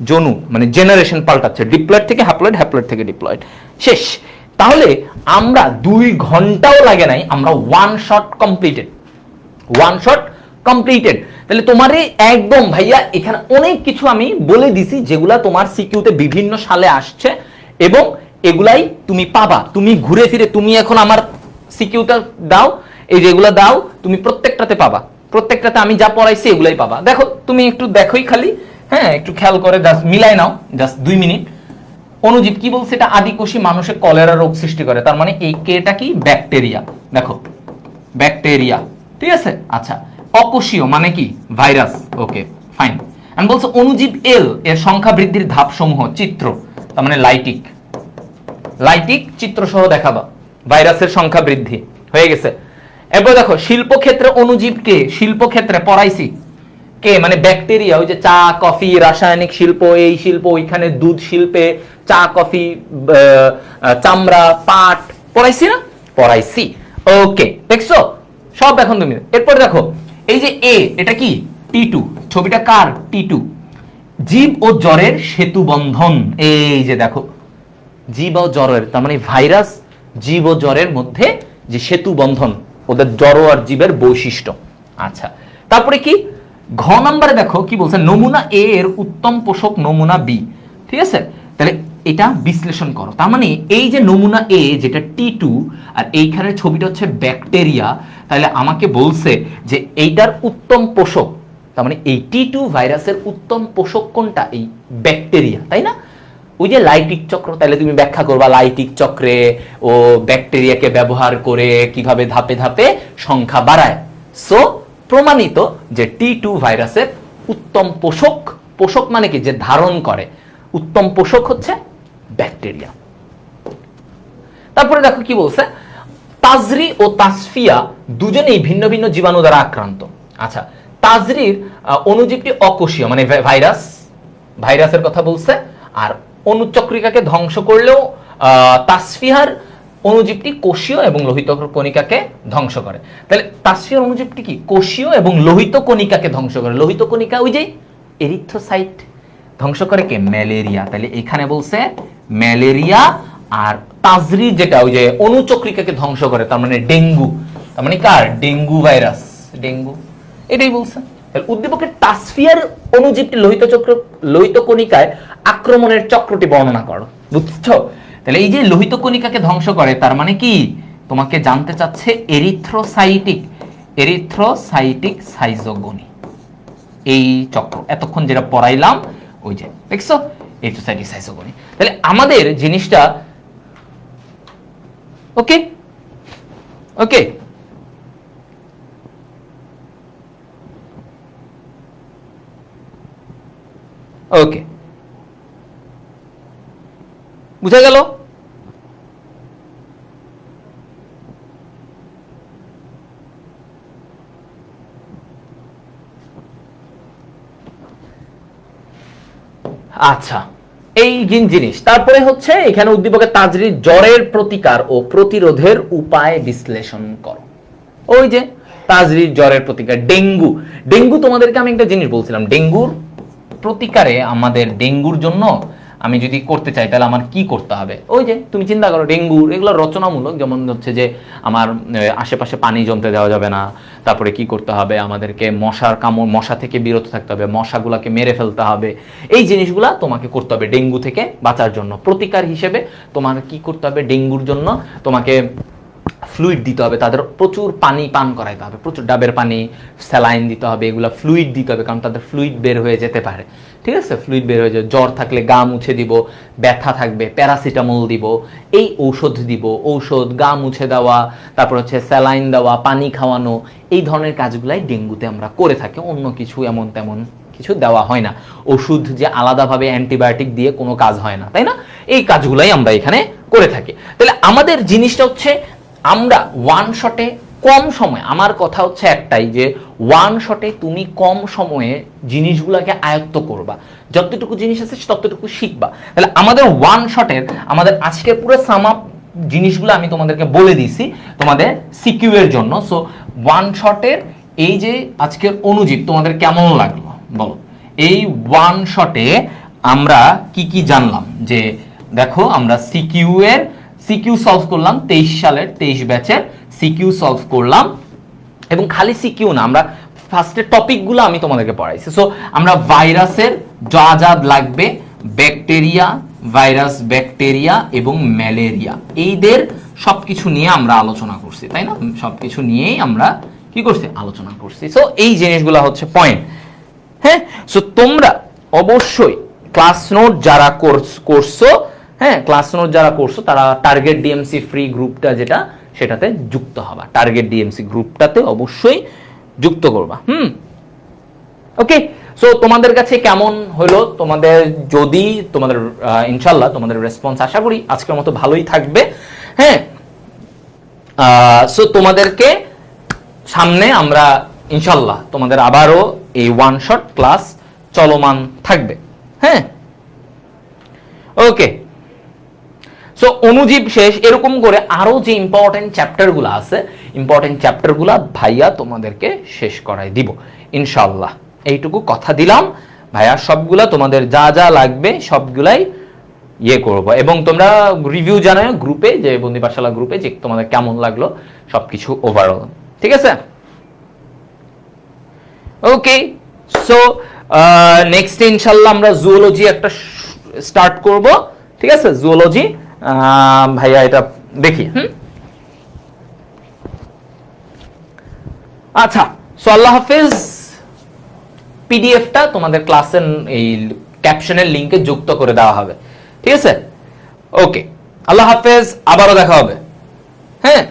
যৌনু মানে জেনারেশন পাল্টাচ্ছে, ডিপ্লয়েড থেকে হ্যাপ্লয়েড, হ্যাপ্লয়েড থেকে ডিপ্লয়েড, শেষ। তাহলে আমরা 2 ঘন্টাও লাগে নাই, আমরা one shot completed, one shot completed. তাহলে তোমারে একদম ভাইয়া এখানে অনেক কিছু আমি বলে দিছি যেগুলা তোমার সিকিউতে বিভিন্ন সালে আসছে, এবং এগুলাই তুমি পাবা। তুমি ঘুরে ফিরে তুমি এখন আমার সিকিউটা দাও, এই যেগুলা দাও, তুমি প্রত্যেকটাতে পাবা, প্রত্যেকটাতে আমি যা পড়াইছি এগুলাই পাবা। দেখো তুমি একটু দেখোই খালি, হ্যাঁ, একটু খেয়াল করে জাস্ট মিলাই নাও, জাস্ট 2 মিনিট। অণুজীব কি বলছে, এটা আদিকোষী মানুষের কলেরা রোগ সৃষ্টি করে, তার মানে এই কেটা কি, ব্যাকটেরিয়া। দেখো ব্যাকটেরিয়া, ঠিক আছে। আচ্ছা, অকোষীয় মানে কি, ভাইরাস। ওকে, ফাইন। আমি বলছি অণুজীব এল এর সংখ্যা বৃদ্ধির ধাপ সমূহ চিত্র, তার মানে লাইটিক, লাইটিক চিত্র সহ দেখাবা, ভাইরাসের সংখ্যা বৃদ্ধি হয়ে গেছে। এরপর দেখো শিল্পক্ষেত্রে অণুজীবকে, শিল্পক্ষেত্রে পড়াইছি কে, মানে ব্যাকটেরিয়া। ওই যে চা, কফি, রাসায়নিক শিল্প, এই শিল্প, ওইখানে দুধ শিল্পে, চা, কফি, চামড়া, পাট, পড়াইছি না, পড়াইছি। ওকে, দেখছো সব এখন তুমি। এরপর দেখো এই যে এ, এটা কি, T2, ছবিটা কার, T2, জীব ও জ্বরের সেতু বন্ধন। এই যে দেখো জীব ও জ্বরের, তার মানে ভাইরাস, জীব ও জ্বরের মধ্যে যে সেতু বন্ধন, ওদের জড় আর জীবের বৈশিষ্ট্য। আচ্ছা, তারপরে কি, ঘ নম্বরে দেখো কি বলছে, নমুনা এ এর উত্তম পোষক নমুনা বি। ঠিক আছে, তাহলে এটা বিশ্লেষণ করো। তার মানে এই যে নমুনা এ যেটা T2, আর এইখানের ছবিটা হচ্ছে ব্যাকটেরিয়া, তাহলে আমাকে বলছে যে এইটার উত্তম পোষক, তার মানে এই T2 ভাইরাসের উত্তম পোষক কোনটা, এই ব্যাকটেরিয়া, তাই না? ওই যে লাইটিক চক্র, তাহলে তুমি ব্যাখ্যা করবা লাইটিক চক্রে ও ব্যাকটেরিয়াকে ব্যবহার করে কিভাবে ধাপে ধাপে সংখ্যা বাড়ায়। সো প্রমাণিত যে T2 ভাইরাসের উত্তম পোষক, পোষক মানে কি, যে ধারণ করে, উত্তম পোষক হচ্ছে ব্যাকটেরিয়া। তারপরে দেখো কি বলছে, তাজরি ও তাসফিয়া দুজনেই ভিন্ন ভিন্ন জীবাণু দ্বারা আক্রান্ত। আচ্ছা, তাজরির অণুজীবটি অকোষীয় মানে ভাইরাস, ভাইরাসের কথা বলছে, আর অণুচক্রিকাকে ধ্বংস করলেও তাসফিয়ার অণুজীবটি কোষীয় এবং লোহিত কণিকাকে ধ্বংস করে। তাহলে তাসফিয়ার অণুজীবটি কি, কোষীয় এবং লোহিত কণিকাকে ধ্বংস করে। লোহিত কণিকা ওই যে এরিথ্রোসাইট, ধ্বংস করে কে, ম্যালেরিয়া। তাহলে এখানে বলছে ম্যালেরিয়া, আর তাজরি যেটা ওই যে অণুচক্রিকাকে ধ্বংস করে, তার মানে ডেঙ্গু, তার মানে কার, ডেঙ্গু ভাইরাস, ডেঙ্গু, এটাই বলছে। তাহলে উদ্দীপকের তাসফিয়ার অণুজীবটি লোহিত চক্র, লোহিত কণিকায় আক্রমণের চক্রটি বর্ণনা করো, বুঝছো? তাহলে এই যে লোহিত কণিকাকে ধ্বংস করে, তার মানে কি, তোমাকে জানতে চাচ্ছে এরিথ্রোসাইটিক, এরিথ্রোসাইটিক সাইজোগনি, এই চক্র এতক্ষণ যেটা পড়াইলাম, ওই যে দেখছো এরিথ্রোসাইটিক সাইজোগনি। তাহলে আমাদের জিনিসটা ওকে, ওকে, ওকে, বুঝা গেল? আচ্ছা, এই জিনিস। তারপরে হচ্ছে এখানে উদ্দীপকের তাজরির জ্বরের প্রতিকার ও প্রতিরোধের উপায় বিশ্লেষণ করো। ওই যে তাজরির জ্বরের প্রতিকার, ডেঙ্গু তোমাদেরকে আমি একটা জিনিস বলছিলাম, ডেঙ্গুর প্রতিকারে আমাদের ডেঙ্গুর জন্য আমি যদি করতে চাই তাহলে আমার কি করতে হবে? ওই যে তুমি চিন্তা করো, ডেঙ্গুর এগুলো রচনামূলক, যেমন হচ্ছে যে আমার আশেপাশে পানি জমতে দেওয়া যাবে না, তারপরে কি করতে হবে, আমাদেরকে মশার কামড়, মশা থেকে বিরত থাকতে হবে, মশাগুলাকে মেরে ফেলতে হবে, এই জিনিসগুলা তোমাকে করতে হবে ডেঙ্গু থেকে বাঁচার জন্য। প্রতিকার হিসেবে তোমার কি করতে হবে? ডেঙ্গুর জন্য তোমাকে ফ্লুইড দিতে হবে, তাদের প্রচুর পানি পান করাইতে হবে, প্রচুর ডাবের পানি, স্যালাইন দিতে হবে, এগুলা ফ্লুইড দিতে হবে, কারণ তাদের ফ্লুইড বের হয়ে যেতে পারে, ঠিক আছে? ফ্লুইড বের হয়ে যায়, জ্বর থাকলে গা মুছে দিব, ব্যথা থাকবে প্যারাসিটামল দিব, এই ঔষধ দিব, ঔষধ, গা মুছে দেওয়া, তারপর হচ্ছে স্যালাইন দেওয়া, পানি খাওয়ানো, এই ধরনের কাজগুলাই ডেঙ্গুতে আমরা করে থাকি। অন্য কিছু এমন তেমন কিছু দেওয়া হয় না, ওষুধ যে আলাদাভাবে অ্যান্টিবায়োটিক দিয়ে কোনো কাজ হয় না, তাই না? এই কাজগুলাই আমরা এখানে করে থাকি। তাহলে আমাদের জিনিসটা হচ্ছে আমরা ওয়ান শটে কম সময়, আমার কথা হচ্ছে একটাই যে ওয়ান শটে তুমি কম সময়ে জিনিসগুলোকে আয়ত্ত করবা, যতটুকু জিনিস আছে ততটুকু শিখবা। তাহলে আমাদের ওয়ান শটের, আমাদের আজকের পুরো সাম আপ জিনিসগুলো আমি তোমাদেরকে বলে দিয়েছি তোমাদের সিকিউ এর জন্য। সো ওয়ান শটের এই যে আজকের অনুজীব তোমাদের কেমন লাগলো বলো? এই ওয়ান শটে আমরা কি কি জানলাম? যে দেখো আমরা সিকিউ সলভ করলাম, 23 সালের 23 ব্যাচের সিকিউ সলভ করলাম, এবং খালি সিকিউ না, আমরা ফার্স্টের টপিকগুলো আমি তোমাদেরকে পড়াইছি। সো আমরা ভাইরাসের যা যা লাগবে, ব্যাকটেরিয়া, ভাইরাস, ব্যাকটেরিয়া এবং ম্যালেরিয়া, এইদের সবকিছু নিয়ে আমরা আলোচনা করছি, তাই না? সবকিছু নিয়েই আমরা কি করছি? আলোচনা করছি। সো এই জিনিসগুলো হচ্ছে পয়েন্ট। হ্যাঁ, সো তোমরা অবশ্যই ক্লাস নোট যারা করছো, হ্যাঁ, ক্লাস নোট যারা করছো তারা টার্গেট ডিএমসি ফ্রি গ্রুপটা যেটা, সেটাতে যুক্ত হবা, টার্গেট ডিএমসি গ্রুপটাতে অবশ্যই যুক্ত করবা। ওকে, সো তোমাদের কাছে কেমন হলো? তোমাদের যদি তোমাদের ইনশাল্লাহ তোমাদের রেসপন্স আশা করি আজকের মতো ভালোই থাকবে। হ্যাঁ, সো তোমাদেরকে সামনে আমরা ইনশাল্লাহ তোমাদের আবারও এই ওয়ান শট ক্লাস চলমান থাকবে। হ্যাঁ, ওকে, সো অনুজীব শেষ। এরকম করে আরো যে ইম্পর্টেন্ট চ্যাপ্টারগুলো আছে, ইম্পর্টেন্ট চ্যাপ্টারগুলো ভাইয়া তোমাদেরকে শেষ করাই দিব ইনশাল্লাহ, এইটুকু কথা দিলাম ভাইয়া। সবগুলা তোমাদের যা যা লাগবে সবগুলাই ইয়ে করব, এবং তোমরা রিভিউ জানাও গ্রুপে, যে বন্দি পাঠশালা গ্রুপে, যে তোমাদের কেমন লাগলো সবকিছু ওভারঅল, ঠিক আছে? ওকে, সো নেক্সট ইনশাল্লাহ আমরা জুওলজি একটা স্টার্ট করব, ঠিক আছে? জুওলজি ভাইয়া এটা দেখি। আচ্ছা, সো আল্লাহ হাফেজ। পিডিএফটা তোমাদের ক্লাসের এই ক্যাপশনের লিংকে যুক্ত করে দেওয়া হবে, ঠিক আছে? ওকে, আল্লাহ হাফেজ, আবারও দেখা হবে। হ্যাঁ।